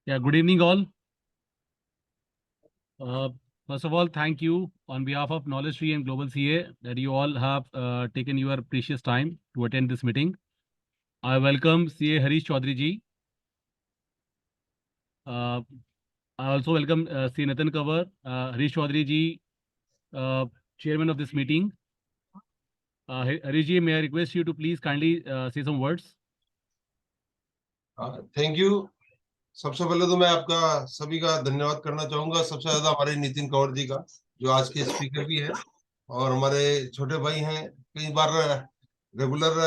Yeah, good evening, all. Uh, First of all, thank you on behalf of Knowledge Tree and Global CA that you all have taken your precious time to attend this meeting. I welcome CA Harish Chaudhary ji. I also welcome CA Nitin Kanwar, Harish Chaudhary ji, chairman of this meeting. Harish ji, may I request you to please kindly say some words? Thank you. सबसे पहले तो मैं आपका सभी का धन्यवाद करना चाहूंगा, सबसे ज्यादा हमारे नितिन कंवर जी का, जो आज के स्पीकर भी हैं और हमारे छोटे भाई हैं। कई बार रेगुलर,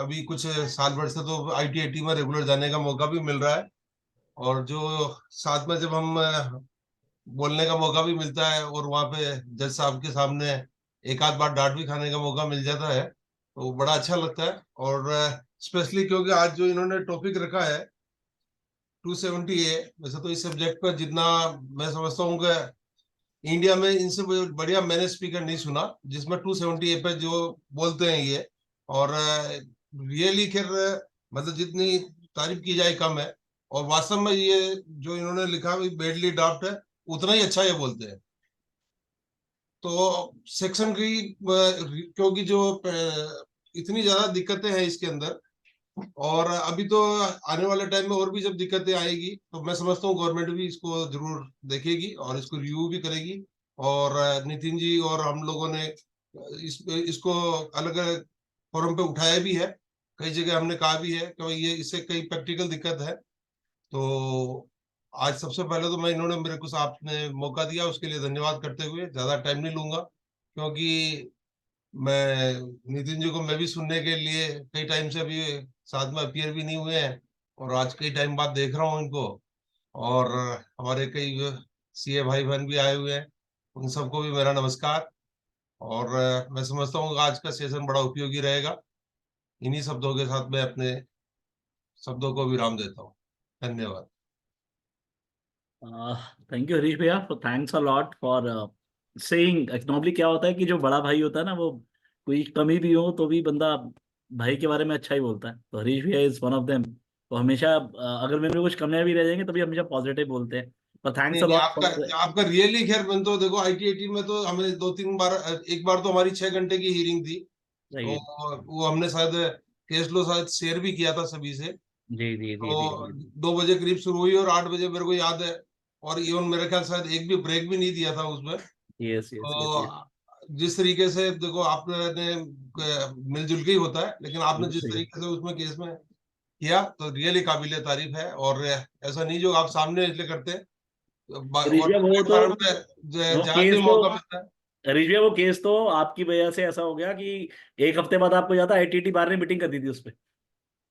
अभी कुछ साल भर से तो आईटीआईटी में रेगुलर जाने का मौका भी मिल रहा है, और जो साथ में जब हम बोलने का मौका भी मिलता है और वहाँ पे जज साहब के सामने एक आध बार डांट भी खाने का मौका मिल जाता है, तो बड़ा अच्छा लगता है। और स्पेशली क्योंकि आज जो इन्होंने टॉपिक रखा है 270A, वैसे तो इस सब्जेक्ट पर जितना मैं समझता हूँ कि इंडिया में इनसे बढ़िया मैंने स्पीकर नहीं सुना जिसमें 270A पे जो बोलते हैं ये। और रियली खैर मतलब जितनी तारीफ की जाए कम है, और वास्तव में ये जो इन्होंने लिखा बेडली ड्राफ्ट है, उतना ही अच्छा ये बोलते हैं। तो सेक्शन की क्योंकि जो इतनी ज्यादा दिक्कतें हैं इसके अंदर, और अभी तो आने वाले टाइम में और भी जब दिक्कतें आएगी तो मैं समझता हूँ गवर्नमेंट भी इसको जरूर देखेगी और इसको रिव्यू भी करेगी। और नितिन जी और हम लोगों ने इसको अलग अलग फोरम पे उठाया भी है, कई जगह हमने कहा भी है कि भाई ये इससे कई प्रैक्टिकल दिक्कत है। तो आज सबसे पहले तो मैं इन्होंने मेरे को आपने मौका दिया उसके लिए धन्यवाद करते हुए ज्यादा टाइम नहीं लूंगा, क्योंकि मैं नितिन जी को मैं भी सुनने के लिए कई टाइम से अभी साथ में अपीयर भी नहीं हुए हैं, और आज कई टाइम बाद देख रहा हूँ इनको। और हमारे कई सीए भाई बहन भी आए हुए हैं, उन सबको भी मेरा नमस्कार। और मैं समझता हूँ आज का सेशन बड़ा उपयोगी रहेगा। इन्हीं शब्दों के साथ मैं अपने शब्दों को विराम देता हूँ। धन्यवाद। थैंक यू हरीश भैया, for thanks a lot for saying. Normally क्या होता है कि जो बड़ा भाई होता है ना, वो कोई कमी भी हो तो भी बंदा भाई के बारे में अच्छा ही बोलता है। तो हरीश भैया इज वन ऑफ देम। तो हमेशा अगर मेरे में कुछ कमियां भी रह जाएंगे तभी हमेशा पॉजिटिव बोलते हैं। पर थैंक्स नहीं अ नहीं, लॉट आपका फॉर। आपका रियली खैर, मैं तो देखो आईटीआईटी में तो हमें दो तीन बार, एक बार तो हमारी 6 घंटे की हीरिंग थी, तो वो हमने शायद केस लो शायद शेयर भी किया था सभी से। जी जी जी जी तो जी। 2 बजे करीब शुरू हुई और 8 बजे मेरे को याद है, और इवन मेरे ख्याल शायद एक भी ब्रेक भी नहीं दिया था उसमें। यस यस यस तो जिस तरीके से देखो आपने मिलजुल के ही होता है, लेकिन आपने जिस यस। तरीके से उसमें केस में किया तो रियली काबिले तारीफ है। और ऐसा नहीं जो आप सामने इसलिए करते हैं, हरीश और भैया वो तो, प्लेटफॉर्म पे वो जहाँ केस भी तो मौका मिलता है। हरीश भैया वो केस तो आपकी वजह से ऐसा हो गया कि एक हफ्ते बाद आपको याद है आईटीटी बार ने मीटिंग कर दी थी उस पर।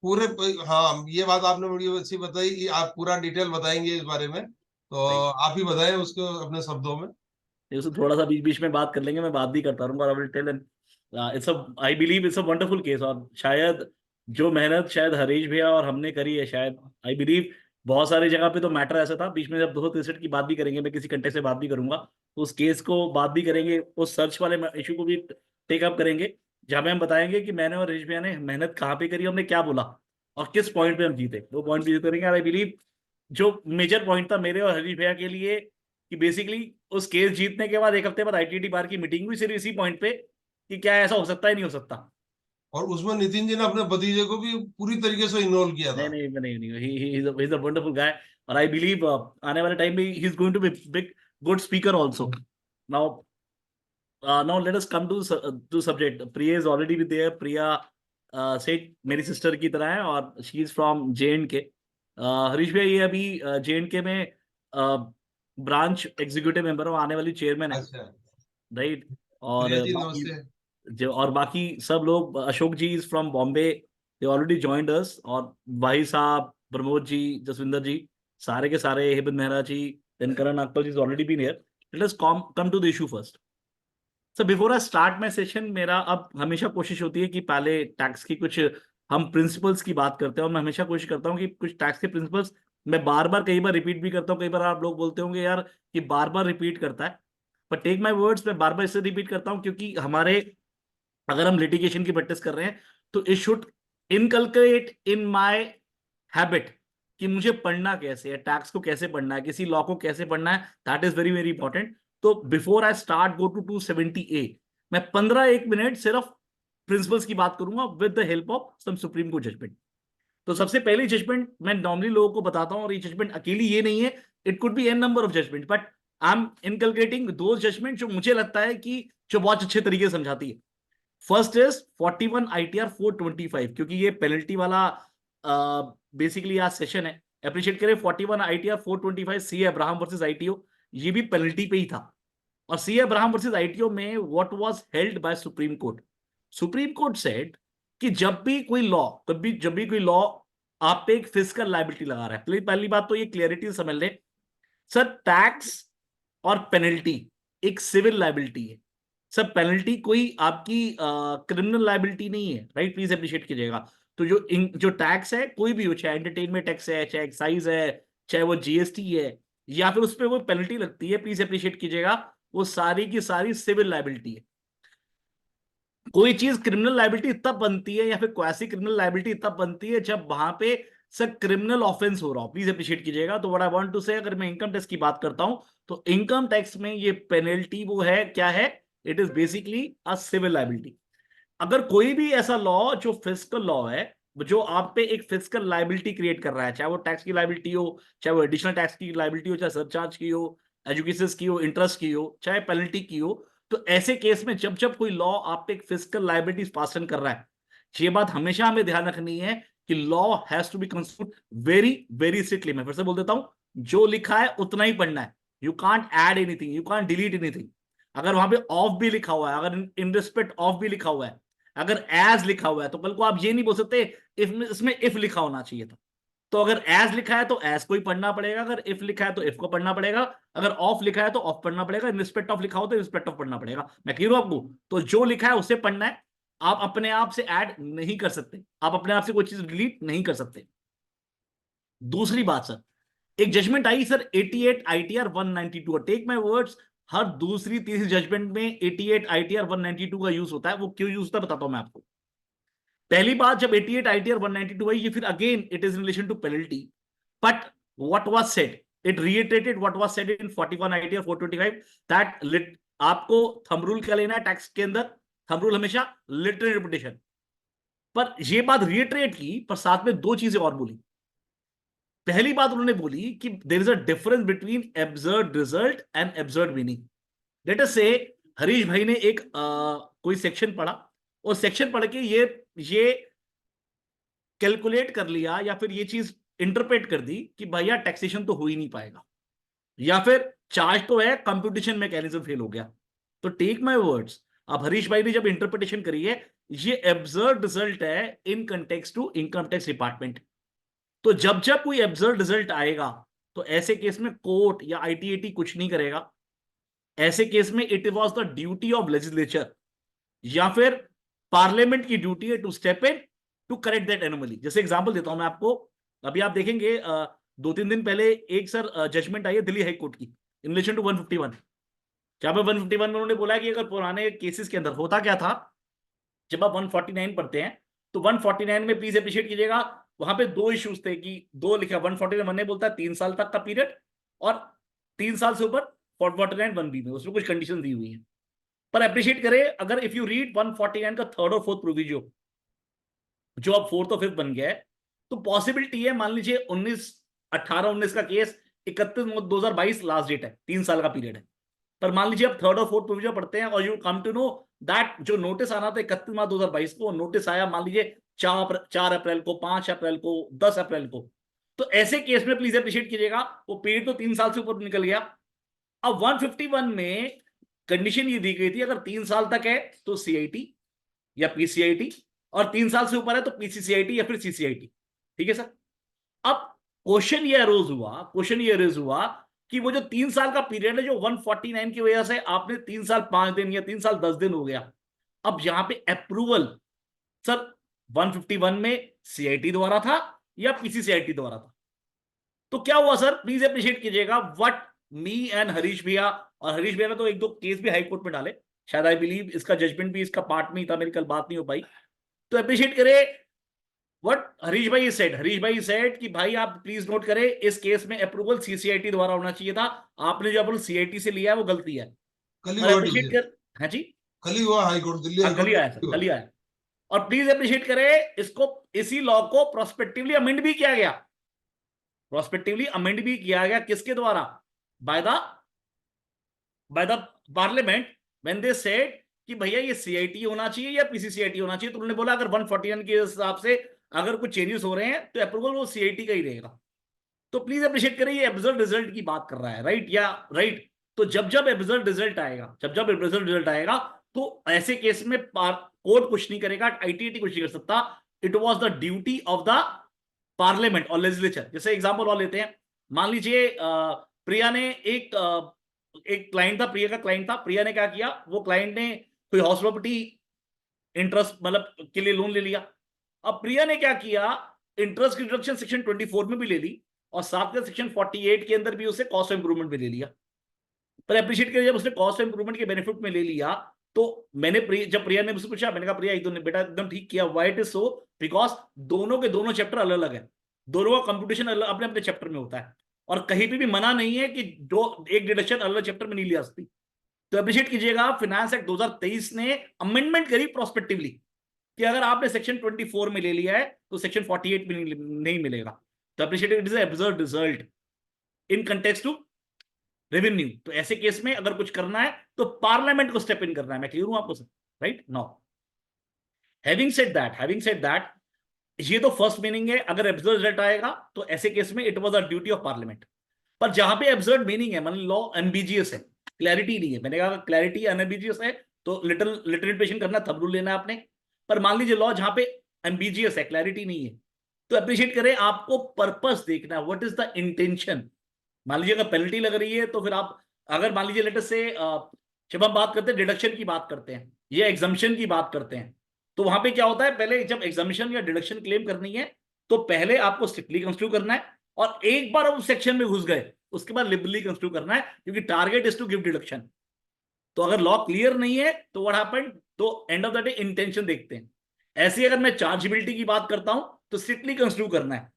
पूरे, हाँ ये बात आपने बड़ी अच्छी बताई कि आप पूरा डिटेल बताएंगे इस बारे में, तो आप ही बताएं उसको अपने शब्दों में। उससे थोड़ा सा बीच बीच में बात कर लेंगे, मैं बात भी करता रहूंगा। I will tell and it's a, I believe it's a wonderful case. और शायद जो मेहनत शायद हरीश भैया और हमने करी है, शायद आई बिलीव बहुत सारी जगह पे तो मैटर ऐसा था। बीच में जब 263 की बात भी करेंगे, मैं किसी कंटेक्ट से बात भी करूंगा, तो उस केस को बात भी करेंगे, उस सर्च वाले इशू को भी टेकअप करेंगे, जहां पे हम बताएंगे कि मैंने और हरीश भैया ने मेहनत कहाँ पे करी, हमने क्या बोला और किस पॉइंट पे हम जीते। वो पॉइंट भी जीते करेंगे। आई बिलीव जो मेजर पॉइंट था मेरे और हरीश भैया के लिए कि बेसिकली उस केस जीतने के बाद एक हफ्ते बाद आईटीटी बार की मीटिंग हुई, सिर्फ इसी पॉइंट पे कि क्या ऐसा हो सकता है, नहीं हो सकता। और उसमें नितिन जी ने अपने भतीजे को भी पूरी तरीके से इन्वॉल्व किया नहीं था। नहीं नहीं नहीं, ही इज अ वंडरफुल गाय। और आई बिलीव आने वाले टाइम में he is going to be big good speaker also. Now now let us come to subject. Priya is already with there. Priya Seth मेरी सिस्टर की तरह है और she is from JNK। Harish भैया ये अभी JNK में ब्रांच एग्जीक्यूटिव मेंबर हो, आने वाली चेयरमैन है, अच्छा, राइट। और प्रिया जी बाकी नमस्ते। जो और बाकी सब लोग, Ashok ji is from Bombay, they already joined us. और भाई साहब, प्रमोद जी, जसविंदर जी, सारे के सारे, Hemant Mehra ji, then Karan Nagpal ji is already been here. Let us come to the issue first. So before I start my session, मेरा अब हमेशा कोशिश होती है कि पहले टैक्स की कुछ हम प्रिंसिपल्स की बात करते हैं, और मैं हमेशा कोशिश करता हूँ कि कुछ टैक्स के प्रिंसिपल्स मैं बार बार कई बार रिपीट भी करता हूँ। कई बार आप लोग बोलते होंगे यार कि बार बार रिपीट करता है, पर टेक माय वर्ड्स, मैं बार बार इससे रिपीट करता हूँ क्योंकि हमारे, अगर हम लिटिगेशन की प्रैक्टिस कर रहे हैं तो it should inculcate in my habit कि मुझे पढ़ना कैसे है, टैक्स को कैसे पढ़ना है, किसी लॉ को कैसे पढ़ना है, that is very very important. तो before I start go to 270A, मैं 15 मिनट सिर्फ प्रिंसिपल्स की बात करूंगा with the help of some supreme court judgement. तो सबसे पहली जजमेंट मैं नॉर्मली लोगों को बताता हूं, और ये जजमेंट अकेली ये नहीं है, it could be an number of judgment, but I am inculcating दो जजमेंट जो मुझे लगता है कि जो बहुत अच्छे तरीके से समझाती है। फर्स्ट इज 41 ITR 425, क्योंकि ये पेनल्टी वाला बेसिकली आज सेशन है, अप्रिशिएट करें। 41 ITR 425 सी अब्राहम वर्सेस ITO, ये भी पेनल्टी पे ही था। और सी अब्राहम वर्सेस ITO में what was held by supreme court, supreme court said कि जब भी कोई लॉ, जब भी कोई लॉ आप पे एक फिस्कल लायबिलिटी लगा रहा है, पहली बात तो ये क्लियरिटी समझ ले सर, टैक्स और पेनल्टी एक सिविल लायबिलिटी है सर, पेनल्टी कोई आपकी क्रिमिनल लायबिलिटी नहीं है, राइट? प्लीज अप्रिशिएट कीजिएगा। तो जो टैक्स है कोई भी हो, चाहे एंटरटेनमेंट टैक्स है, चाहे एक्साइज है, चाहे वो GST है, या फिर उस पर वो पेनल्टी लगती है, प्लीज अप्रिशिएट कीजिएगा, वो सारी की सारी सिविल लायबिलिटी है। कोई चीज क्रिमिनल लायबिलिटी तब बनती है या फिर क्वासी क्रिमिनल लायबिलिटी तब बनती है जब वहां पे सर क्रिमिनल ऑफेंस हो रहा हो, प्लीज अप्रिशिएट कीजिएगा। तो व्हाट आई वांट टू से, अगर मैं इनकम टैक्स की बात करता हूं तो इनकम टैक्स में ये पेनल्टी वो है, क्या है? It is basically a civil liability. अगर कोई भी ऐसा लॉ जो फिस्कल लॉ है, जो आप पे एक फिस्कल लायबिलिटी क्रिएट कर रहा है, चाहे वो टैक्स की लायबिलिटी हो, चाहे वो एडिशनल टैक्स की लायबिलिटी हो, चाहे सरचार्ज की हो, एजुकेशन की हो, इंटरेस्ट की हो, चाहे पेनल्टी की हो, तो ऐसे केस में जब जब कोई लॉ आप पे एक फिस्कल लायबिलिटी पासन कर रहा है, ये बात हमेशा हमें ध्यान रखनी है कि law has to be construed very very strictly. मैं फिर से बोल देता हूं, जो लिखा है उतना ही पढ़ना है, you can't add anything, you can't delete anything. अगर वहां पे ऑफ भी लिखा हुआ है, अगर इन रिस्पेक्ट ऑफ भी लिखा हुआ है, अगर एज लिखा हुआ है, तो कल को आप ये नहीं बोल सकते इफ, इसमें इफ लिखा होना चाहिए था। तो अगर एज लिखा है तो एज को ही पढ़ना पड़ेगा, अगर इफ लिखा है तो इफ को पढ़ना पड़ेगा, अगर ऑफ लिखा है तो ऑफ पढ़ना पड़ेगा, इन रिस्पेक्ट ऑफ लिखा हो तो रिस्पेक्ट ऑफ पढ़ना पड़ेगा। मैं क्लियर हूं आपको? तो जो लिखा है उसे पढ़ना है, आप अपने आप से ऐड नहीं कर सकते, आप अपने आप से कोई चीज डिलीट नहीं कर सकते। दूसरी बात सर, एक जजमेंट आई sir 88 ITR 192, take my words, हर दूसरी तीसरी जजमेंट में 88 ITR 192 का यूज होता है। वो क्यों यूज होता है बताता हूं मैं आपको। पहली बात, जब 88 ITR 192 आई, ये फिर again it is in relation to penalty, but what was said, it reiterated what was said in 41 ITR 425 दैट आपको थंब रूल क्या लेना है टैक्स के अंदर, थंब रूल हमेशा लिटरल इंटरप्रिटेशन। पर ये बात रिइटरेट की, पर साथ में दो चीजें और बोली। पहली बात उन्होंने बोली कि there is a difference between absurd result and absurd meaning. Let us say Harish भाई ने एक कोई सेक्शन पढ़ा, और सेक्शन पढ़ के ये कैलकुलेट कर लिया या फिर ये चीज इंटरप्रेट कर दी कि भैया टैक्सेशन तो हो ही नहीं पाएगा, या फिर चार्ज तो है, कंप्यूटेशन मैकेनिज्म फेल हो गया। तो टेक माय वर्ड्स, अब हरीश भाई ने जब इंटरप्रिटेशन करी है, ये एब्सर्ड रिजल्ट है in context to income tax department. तो जब जब कोई एब्सर्ड रिजल्ट आएगा, तो ऐसे केस में कोर्ट या ITAT कुछ नहीं करेगा। ऐसे केस में it was the duty of legislature या फिर पार्लियामेंट की ड्यूटी है to step in to correct that anomaly. जैसे एग्जांपल देता हूं मैं आपको, अभी आप देखेंगे 2-3 दिन पहले एक सर जजमेंट आई है दिल्ली हाई कोर्ट की इन रिलेशन टू 151, जहां पे 151 में उन्होंने बोला कि अगर पुराने केसेस के अंदर होता क्या था, जब आप 149 पढ़ते हैं तो 149 में प्लीज अप्रिशिएट कीजिएगा, वहां पे दो इश्यूज थे कि दो लिखा 149 1 बोलता है 3 साल तक का पीरियड, और 3 साल से ऊपर 149 1B में उसमें कुछ कंडीशन दी हुई है। पर अप्रिशिएट करें, अगर इफ यू रीड 149 का थर्ड और फोर्थ प्रोविजो, जो अब फोर्थ और फिफ्थ बन गया है, तो पॉसिबिलिटी है, मान लीजिए 18-19 का केस 31/2022 लास्ट डेट है, 3 साल का पीरियड है, पर मान लीजिए आप थर्ड और फोर्थ प्रोविजन पढ़ते हैं और you come to know that जो नोटिस आना था 31/2022 को, नोटिस आया मान लीजिए 4 अप्रैल को, 5 अप्रैल को, 10 अप्रैल को, तो ऐसे केस में प्लीज अप्रिशिएट कीजिएगा, वो पीरियड तो 3 साल से ऊपर निकल गया। अब 151 में कंडीशन ये दी गई थी, अगर 3 साल तक है तो CIT या PCIT, और 3 साल से ऊपर है तो PCCIT या फिर CCIT। ठीक है सर। अब क्वेश्चन ये अरेज हुआ कि वो जो 3 साल का पीरियड है, जो 149 की वजह से आपने 3 साल 5 दिन या 3 साल 10 दिन हो गया, अब यहां पे अप्रूवल सर 151 में CIT द्वारा था या PCCIT द्वारा था? तो क्या हुआ सर, प्लीज अप्रिशिएट कीजिएगा, व्हाट मी एंड हरीश भैया, और हरीश भैया ने तो 1-2 केस भी हाई कोर्ट में डाले, शायद आई बिलीव इसका जजमेंट भी इसका पार्ट में ही था, मेरी कल बात नहीं हो पाई, तो अप्रिशिएट करें व्हाट हरीश भाई सेड कि भाई आप प्लीज नोट करें, इस केस में अप्रूवल सीसीआईटी द्वारा होना चाहिए था, आपने जो अप्रूवल सीआईटी से लिया है वो गलती है। कल ही और हुआ अप्रिशिएट डिसीजन, कर, हाँ जी, कल ही हुआ हाई कोर्ट, दिल्ली हाई हाँ, कल कोर्ट ही में आया सर, कल ही कल ही हुआ। आया। और प्लीज अप्रिशिएट करें इसको, इसी लॉ को प्रोस्पेक्टिवली अमेंड भी किया गया, प्रोस्पेक्टिवली अमेंड भी किया गया किसके द्वारा? By the parliament, when they said कि भैया ये सीआईटी होना चाहिए या पीसीसीआईटी होना चाहिए, तो उन्होंने बोला अगर 141 के हिसाब से अगर कुछ चेंजेस हो रहे हैं तो अप्रूवल वो सीआईटी का ही रहेगा। तो प्लीज अप्रिशिएट करें, ये एब्सर्ड रिजल्ट की बात कर रहा है, राइट या राइट? तो जब एब्सर्ड रिजल्ट आएगा, जब एब्सर्ड रिजल्ट आएगा, तो ऐसे केस में कोर्ट कुछ नहीं करेगा, आईटीआईटी कुछ नहीं कर सकता। It was the duty of the parliament और लेजिस्लेचर। जैसे एग्जांपल और लेते हैं, मान लीजिए प्रिया ने एक क्लाइंट था, प्रिया का क्लाइंट था, प्रिया ने क्या किया, वो क्लाइंट ने कोई हाउस प्रॉपर्टी इंटरेस्ट मतलब के लिए लोन ले लिया। अब प्रिया ने क्या किया, इंटरेस्ट की डिडक्शन सेक्शन 24 में भी ले ली और साथ में सेक्शन 48 के अंदर भी उसे कॉस्ट ऑफ इंप्रूवमेंट में ले लिया। पर अप्रिशिएट करिए, जब उसने कॉस्ट ऑफ इंप्रूवमेंट के बेनिफिट में ले लिया, तो मैंने जब प्रिया ने मुझसे पूछा, मैंने कहा प्रिया एकदम बेटा एकदम ठीक किया, why it is so, because दोनों के दोनों चैप्टर अलग अलग है, दोनों का कंप्यूटेशन अपने अपने चैप्टर में होता है, और कहीं पे भी मना नहीं है कि दो एक डिडक्शन अलग चैप्टर में नहीं ली जा सकती। तो अप्रिशिएट कीजिएगा, फाइनेंस एक्ट 2023 ने अमेंडमेंट करी प्रोस्पेक्टिवली कि अगर आपने सेक्शन 24 में ले लिया है तो सेक्शन 48 में नहीं मिलेगा। तो appreciate, it is absurd result in context to revenue. तो ऐसे केस में अगर कुछ करना है तो पार्लियामेंट को स्टेप इन करना है। मैं क्लियर हूं आपको sir? Right now, having said that, ये तो फर्स्ट मीनिंग है, अगर एब्सर्ड रिजल्ट आएगा तो ऐसे केस में it was the duty of parliament. पर जहां पे एब्सर्ड मीनिंग है, मान लॉ एम्बिजियस है, क्लैरिटी नहीं है, मैंने कहा क्लैरिटी अनएम्बिजियस है तो लिटरेशन करना, तब रूल लेना आपने। पर मान लीजिए लॉ जहां पे एम्बिजियस है, क्लैरिटी नहीं है, तो अप्रिशिएट करें, आपको पर्पस देखना है, व्हाट इज द इंटेंशन। मान लीजिए अगर पेनल्टी लग रही है तो फिर आप, अगर मान लीजिए लेटर से जब हम बात करते हैं डिडक्शन की बात करते हैं या एग्जम्पशन की बात करते हैं, तो वहां पे क्या होता है, पहले जब एग्जम्पशन या डिडक्शन क्लेम करनी है तो पहले आपको स्ट्रिक्टली कंस्ट्रू करना है, और एक बार उस सेक्शन में घुस गए उसके बाद लिबरली कंस्ट्रू करना है, क्योंकि target is to give deduction. तो अगर लॉ क्लियर नहीं है तो व्हाट हैपेंड, तो end of the day intention देखते हैं। ऐसे अगर मैं चार्जेबिलिटी की बात करता हूं तो स्ट्रिक्टली कंस्ट्रू करना है।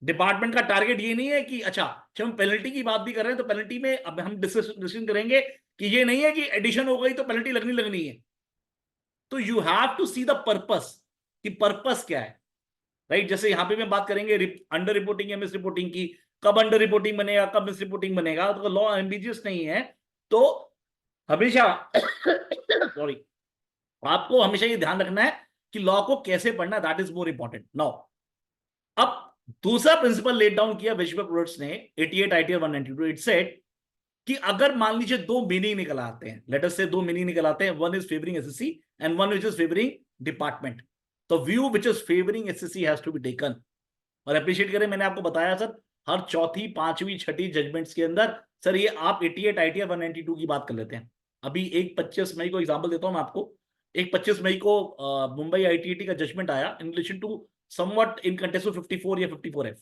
डिपार्टमेंट का टारगेट ये नहीं है कि अच्छा, जब हम पेनल्टी की बात भी कर रहे हैं तो पेनल्टी में अब हम डिस्कशन करेंगे कि ये नहीं है कि एडिशन हो गई तो पेनल्टी लगनी है। तो you have to see the purpose, कि पर्पस क्या है, राइट? जैसे यहां पे मैं बात करेंगे अंडर रिपोर्टिंग या मिस रिपोर्टिंग की, कब अंडर रिपोर्टिंग बनेगा कब मिस रिपोर्टिंग बनेगा, तो लॉ एम्बिजियस नहीं है। तो हमेशा सॉरी, आपको हमेशा ये ध्यान रखना है कि लॉ को कैसे पढ़ना, that is more important. Now, अब दूसरा प्रिंसिपल लेट डाउन किया विश्व प्रोडक्ट्स ने 88 आईटीआर 192, इट सेड कि अगर मान लीजिए दो मीनिंग निकल आते हैं, लेट अस से दो मीनिंग निकल आते हैं, one is favouring SSC and one which is favouring department, तो view which is favouring SSC has to be taken. और अप्रिशिएट करें, मैंने आपको बताया सर, हर चौथी पांचवी छठी जजमेंट्स के अंदर सर ये आप 88 आईटीआर 192 की बात कर लेते हैं। अभी एक 25 मई को एग्जाम्पल देता हूं मैं आपको, एक 25 मई को मुंबई आईटीआईटी का जजमेंट आया in relation to somewhat in context of 54 या 54F।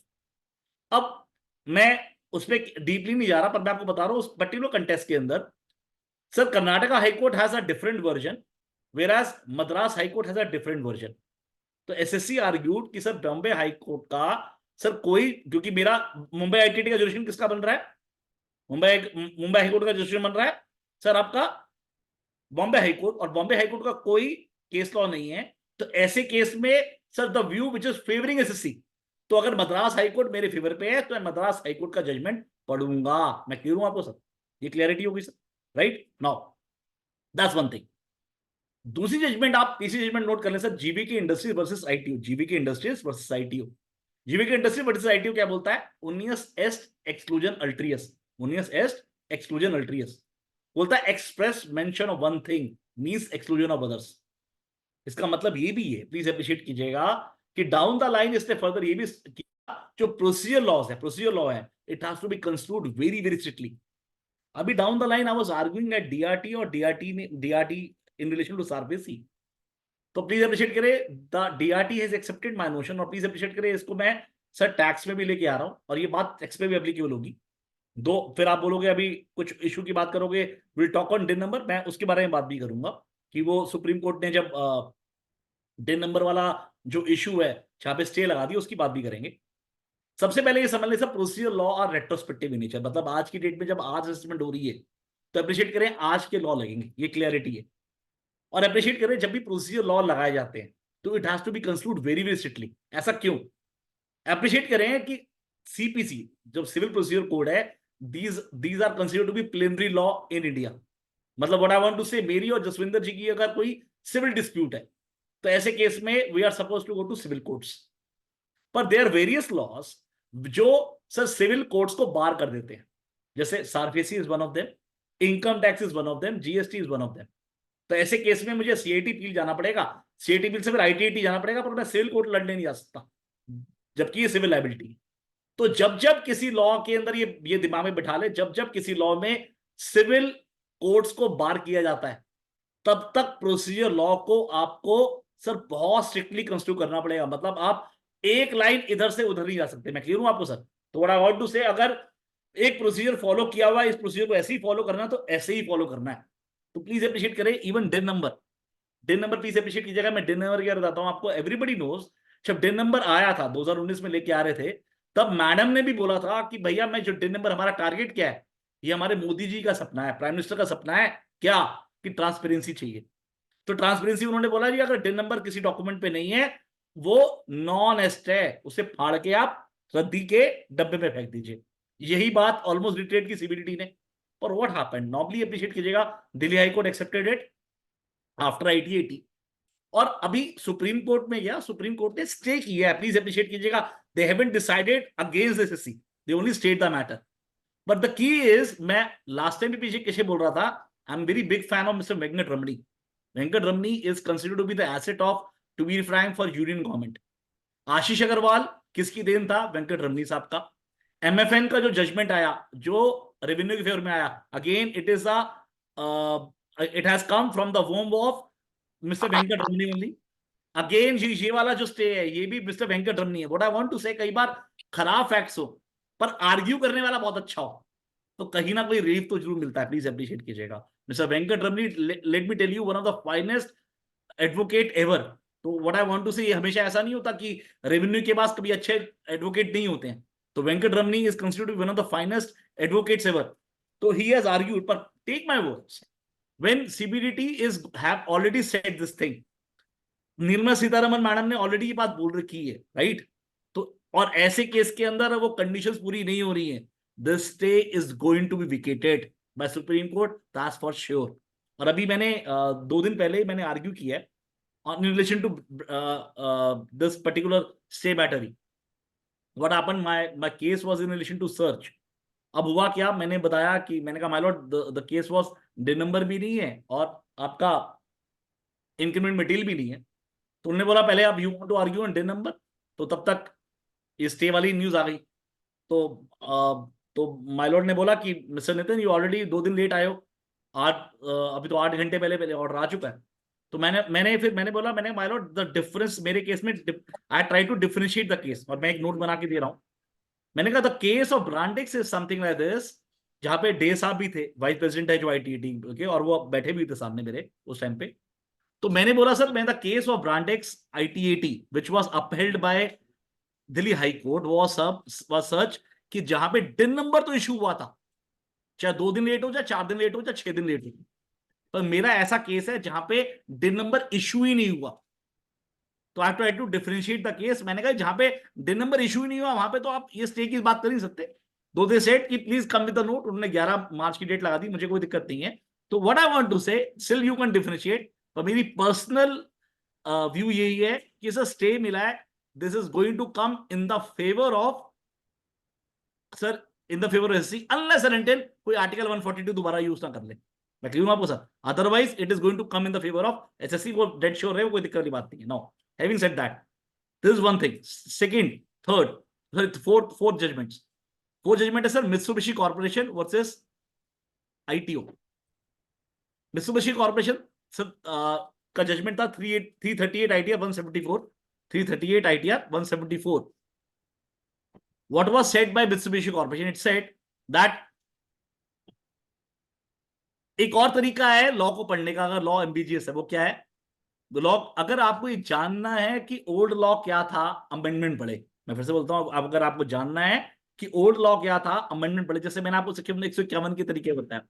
अब मैं उसमें डीपली नहीं जा रहा, पर मैं आपको बता रहा हूं उस पर्टिकुलर कंटेस्ट के अंदर sir Karnataka high court has a different version, whereas Madras high court has a different version. तो एसएससी आर्ग्यूड कि सर बॉम्बे हाईकोर्ट का सर कोई, क्योंकि मेरा मुंबई आईटीआईटी का जुडिशन किसका बन रहा है, मुंबई हाईकोर्ट का जुडिशन बन रहा है सर आपका बॉम्बे हाईकोर्ट, और बॉम्बे हाईकोर्ट का कोई केस लॉ नहीं है। तो ऐसे केस में sir the view which is favouring SSC, तो अगर मद्रास हाईकोर्ट मेरे फेवर पे है तो मैं मद्रास हाईकोर्ट का जजमेंट पढ़ूंगा। मैं क्लियर हूं आपको सर? ये क्लियरिटी होगी sir, right? Now that's one thing. दूसरी जजमेंट, आप तीसरी जजमेंट नोट कर लें sir, GVK industries versus ITO, GVK industries versus ITO. GVK industries versus ITO क्या बोलता है, उनियस एस्ट एक्सक्लूजन अल्ट्रियस, उनियस एस्ट एक्सक्लूजन अल्ट्रियस बोलता है express mention of one thing means exclusion of others. इसका मतलब ये भी है, प्लीज अप्रिशिएट कीजिएगा, कि डाउन द लाइन इसने फर्दर ये भी किया, जो प्रोसीजर लॉज है, प्रोसीजर लॉ है, it has to be construed very very strictly. अभी down the line I was arguing at DRT, और DRT in relation to SARFAESI. तो प्लीज अप्रिशिएट करें, the DRT has accepted my notion, और please appreciate करें, इसको मैं sir tax में भी लेके आ रहा हूं, और ये बात टैक्स पे भी एप्लीकेबल होगी। दो, फिर आप बोलोगे अभी कुछ इशू की बात करोगे, विल टॉक ऑन दिन नंबर, मैं उसके बारे में बात भी करूंगा कि वो सुप्रीम कोर्ट ने जब दिन नंबर वाला जो इशू है जहां पे स्टे लगा दी उसकी बात भी करेंगे। सबसे पहले ये समझ ले सब प्रोसीजर लॉ और रेट्रोस्पेक्टिव इन नेचर, मतलब आज की डेट में जब आज असेसमेंट हो रही है तो अप्रिशिएट करें आज के लॉ लगेंगे, ये क्लियरिटी है। और अप्रिशिएट करें जब भी प्रोसीजर लॉ लगाए जाते हैं तो it has to be conclude very very strictly. ऐसा क्यों? अप्रिशिएट करें कि सीपीसी जो सिविल प्रोसीजर कोड है, these are considered to be plenary law in India. मतलब what I want to say, मेरी और जसविंदर जी की अगर कोई सिविल डिस्प्यूट है तो ऐसे केस में we are suppose to go to civil courts. पर देयर वेरियस लॉज जो सर सिविल कोर्ट्स को बार कर देते हैं, जैसे SARFAESI is one of them, income tax is one of them, GST is one of them. तो ऐसे केस में मुझे सीआईटी अपील जाना पड़ेगा, सीआईटी अपील से फिर आईटीआईटी जाना पड़ेगा, पर मैं सिविल कोर्ट लड़ने नहीं जा सकता, जबकि ये सिविल लायबिलिटी। तो जब जब किसी लॉ के अंदर ये दिमाग में बिठा ले, जब जब किसी लॉ में सिविल कोर्ट्स को बार किया जाता है तब तक प्रोसीजर लॉ को आपको सर बहुत स्ट्रिक्टली कंस्ट्रक्ट करना पड़ेगा। मतलब आप एक लाइन इधर से उधर नहीं जा सकते। मैं क्लियर हूं आपको सर? तो व्हाट आई वांट टू से, अगर एक प्रोसीजर फॉलो किया हुआ है, इस प्रोसीजर को ऐसे ही फॉलो करना है तो ऐसे ही फॉलो करना है। तो प्लीज अप्रिशिएट करें इवन डिन नंबर प्लीज अप्रिशिएट कीजिएगा। मैं डिन नंबर क्या बताता हूं आपको, एवरीबॉडी नोज जब डिन नंबर आया था 2019 में लेके आ रहे थे, तब मैडम ने भी बोला था कि भैया मैं जो डिन नंबर, हमारा टारगेट क्या है, ये हमारे मोदी जी का सपना है, प्राइम मिनिस्टर का सपना है क्या, कि ट्रांसपेरेंसी चाहिए। तो ट्रांसपेरेंसी उन्होंने बोला जी अगर डिन नंबर किसी डॉक्यूमेंट पे नहीं है वो नॉन एस्ट है, उसे फाड़ के आप रद्दी के डब्बे में फेंक दीजिए। यही बात ऑलमोस्ट रिट्रेट की सीबीडीटी ने। पर व्हाट हैपेंड, नॉर्मली अप्रिशिएट कीजिएगा, Delhi high court accepted it after ITAT. और अभी सुप्रीम कोर्ट में गया, सुप्रीम कोर्ट ने स्टे किया है, प्लीज अप्रिशिएट कीजिएगा। They haven't decided against SSC, they only state the matter. But the key is, मैं लास्ट टाइम भी पीछे कैसे बोल रहा था, I am very big fan of mister Venkat Ramani. Venkat Ramani is considered to be the asset of, to be frank, for union government. Ashish Agarwal किसकी देन था? वेंकट रमणी साहब का। एमएफएन का जो जजमेंट आया, जो रेवेन्यू के फेवर में आया, again it is it has come from the womb of mister Venkat Ramani only. Again ये वाला जो स्टे है ये भी मिस्टर वेंकट रमणी है। व्हाट आई वांट टू से, कई बार खराब फैक्ट्स हो पर आर्ग्यू करने वाला बहुत अच्छा हो तो कहीं ना कोई रिलीफ तो जरूर मिलता है, प्लीज अप्रिशिएट कीजिएगा। Mister Venkat Ramani, let me tell you, one of the finest advocate ever. तो what I want to say, हमेशा ऐसा नहीं होता कि रेवेन्यू के पास कभी अच्छे एडवोकेट नहीं होते हैं। तो Venkat Ramani is considered one of the finest advocates ever. तो ही हैज आर्ग्यूड, पर take my words, when CBDT is have already said this thing, Nirmala Sitharaman madam ने ऑलरेडी ये बात बोल रखी है, राइट? तो और ऐसे केस के अंदर वो कंडीशंस पूरी नहीं हो रही हैं, the stay is going to be vacated by supreme court, that's for sure. और अभी मैंने 2 दिन पहले मैंने आर्ग्यू किया है in relation to this particular stay matter. What happened, my case was in relation to search. अब हुआ क्या, मैंने बताया कि मैंने कहा my lord the case was, day number भी नहीं है और आपका इंक्रीमेंट मटेरियल भी नहीं है। तो उन्होंने बोला पहले आप you want to argue on day number, तो तब तक ये स्टे वाली न्यूज आ गई। तो माय लॉर्ड ने बोला कि मिस्टर नितिन यू ऑलरेडी 2 दिन लेट आए हो, अभी तो 8 घंटे पहले ऑर्डर आ चुका है। तो मैंने बोला, मैंने माय लॉर्ड द डिफरेंस मेरे केस में, I try to differentiate the case, और मैं एक नोट बना के दे रहा हूं। मैंने कहा the case of Brandix is something like this, जहां पे डे साहब भी थे, वाइस प्रेसिडेंट है जो आईटीटी के, और वो बैठे भी थे सामने मेरे उस टाइम पे। तो मैंने बोला सर, मैं the case of Brandix ITAT which was upheld by Delhi high court was such कि जहां पे डिन नंबर तो इशू हुआ था, चाहे 2 दिन लेट हो, चाहे 4 दिन लेट हो, चाहे 6 दिन लेट हो, पर मेरा ऐसा केस है जहां पे डिन नंबर इशू ही नहीं हुआ। तो I try to differentiate the case. मैंने कहा जहां पे डिन नंबर इशू ही नहीं हुआ वहां पे तो आप ये स्टे की बात कर नहीं सकते। दो दे सेड कि please come with the note, उन्होंने 11 मार्च की डेट लगा दी, मुझे कोई दिक्कत नहीं है। तो व्हाट आई वांट टू से, स्टिल यू कैन डिफरेंशिएट, पर मेरी पर्सनल व्यू यही है कि सर स्टे मिला है, this is going to come in the favour of, sir in the favour of SC, unless and until कोई आर्टिकल 142 दोबारा यूज ना कर ले। मैं क्लियर हूं आपको sir? Otherwise it is going to come in the favour of SSC, वो dead sure है, वो कोई दिक्कत वाली बात नहीं है। Now having said that, this is one thing. Second, third, fourth judgement है sir Mitsubishi corporation versus ITO. Mitsubishi corporation sir का जजमेंट था 338 ITR 174, 338 ITR 174। What was said by Mitsubishi Corporation? It said that एक और तरीका है law को पढ़ने का, अगर लॉ एमबीजीएस है, वो क्या है? लॉ, अगर आपको ये जानना है कि ओल्ड लॉ क्या था, अमेंडमेंट पढ़े। मैं फिर से बोलता हूँ, अगर आपको जानना है कि ओल्ड लॉ क्या था, अमेंडमेंट पढ़े। जैसे मैंने आपको सेक्शन 151 के तरीके बताया।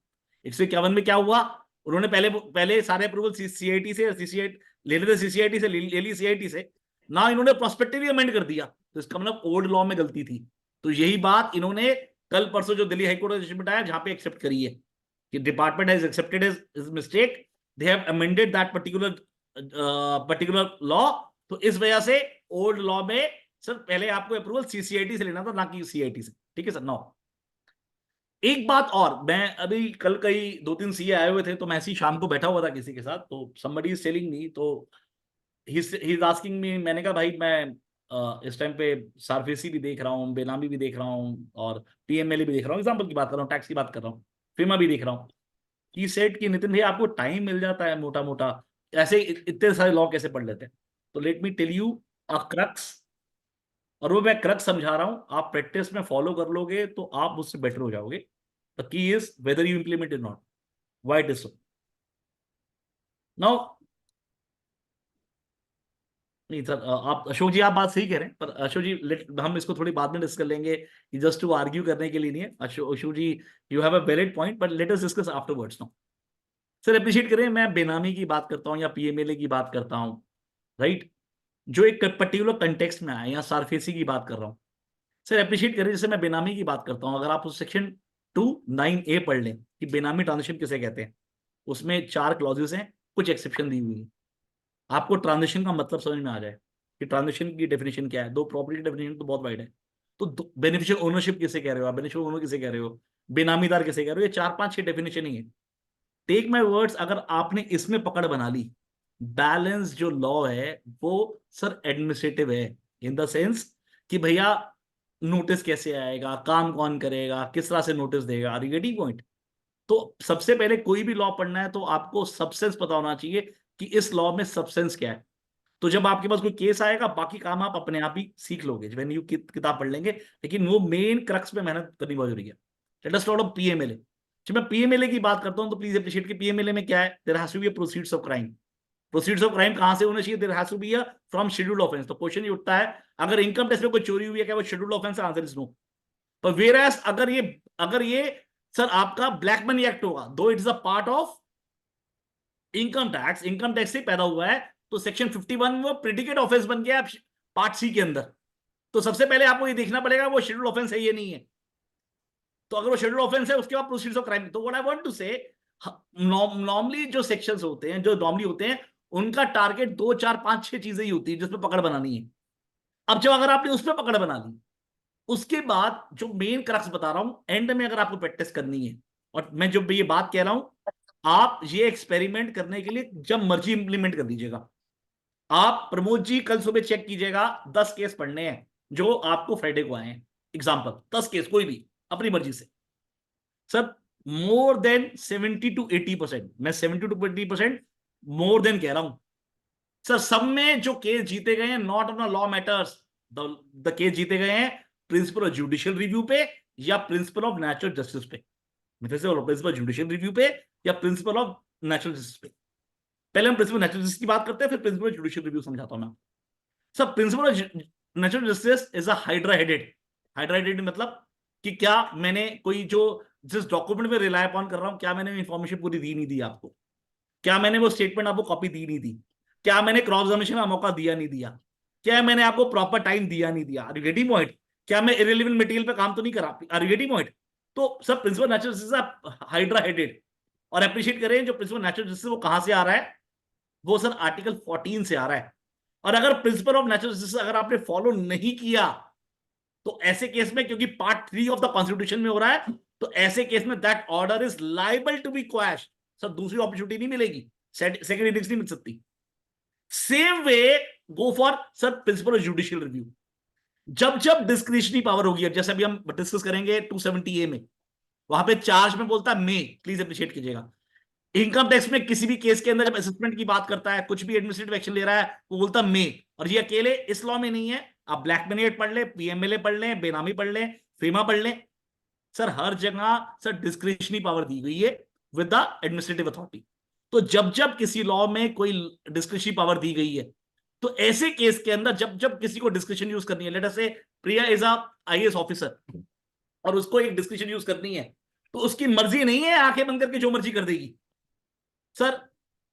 151 में क्या हुआ, उन्होंने पहले सारे अप्रूवल सीआईटी से, सीसीआईटी ले लेते, सीसीआईटी से ले ली, सीआईटी से ना, इन्होंने प्रोस्पेक्टिवली अमेंड कर दिया। तो इसका मतलब ओल्ड लॉ में गलती थी। तो यही बात इन्होंने कल परसों जो दिल्ली हाईकोर्ट का जजमेंट आया, जहां पे एक्सेप्ट करी है कि department has accepted his mistake, they have amended that particular law. तो इस वजह से ओल्ड लॉ में सर पहले आपको अप्रूवल सीसीआईटी से लेना था, ना कि सीआईटी से। ठीक है सर। नौ एक बात और, मैं अभी कल कई 2-3 सीए आए हुए थे, तो मैं ऐसी शाम को बैठा हुआ था किसी के साथ, तो somebody is telling me, तो ही इज आस्किंग मी, मैंने कहा भाई मैं इस टाइम पे सारफेसी भी देख रहा हूँ, बेनामी भी देख रहा हूँ, और पीएमएलए भी देख रहा हूँ, एग्जाम्पल की बात कर रहा हूँ, टैक्स की बात कर रहा हूँ, फीमा भी देख रहा हूँ। ही सेड कि नितिन भाई आपको टाइम मिल जाता है मोटा मोटा, ऐसे इतने सारे लॉ कैसे पढ़ लेते हैं? तो let me tell you a crux, और वो मैं क्रक्स समझा रहा हूं, आप प्रैक्टिस में फॉलो कर लोगे तो आप उससे बेटर हो जाओगे। The key is whether you implement it not, why it is so. Now नहीं सर, आप अशोक जी, आप बात सही कह रहे हैं, पर अशोक जी हम इसको थोड़ी बाद में डिस्कस कर लेंगे, कि जस्ट टू आर्ग्यू करने के लिए नहीं है। Ashok ji, you have a valid point, but let us discuss afterwards now. Sir appreciate करें, मैं बेनामी की बात करता हूं या पीएमएलए की बात करता हूं, राइट, जो एक पर्टिकुलर कंटेक्स्ट में आए, या सारफेसी की बात कर रहा हूं। सर अप्रिशिएट करें, जैसे मैं बेनामी की बात करता हूं, अगर आप उस सेक्शन 2(9)(a) पढ़ लें कि बेनामी ट्रांजेक्शन किसे कहते हैं, उसमें 4 क्लॉजेस हैं, कुछ एक्सेप्शन दी हुई है, आपको ट्रांजेक्शन का मतलब समझ में आ जाए कि ट्रांजेक्शन की डेफिनेशन क्या है। दो प्रॉपर्टी डेफिनेशन तो बहुत वाइड है। तो बेनिफिशियल ओनरशिप किसे कह रहे हो आप, बेनिफिशियल ओनर किसे कह रहे हो, बेनामीदार किसे कह रहे हो, ये 4-5-6 डेफिनेशन ही है। टेक माई वर्ड्स, अगर आपने इसमें पकड़ बना ली, बैलेंस जो लॉ है वो सर एडमिनिस्ट्रेटिव है, इन द सेंस कि भैया नोटिस कैसे आएगा, काम कौन करेगा, किस तरह से नोटिस देगा, आर यू गेटिंग पॉइंट? तो सबसे पहले कोई भी लॉ पढ़ना है तो आपको सबसेंस पता होना चाहिए कि इस लॉ में सबसेंस क्या है। तो जब आपके पास कोई केस आएगा, बाकी काम आप अपने आप ही सीख लोगे जब यू किताब पढ़ लेंगे, लेकिन वो मेन क्रक्स पे मेहनत करनी बहुत जरूरी है। Let us talk about PMLA. जब मैं पीएमएलए की बात करता हूं तो प्लीज अप्रिशिएट कि पीएमएलए में क्या है, there has to be a proceeds of crime. Proceeds of crime कहां से होना चाहिए, there has to be a from scheduled offence. तो क्वेश्चन ये उठता है, अगर इनकम टैक्स में कोई चोरी हुई है, क्या वो शेड्यूल्ड ऑफेंस है? Answer is no. पर वेयरएज अगर ये सर आपका ब्लैक मनी एक्ट होगा, though it is a part of income tax से पैदा हुआ है, तो सेक्शन 51 वो प्रेडिकेट ऑफेंस बन गया पार्ट सी के अंदर। तो सबसे पहले आपको ये देखना पड़ेगा वो शेड्यूल ऑफेंस है ये नहीं है। तो अगर वो शेड्यूल ऑफेंस है, उसके बाद प्रोसीड्स ऑफ क्राइम। तो व्हाट आई वांट टू से, नॉर्मली जो सेक्शंस होते हैं, जो नॉर्मली होते हैं, उनका टारगेट 2-4-5-6 चीजें ही होती है जिसमें पकड़ बनानी है। अब जब अगर आपने उसमें पकड़ बना ली, उसके बाद जो मेन क्रक्स बता रहा हूं, एंड में अगर आपको प्रैक्टिस करनी है, और मैं जो ये बात कह रहा हूं, आप ये एक्सपेरिमेंट करने के लिए जब मर्जी इंप्लीमेंट कर दीजिएगा। आप प्रमोद जी कल सुबह चेक कीजिएगा, 10 केस पढ़ने हैं जो आपको फ्राइडे को आए हैं, एग्जाम्पल 10 केस, कोई भी अपनी मर्जी से। सर मोर देन 70-80%, मैं 70-80% मोर देन कह रहा हूं सर, सब में जो केस जीते गए हैं, not on law matters, the case जीते गए हैं प्रिंसिपल ऑफ जुडिशियल रिव्यू पे या प्रिंसिपल ऑफ नेचुरल जस्टिस पे। मैं फिर से बोल रहा हूं, प्रिंसिपल जुडिशियल रिव्यू पे या प्रिंसिपल ऑफ नेचुरल जस्टिस पे। पहले हम प्रिंसिपल नेचुरल जस्टिस की बात करते हैं, फिर प्रिंसिपल जुडिशियल रिव्यू समझाता हूं मैं। सब principal of natural justice is a hydra headed मतलब कि क्या मैंने कोई जो जिस डॉक्यूमेंट में रिलाय अपॉन कर रहा हूं, क्या मैंने इंफॉर्मेशन पूरी दी नहीं दी आपको, क्या मैंने वो स्टेटमेंट आपको कॉपी दी नहीं दी, क्या मैंने क्रॉस एग्जामिनेशन का मौका दिया नहीं दिया, क्या मैंने आपको प्रॉपर टाइम दिया नहीं दिया, आर यू गेटिंग पॉइंट? क्या मैं इरेलीवेंट मटेरियल पे काम तो नहीं करा, आर यू गेटिंग पॉइंट? तो सब principle natural justice hydra headed. और अप्रिशिएट करें, जो प्रिंसिपल नेचुरल जस्टिस वो कहां से आ रहा है, वो सर आर्टिकल 14 से आ रहा है। और अगर प्रिंसिपल ऑफ नेचुरल जस्टिस अगर आपने फॉलो नहीं किया, तो ऐसे केस में, क्योंकि पार्ट 3 ऑफ द कॉन्स्टिट्यूशन में हो रहा है, तो ऐसे केस में that order is liable to be quash. Sir दूसरी अपॉर्चुनिटी नहीं मिलेगी, सेकंड इंडेक्स नहीं मिल सकती। Same way go for sir principle of judicial review. जब जब डिस्क्रिशनरी पावर होगी, जैसे अभी हम डिस्कस करेंगे 270A में, वहां पे चार्ज में बोलता है मे, प्लीज अप्रिशिएट कीजिएगा। इनकम टैक्स में किसी भी केस के अंदर जब असेसमेंट की बात करता है, कुछ भी एडमिनिस्ट्रेटिव एक्शन ले रहा है, वो बोलता है मे। और ये अकेले इस लॉ में नहीं है, आप ब्लैक मनी एक्ट पढ़ ले, पीएमएलए पढ़ ले, बेनामी पढ़ ले, फीमा पढ़ ले, सर हर जगह सर डिस्क्रिशनरी पावर दी गई है विद द एडमिनिस्ट्रेटिव अथॉरिटी। तो जब जब किसी लॉ में कोई डिस्क्रिशनरी पावर दी गई है, तो ऐसे केस के अंदर जब जब किसी को डिस्क्रिशन यूज करनी है, लेट अस से प्रिया इज अ आईएएस ऑफिसर और उसको एक डिस्क्रिशन यूज करनी है, तो उसकी मर्जी नहीं है आंखें बंद करके जो मर्जी कर देगी। सर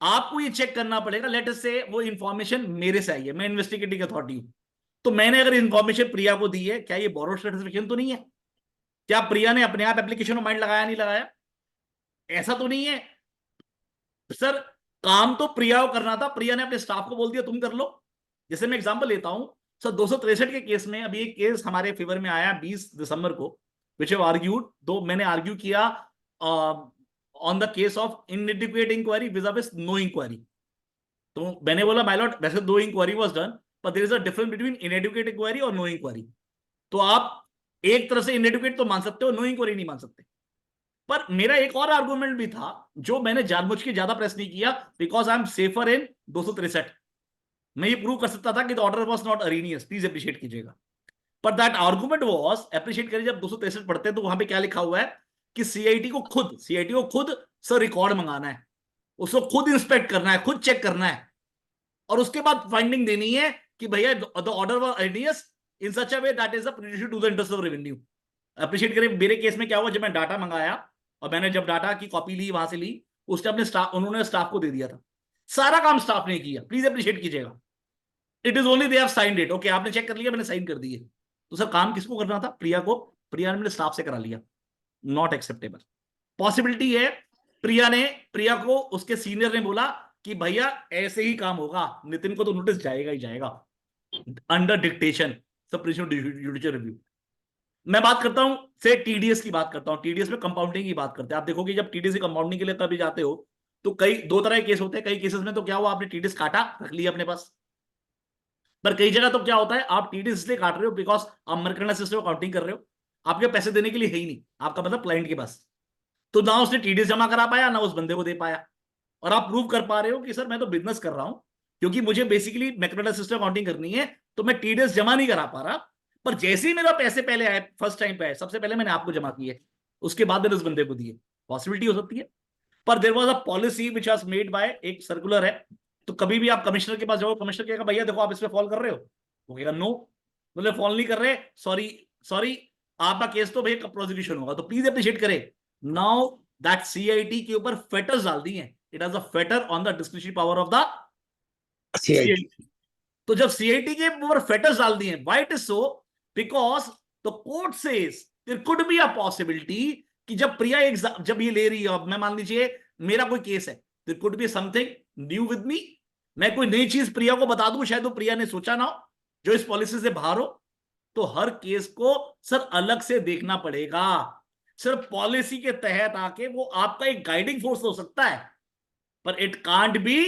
आपको ये चेक करना पड़ेगा, लेट अस से वो इंफॉर्मेशन मेरे से आई है, मैं इन्वेस्टिगेटिंग अथॉरिटी हूं, तो मैंने अगर इंफॉर्मेशन प्रिया को दी है, क्या ये बोरो सर्टिफिकेशन तो नहीं है? क्या प्रिया ने अपने आप एप्लीकेशन में माइंड लगाया नहीं लगाया? ऐसा तो नहीं है सर। काम तो प्रिया को करना था, प्रिया ने अपने स्टाफ को बोल दिया तुम कर लो। जैसे मैं एग्जांपल लेता हूं सर, 263 के केस में अभी एक केस हमारे फेवर में आया 20 दिसंबर को, विच हैव आर्ग्यूड, दो मैंने आर्ग्यू किया on the case of inadequate inquiry viz no inquiry. तो मैंने बोला माय लॉर्ड, वैसे though inquiry was done, but there is a difference between inadequate inquiry और नो इंक्वायरी। तो आप एक तरह से इनएडिक्वेट तो मान सकते हो, नो इंक्वायरी नहीं मान सकते। पर मेरा एक और आर्गुमेंट भी था जो मैंने जानबूझ के ज्यादा प्रेस नहीं किया, because I am safer in 263। मैं ये प्रूव कर सकता था कि the order was not Arrhenius, please appreciate कीजिएगा। पर दैट आर्गुमेंट वाज, अप्रिशिएट करिए, जब 263 पढ़ते हैं तो वहां पे क्या लिखा हुआ है कि सीआईटी को खुद सर रिकॉर्ड मंगाना है, उसको खुद इंस्पेक्ट करना है, खुद चेक करना है, और उसके बाद फाइंडिंग देनी है कि भैया the order was erroneous in such a way that is a prejudicial to the interest of revenue. Appreciate करें, मेरे केस में क्या हुआ, जब मैं डाटा मंगाया और मैंने जब डाटा की कॉपी ली वहां से ली, उसने अपने स्टाफ, उन्होंने स्टाफ को दे दिया था, सारा काम स्टाफ ने किया, प्लीज अप्रिशिएट कीजिएगा। It is only they have signed it, okay आपने चेक कर लिया, मैंने साइन कर दिए। तो सर काम किसको करना था? प्रिया को। प्रिया ने मेरे स्टाफ से करा लिया, नॉट एक्सेप्टेबल। पॉसिबिलिटी है प्रिया को उसके सीनियर ने बोला कि भैया ऐसे ही काम होगा, नितिन को तो नोटिस जाएगा ही जाएगा, अंडर डिक्टेशन, जुडिशियल रिव्यू। मैं बात करता हूं से टीडीएस की बात करता हूं, टीडीएस में कंपाउंडिंग की बात करते हैं। आप देखोगे जब टीडीएस की कंपाउंडिंग के लिए कभी जाते हो तो कई दो तरह के केस होते हैं। कई केसेस में तो क्या हुआ, आपने टीडीएस काटा, रख लिया अपने पास। पर कई जगह तो क्या होता है, आप टीडीएस इसलिए काट रहे हो बिकॉज आप मर्केंडाइज सिस्टम अकाउंटिंग कर रहे हो, आपके पैसे देने के लिए है ही नहीं, आपका मतलब क्लाइंट के पास। तो ना उसने टीडीएस जमा करा पाया, ना उस बंदे को दे पाया, और आप प्रूव कर पा रहे हो कि सर मैं तो बिजनेस कर रहा हूं, क्योंकि मुझे बेसिकली मर्केंडाइज सिस्टम अकाउंटिंग करनी है, तो मैं टीडीएस जमा नहीं करा पा रहा। पर जैसे ही मेरा पैसे पहले आए, फर्स्ट टाइम पे आए, सबसे पहले मैंने आपको जमा किए, उसके बाद मैंने उस बंदे को दिए। पॉसिबिलिटी हो सकती है। पर there was a policy which was made by, एक सर्कुलर है, तो कभी भी आप कमिश्नर के पास जाओ, कमिश्नर कहेगा भैया देखो आप इस पे फॉल कर रहे हो, वो कहेगा नो, बोले फॉल नहीं कर रहे, सॉरी सॉरी, आपका केस तो भैया प्रोसिक्यूशन होगा। तो प्लीज अप्रिशिएट करें, नाउ दैट सीआईटी के ऊपर फेटर्स डाल दी हैं, it has a fetter on the discretionary power of the CIT. तो जब सीआईटी के ऊपर फेटर्स डाल दिए, why it is so, because the court says there could be a possibility कि जब प्रिया एग्जाम जब ये ले रही है, अब मैं मान लीजिए मेरा कोई केस है, there could be something new with me, मैं कोई नई चीज प्रिया को बता दूं, शायद वो प्रिया ने सोचा ना हो, जो इस पॉलिसी से बाहर हो, तो हर केस को सर अलग से देखना पड़ेगा। सिर्फ पॉलिसी के तहत आके वो आपका एक गाइडिंग फोर्स हो सकता है, पर it can't be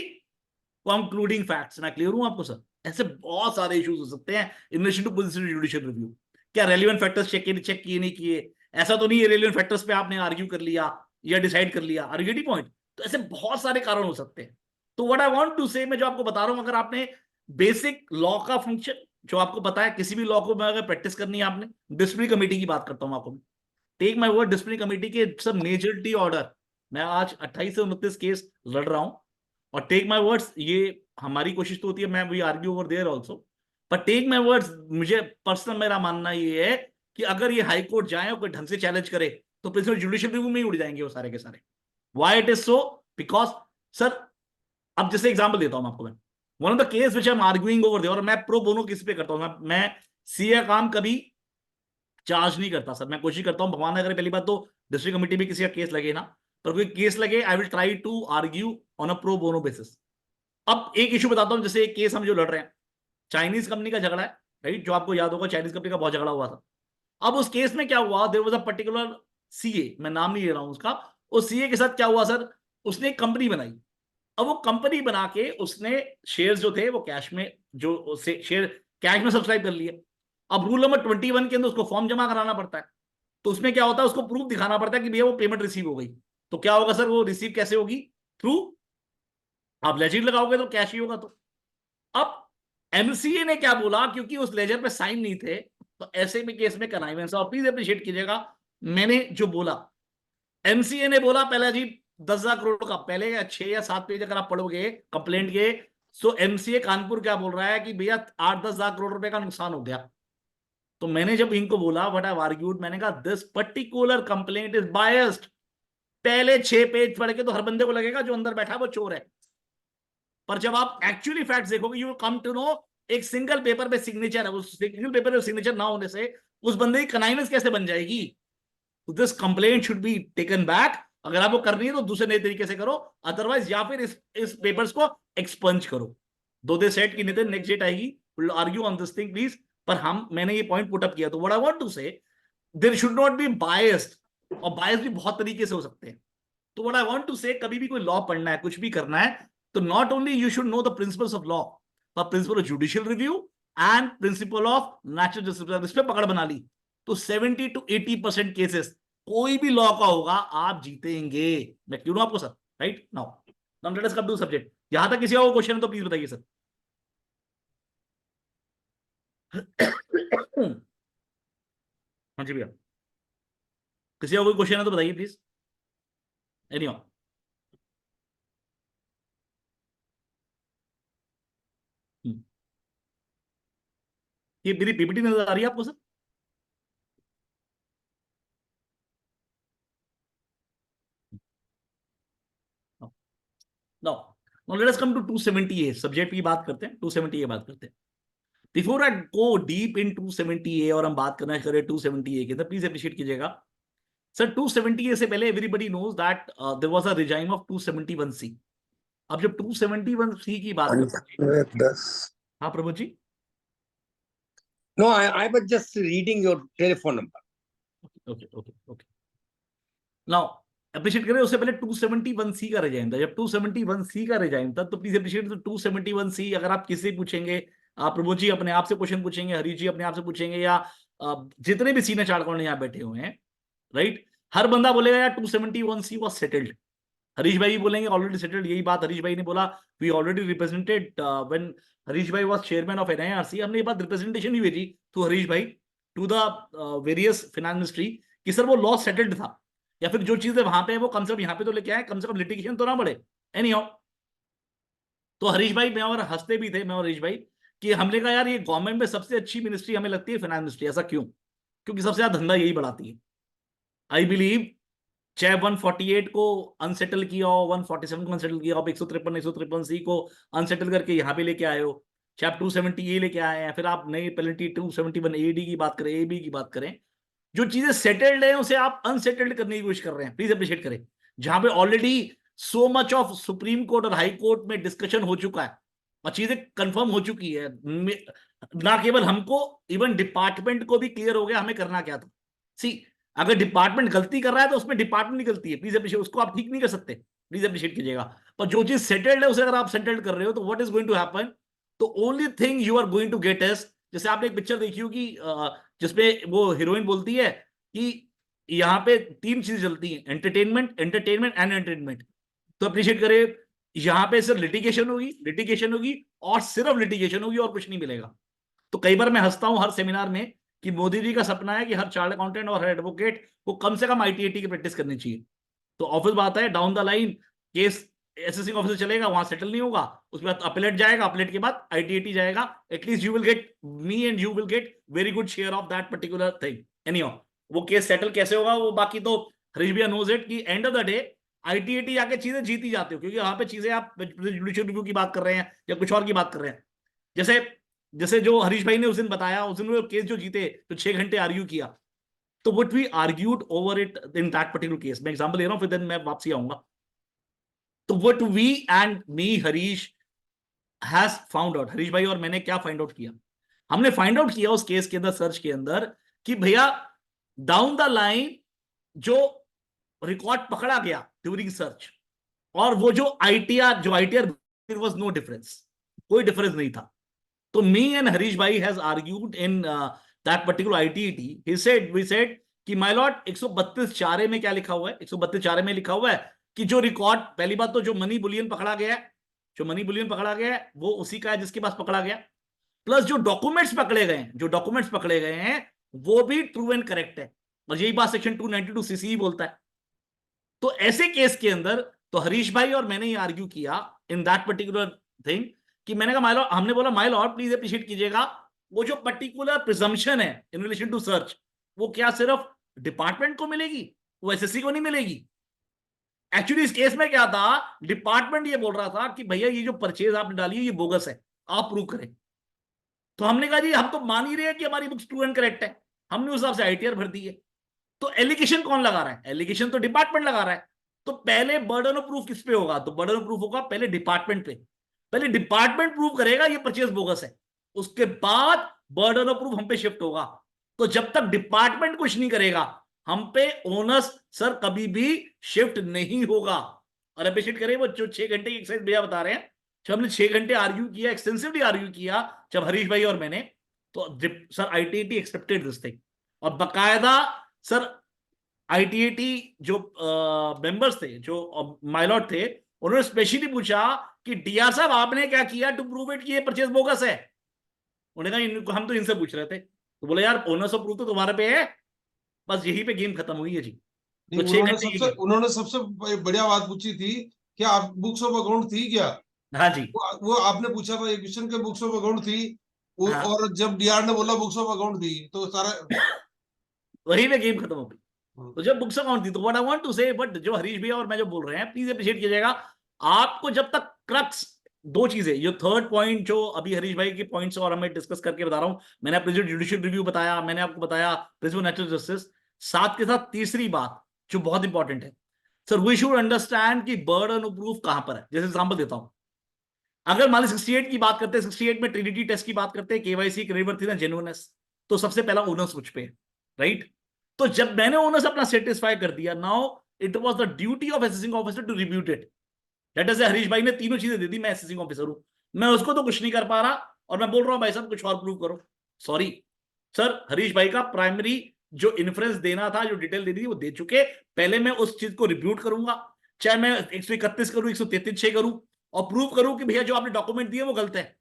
concluding facts. मैं क्लियर हूं आपको सर? ऐसे बहुत सारे इश्यूज हो सकते हैं in relation to judicial review. क्या रेलेवेंट फैक्टर्स चेक किए नहीं किए? ऐसा तो नहीं है रेलेवेंट फैक्टर्स पे आपने आर्ग्यू कर लिया या डिसाइड कर लिया, आर यू गेटिंग पॉइंट? तो ऐसे बहुत सारे कारण हो सकते हैं। तो व्हाट आई वांट टू से, मैं जो आपको बता रहा हूं, अगर आपने बेसिक लॉ का फंक्शन जो आपको पता है, किसी भी लॉ को अगर प्रैक्टिस करनी है आपने, डिसिप्लिनरी कमेटी की बात करता हूं आपको, take my word, disciplinary committee के सब मेजॉरिटी ऑर्डर, मैं आज 28 से 29 केस लड़ रहा हूं, और टेक माय वर्ड्स, ये हमारी कोशिश तो होती है, मैं we argue over there also, पर टेक माय वर्ड्स, मुझे पर्सनल मेरा मानना ये है कि अगर ये हाई कोर्ट जाए और कोई ढंग से चैलेंज करे तो प्रिंसिपल जुडिशियल रिव्यू में ही उड़ जाएंगे वो सारे के सारे। Why it is so? Because sir, अब जैसे एग्जांपल देता हूं आपको मैं, one of the case which I am arguing over there, और मैं प्रो बोनो किस पे करता हूं, मैं सीए काम कभी चार्ज नहीं करता सर, मैं कोशिश करता हूं, भगवान अगर पहली बात तो डिस्ट्रिक्ट कमेटी में किसी का केस लगे ना, पर कोई केस लगे, I will try to argue on a pro bono basis. अब एक इशू बताता हूं, जैसे एक केस हम जो लड़ रहे हैं, चाइनीज कंपनी का झगड़ा है, राइट, जो आपको याद होगा चाइनीज कंपनी का बहुत झगड़ा हुआ था। अब उस केस में क्या हुआ, there was a particular CA, मैं नाम नहीं ले रहा हूं उसका, उस सीए के साथ क्या हुआ सर, उसने एक कंपनी बनाई। अब वो कंपनी बना के उसने शेयर्स जो थे वो कैश में, जो शेयर कैश में सब्सक्राइब कर लिए। अब रूल नंबर 21 के अंदर उसको फॉर्म जमा कराना पड़ता है, तो उसमें क्या होता है, उसको प्रूफ दिखाना पड़ता है कि भैया वो पेमेंट रिसीव हो गई। तो क्या होगा सर, वो रिसीव कैसे होगी? थ्रू आप लेजर लगाओगे तो कैश ही होगा। तो अब एमसीए ने क्या बोला, क्योंकि उस लेजर पे साइन नहीं थे, तो ऐसे में केस में कनाइवेंस, और प्लीज अप्रिशिएट कीजिएगा, मैंने जो बोला, एमसीए ने बोला पहला जी 10,000 करोड़ का, पहले या 6 या 7 पेज अगर आप पढ़ोगे कंप्लेंट के, तो एमसीए कानपुर क्या बोल रहा है कि भैया 8-10,000 करोड़ रुपए का नुकसान हो गया। तो मैंने जब इनको बोला व्हाट आई आर्ग्यूड, मैंने कहा this particular complaint is biased. पहले 6 पेज पढ़ के तो हर बंदे को लगेगा जो अंदर बैठा है वो चोर है, पर जब आप एक्चुअली फैक्ट्स देखोगे you will come to know एक सिंगल पेपर पे सिग्नेचर है, उस सिंगल पेपर पे सिग्नेचर ना होने से उस बंदे की कनाइनेस कैसे बन जाएगी। This complaint should be taken back. अगर आपको करनी है तो दूसरे नए तरीके से करो, अदरवाइज या फिर इस पेपर्स को एक्सपंज करो। दो दे सेट की नितिन नेक्स्ट डेट आएगी, will argue on this thing please. पर मैंने ये पॉइंट पुट अप किया, तो what I want to say, there should not be biased, और बायस भी बहुत तरीके से हो सकते हैं। तो व्हाट आई वांट टू से, कभी भी कोई लॉ पढ़ना है, कुछ भी करना है, तो not only you should know the principles of law, पर principle of judicial review and principle of natural justice, इस पे पकड़ बना ली तो 70 to 80% केसेस कोई भी लॉ का होगा आप जीतेंगे। मैं क्यों आपको sir, right now let us come to subject. यहां तक किसी का क्वेश्चन है तो प्लीज बताइए सर। हाँ जी भैया, किसी का कोई क्वेश्चन है तो बताइए प्लीज। एनीहाउ, ये मेरी पीपीटी नजर आ रही है आपको sir? Now let us come to 270A subject की बात करते हैं, 270A बात करते हैं। Before I go deep in 270A और हम बात करना करें 270A के, तो प्लीज अप्रिशिएट कीजिएगा सर। 270A से पहले everybody knows that there was a regime of 271C। अब जब 271C की बात करते हैं, हाँ Pramod ji. No, I was just reading your telephone number. Okay now appreciate करें, उससे पहले 271C का रिजाइम था। जब 271C का रिजाइम था तो प्लीज अप्रिशिएट 271C। अगर आप किसी पूछेंगे, आप प्रभु जी अपने आप से क्वेश्चन पूछेंगे, हरीश जी अपने आप से पूछेंगे, या जितने भी सीनियर चार्ट अकाउंटेंट यहाँ बैठे हुए हैं, राइट, हर बंदा बोलेगा यार 271C वाज सेटल्ड। हरीश भाई बोलेंगे ऑलरेडी सेटल्ड, यही बात हरीश भाई ने बोला, we already represented when Harish भाई वाज चेयरमैन ऑफ एनआईआरसी। हमने ये बात रिप्रेजेंटेशन भी भेजी टू हरीश भाई, to the various finance ministry, कि सर वो लॉ सेटल्ड था, या फिर जो चीजें वहां पे है वो कम से कम यहाँ पे तो लेके आए, कम से कम लिटिगेशन तो ना बढ़े। एनीहाउ, तो हरीश भाई मैं और हंसते भी थे, मैं और हरीश भाई, कि हमने कहा यार ये गवर्नमेंट में सबसे अच्छी मिनिस्ट्री हमें लगती है फाइनेंस मिनिस्ट्री। ऐसा क्यों? क्योंकि सबसे ज्यादा धंधा यही बढ़ाती है। आई बिलीव चाहे 148 को अनसेटल किया हो, 147 को अनसेटल किया हो, 153 को अनसेटल करके यहाँ पे लेके आए हो, चाहे आप 270A लेके आए हैं, फिर आप नई पेनल्टी 271AD की बात करें, AB की बात करें, जो चीजें सेटल्ड है उसे आप अनसेटल्ड करने की कोशिश कर रहे हैं। प्लीज अप्रिशिएट करें। जहां पे already so much of supreme court और हाई कोर्ट में डिस्कशन हो चुका है और चीजें कंफर्म हो चुकी है, ना केवल हमको, इवन डिपार्टमेंट को भी क्लियर हो गया हमें करना क्या था। सी, अगर डिपार्टमेंट गलती कर रहा है तो उसमें डिपार्टमेंट की गलती है, प्लीज अप्रिशिएट, उसको आप ठीक नहीं कर सकते, प्लीज अप्रिशिएट कीजिएगा। पर जो चीज सेटल्ड है उसे अगर आप सेटल्ड कर रहे हो तो what is going to happen, तो only thing you are going to get is, जैसे आपने एक पिक्चर देखी होगी जिसमें वो हीरोइन बोलती है कि यहाँ पे 3 चीजें चलती हैं, एंटरटेनमेंट, एंटरटेनमेंट एंड एंटरटेनमेंट। तो अप्रिशिएट करें, यहाँ पे सिर्फ लिटिगेशन होगी, लिटिगेशन होगी और सिर्फ लिटिगेशन होगी और कुछ नहीं मिलेगा। तो कई बार मैं हंसता हूं हर सेमिनार में कि मोदी जी का सपना है कि हर चार्टर्ड अकाउंटेंट और हर एडवोकेट को कम से कम आईटीएटी की प्रैक्टिस करनी चाहिए। तो ऑफिस बात है, down the line case assessing officer चलेगा, वहां सेटल नहीं होगा, उसके बाद अपीलेट जाएगा, अपीलेट के बाद आईटीएटी जाएगा, at least you will get, me and you will get very good share of that particular thing. Anyhow, वो केस सेटल कैसे होगा वो बाकी तो हरीश भैया नोज इट, कि and of the day ITAT आके चीजें जीती जाती हो, क्योंकि वहां पे चीजें आप जुडिशियल रिव्यू की बात कर रहे हैं या कुछ और की बात कर रहे हैं। जैसे जैसे जो हरीश भाई ने उस दिन बताया, उस दिन वो केस जो जीते तो 6 घंटे आर्ग्यू किया, तो what we argued over it in that particular case, मैं एग्जांपल ले रहा हूं फिर दिन मैं वापसी आऊंगा। तो what we and me Harish has found out, Harish भाई और मैंने क्या फाइंड आउट किया, हमने फाइंड आउट किया उस केस के अंदर, सर्च के अंदर, कि भैया डाउन द लाइन जो रिकॉर्ड पकड़ा गया ड्यूरिंग सर्च और वो जो ITR there was no difference, कोई डिफरेंस नहीं था। तो me and Harish bhai has argued in that particular ITET. We said कि my lord 132(4)A में क्या लिखा हुआ है, 132(4)A में लिखा हुआ है कि जो रिकॉर्ड, पहली बात तो जो मनी बुलियन पकड़ा गया है, जो मनी बुलियन पकड़ा गया है वो उसी का है जिसके पास पकड़ा गया, प्लस जो डॉक्यूमेंट्स पकड़े गए हैं, जो डॉक्यूमेंट्स पकड़े गए हैं वो भी ट्रू एंड करेक्ट है, और यही बात सेक्शन 292 CC बोलता है। तो ऐसे केस के अंदर तो हरीश भाई और मैंने ही आर्ग्यू किया इन दैट पर्टिकुलर थिंग कि मैंने कहा माय लॉर्ड, हमने बोला माय लॉर्ड प्लीज अप्रिशिएट कीजिएगा, वो जो पर्टिकुलर प्रिजम्पशन है इन रिलेशन टू सर्च, वो क्या सिर्फ डिपार्टमेंट को मिलेगी, वो एसएससी को नहीं मिलेगी। एक्चुअली इस केस में क्या था, डिपार्टमेंट ये बोल रहा था कि भैया ये जो परचेज आपने डाली है ये बोगस है, आप प्रूव करें। तो हमने कहा जी हम तो मान ही रहे हैं कि हमारी बुक्स ट्रू एंड करेक्ट है, हमने उस हिसाब से आईटीआर भर दी है। तो एलिगेशन कौन लगा रहा है? एलिगेशन तो डिपार्टमेंट लगा रहा है। तो पहले बर्डन ऑफ प्रूफ किस पे होगा? तो बर्डन ऑफ प्रूफ होगा पहले डिपार्टमेंट पे। पहले डिपार्टमेंट प्रूव करेगा ये परचेज बोगस है, उसके बाद बर्डन ऑफ प्रूफ हम पे शिफ्ट होगा। तो जब तक डिपार्टमेंट कुछ नहीं करेगा हम पे ओनस सर कभी भी शिफ्ट नहीं होगा। और अप्रिशिएट करें वो जो 6 घंटे की एक्सरसाइज भैया बता रहे हैं, जब हमने 6 घंटे आर्ग्यू किया, एक्सटेंसिवली आर्ग्यू किया जब हरीश भाई और मैंने, तो sir ITAT accepted this thing. और बकायदा सर आईटीएटी जो मेंबर्स थे, जो माइलॉट थे, उन्होंने स्पेशली पूछा कि डीआर साहब आपने क्या किया टू प्रूव इट कि ये परचेज बोगस है। उन्होंने कहा हम तो इनसे पूछ रहे थे। तो बोले यार ओनर्स ऑफ प्रूफ तो तुम्हारे पे है। बस यही पे गेम खत्म हुई है जी। तो नहीं, 6 घंटे की game। उन्होंने सबसे बढ़िया बात पूछी थी क्या आप बुक्स ऑफ अकाउंट थी क्या? हाँ जी, वो आपने पूछा था ये क्वेश्चन के बुक्स ऑफ अकाउंट थी हाँ, और जब डीआर ने बोला बुक्स ऑफ अकाउंट थी तो सारा वही पे गेम खत्म हो गई। तो जब बुक्स अकाउंट थी तो व्हाट आई वांट टू से, बट जो हरीश भैया और मैं जो बोल रहे हैं प्लीज अप्रिशिएट कीजिएगा, आपको जब तक क्रक्स दो चीजें, जो थर्ड पॉइंट जो अभी हरीश भाई के पॉइंट्स और हमें डिस्कस करके बता रहा हूं, मैंने आपको जो जुडिशियल रिव्यू बताया, मैंने आपको बताया प्रिंसिपल नेचुरल जस्टिस, साथ के साथ तीसरी बात जो बहुत इंपॉर्टेंट है सर, वी शुड अंडरस्टैंड कि बर्डन ऑफ प्रूफ कहां पर है। जैसे एग्जांपल देता हूं, अगर मान ली 68 की बात करते हैं, 68 में ट्रिनिटी टेस्ट की बात करते हैं, केवाईसी क्रेडिटवर्थिनेस जेन्युइननेस, तो सबसे पहला ओनर्स मुझ पे है, राइट। तो जब मैंने ओनर्स अपना सेटिस्फाई कर दिया, now it was the duty of assessing officer to rebut it. Let us say Harish भाई ने तीनों चीजें दे दी, मैं असेसिंग ऑफिसर हूं, मैं उसको तो कुछ नहीं कर पा रहा और मैं बोल रहा हूं भाई साहब कुछ और प्रूव करो। सॉरी सर, हरीश भाई का प्राइमरी जो इन्फ्रेंस देना था, जो डिटेल देनी थी वो दे चुके, पहले मैं उस चीज को रिब्यूट करूंगा, चाहे मैं 131 करूं, 133 करूं और प्रूव करूं कि भैया जो आपने डॉक्यूमेंट दिए वो गलत है,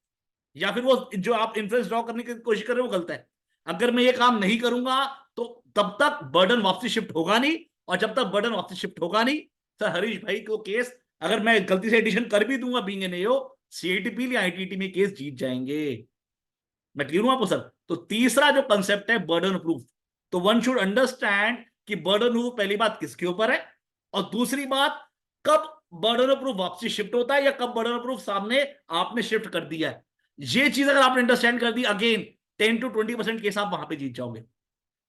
या फिर वो जो आप इन्फ्रेंस ड्रॉ करने की कोशिश कर रहे हो वो गलत है। अगर मैं ये काम नहीं करूंगा तो तब तक बर्डन वापसी शिफ्ट होगा नहीं, और जब तक बर्डन वापसी शिफ्ट होगा नहीं, सर हरीश भाई को केस अगर मैं गलती से एडिशन कर भी दूंगा बीइंग एन एओ, सीआईटीपी या आईटीटी में केस जीत जाएंगे। मैं क्लियर हूं आपको सर? तो तीसरा जो कंसेप्ट है बर्डन प्रूफ, तो वन शुड अंडरस्टैंड कि बर्डन प्रूफ पहली बात किसके ऊपर है, और दूसरी बात कब बर्डन प्रूफ वापसी शिफ्ट होता है या कब बर्डन प्रूफ सामने आपने शिफ्ट कर दिया है। ये चीज अगर आपने अंडरस्टैंड कर दी, अगेन 10 to 20% केस आप वहां पे जीत जाओगे।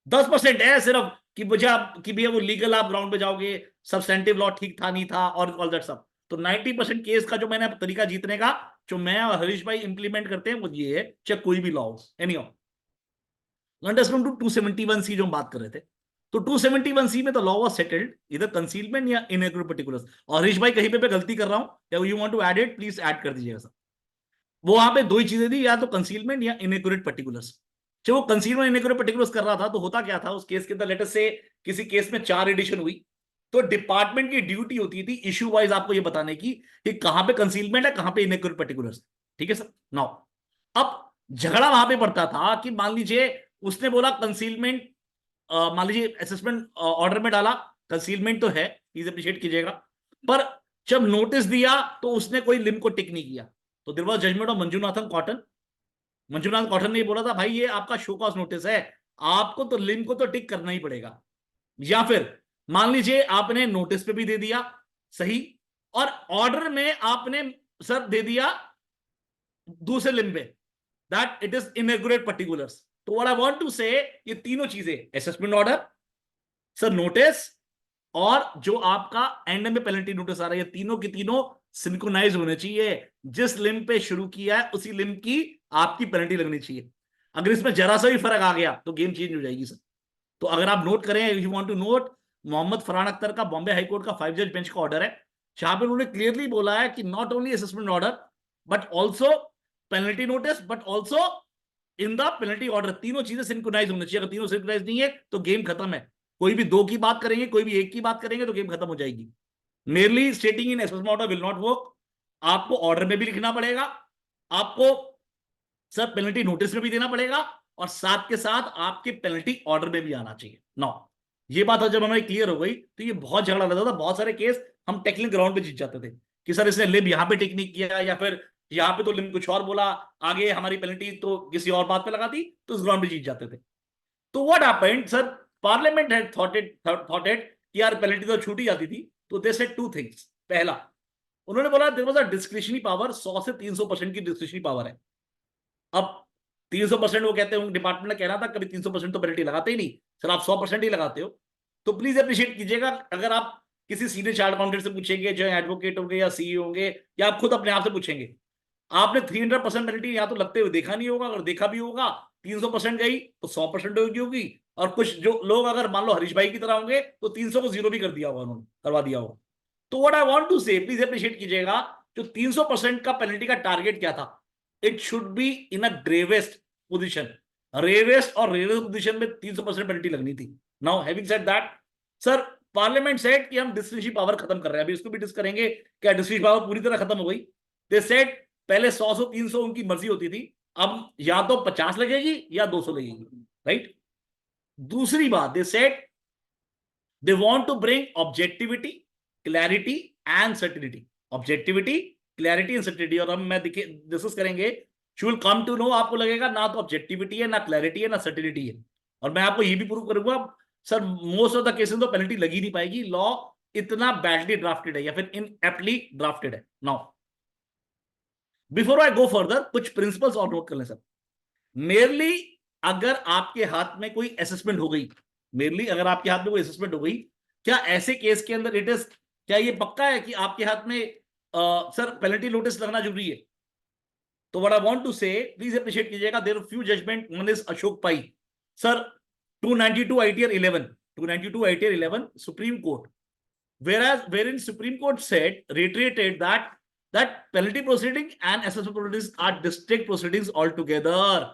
10% है सिर्फ कि मुझे आप कि भैया वो लीगल आप ग्राउंड पे जाओगे, सब्सटेंटिव लॉ ठीक था नहीं था और ऑल दैट सब। तो 90% केस का जो मैंने तरीका जीतने का, जो मैं और हरीश भाई इंप्लीमेंट करते हैं वो ये है, चाहे कोई भी लॉ हो। एनी अंडरस्टैंड टू 271C जो हम बात कर रहे थे, तो 271C में तो लॉ वाज सेटल्ड इधर कंसीलमेंट या इनएक्यूरेट पर्टिकुलर्स। और हरीश भाई कहीं पे गलती कर रहा हूं या you want to add it, please add कर दीजिएगा सर। वो वहां पे दो ही चीजें थी, या तो कंसीलमेंट या इनएक्यूरेट पर्टिकुलर्स। जब वो कंसीलमेंट इनएक्यूरेट पर्टिकुलर्स कर रहा था तो होता क्या था उस केस के अंदर, लेटर से किसी केस में 4 एडिशन हुई, तो डिपार्टमेंट की ड्यूटी होती थी इशू वाइज आपको ये बताने की कि कहां पे कंसीलमेंट है, कहां पे इनएक्यूरेट पर्टिकुलर्स। ठीक है सर। नाउ अब झगड़ा वहां पे पड़ता था कि मान लीजिए उसने बोला कंसीलमेंट, मान लीजिए असेसमेंट ऑर्डर में डाला कंसीलमेंट तो है, प्लीज अप्रिशिएट कीजिएगा, पर जब नोटिस दिया तो उसने कोई लिम को टिक नहीं किया। तो there was judgement of Manjunathan cotton. Manjunath cotton ने बोला था भाई ये आपका शो कॉज नोटिस है, आपको तो लिम को तो टिक करना ही पड़ेगा। या फिर मान लीजिए आपने नोटिस पे भी दे दिया सही, और ऑर्डर में आपने सर दे दिया दूसरे लिम पे, that it is inaccurate particulars. तो व्हाट आई वांट टू से, ये तीनों चीजें असेसमेंट ऑर्डर, सर नोटिस, और जो आपका एंड में पेनल्टी नोटिस आ रहा है, ये तीनों की तीनों सिंक्रोनाइज होने चाहिए। जिस लिम पे शुरू किया है उसी लिम की आपकी पेनल्टी लगनी चाहिए। अगर इसमें जरा सा भी फर्क आ गया तो गेम चेंज हो जाएगी सर। तो अगर आप नोट करें, you want to note, Mohammad Farhan Akhtar का बॉम्बे हाईकोर्ट का 5 जज बेंच का ऑर्डर है, जहां पे उन्होंने क्लियरली बोला है कि not only assessment order but also penalty notice but also in the penalty order, तीनों चीजें सिंक्रोनाइज होनी चाहिए। अगर तीनों सिंक्रोनाइज नहीं है तो गेम खत्म है। कोई भी दो की बात करेंगे, कोई भी एक की बात करेंगे तो गेम खत्म हो जाएगी। Merely स्टेटिंग in assessment order will not work. आपको ऑर्डर में भी लिखना पड़ेगा, आपको सर पेनल्टी नोटिस में भी देना पड़ेगा, और साथ के साथ आपके पेनल्टी ऑर्डर में भी आना चाहिए। नौ ये बात जब हमें क्लियर हो गई तो ये बहुत झगड़ा लगता था। बहुत सारे केस हम टेक्निकल ग्राउंड पे जीत जाते थे कि सर इसने लिम यहाँ पे टेक नहीं किया, या फिर यहाँ पे तो लिम कुछ और बोला, आगे हमारी पेनल्टी तो किसी और बात पे लगा दी, तो उस ग्राउंड पे जीत जाते थे। तो what happened sir, parliament had thought it कि यार पेनल्टी तो छूट ही जाती थी, तो दे सेड टू थिंग्स। पहला, उन्होंने बोला there was a discretionary power, 100 से 300% की डिस्क्रिशनरी पावर है। अब 300% वो कहते हैं, डिपार्टमेंट ने कहना था कभी 300% तो पेनल्टी लगाते ही नहीं सर, आप 100% ही लगाते हो। तो प्लीज अप्रिशिएट कीजिएगा, अगर आप किसी सीनियर चार्ट अकाउंटेंट से पूछेंगे, जो एडवोकेट होंगे या सीईओ होंगे, या आप खुद अपने आप से पूछेंगे, आपने 300% पेनल्टी या तो लगते हुए देखा नहीं होगा, अगर देखा भी होगा 300% गई तो 100% होगी। और कुछ जो लोग अगर मान लो हरीश भाई की तरह होंगे तो 300 को 0 भी कर दिया होगा, उन्होंने करवा दिया होगा। तो what I want to say, please appreciate कीजिएगा, जो 300% का पेनल्टी का टारगेट क्या था, it should be in a gravest position, rarest और रेवेस्ट पोजीशन में 300% पेनल्टी लगनी थी। Now having said that, sir parliament said कि हम डिस्क्रिशनरी पावर खत्म कर रहे हैं, अभी इसको भी डिस्कस करेंगे, क्या डिस्क्रिशनरी पावर पूरी तरह खत्म हो गई? दे सेड पहले 100 से 300 उनकी मर्जी होती थी, अब या तो 50 लगेगी या 200 लगेगी, राइट? दूसरी बात, they said they want to bring objectivity, clarity and certainty. Objectivity, clarity and certainty, और हम मैं डिस्कस करेंगे, you will come to know, आपको लगेगा ना तो ऑब्जेक्टिविटी है, ना क्लैरिटी है, ना सर्टिनिटी है। और मैं आपको ये भी प्रूव करूंगा sir, most of the cases तो पेनल्टी लगी नहीं पाएगी, लॉ इतना बैडली ड्राफ्टेड है या फिर इनएप्टली ड्राफ्टेड है। Now before I go further, कुछ प्रिंसिपल्स और नोट कर लें सर। मेरली अगर आपके हाथ में कोई असेसमेंट हो गई, मेरली अगर आपके हाथ में कोई असेसमेंट हो गई, क्या ऐसे केस के अंदर इट इज, क्या ये पक्का है कि आपके हाथ में सर पेनल्टी नोटिस लगना जरूरी है? तो what I want to say, please appreciate कीजिएगा, there are few judgment, one is Ashok Pai sir, 292 ITR 11, 292 ITR 11 supreme court, wherein Supreme Court said, reiterated that penalty proceeding and assessment proceedings are distinct proceedings altogether.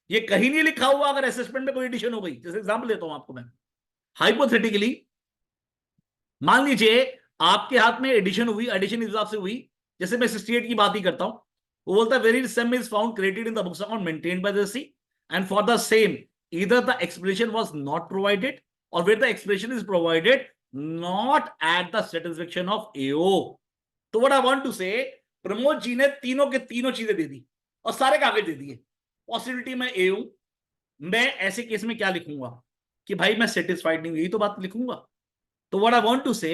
ये कहीं नहीं लिखा हुआ अगर assessment में कोई addition हो गई। जैसे एग्जांपल देता हूं आपको मैं, हाइपोथेटिकली मान लीजिए आपके हाथ में एडिशन हुई, एडिशन इस हिसाब से हुई, जैसे मैं 68 की बात ही करता हूं, वो बोलता है where sum is found credited in the books account maintained by the C and for the same either the explanation was not provided or where the explanation is provided not at the satisfaction of AO. तो what I want to say, Pramod ji ने तीनों के तीनों चीजें दे दी और सारे कागज दे दिए, पॉसिबिलिटी में ए हूं, मैं ऐसे केस में क्या लिखूंगा कि भाई मैं सेटिस्फाइड नहीं हूं, यही तो बात लिखूंगा। तो व्हाट आई वांट टू से,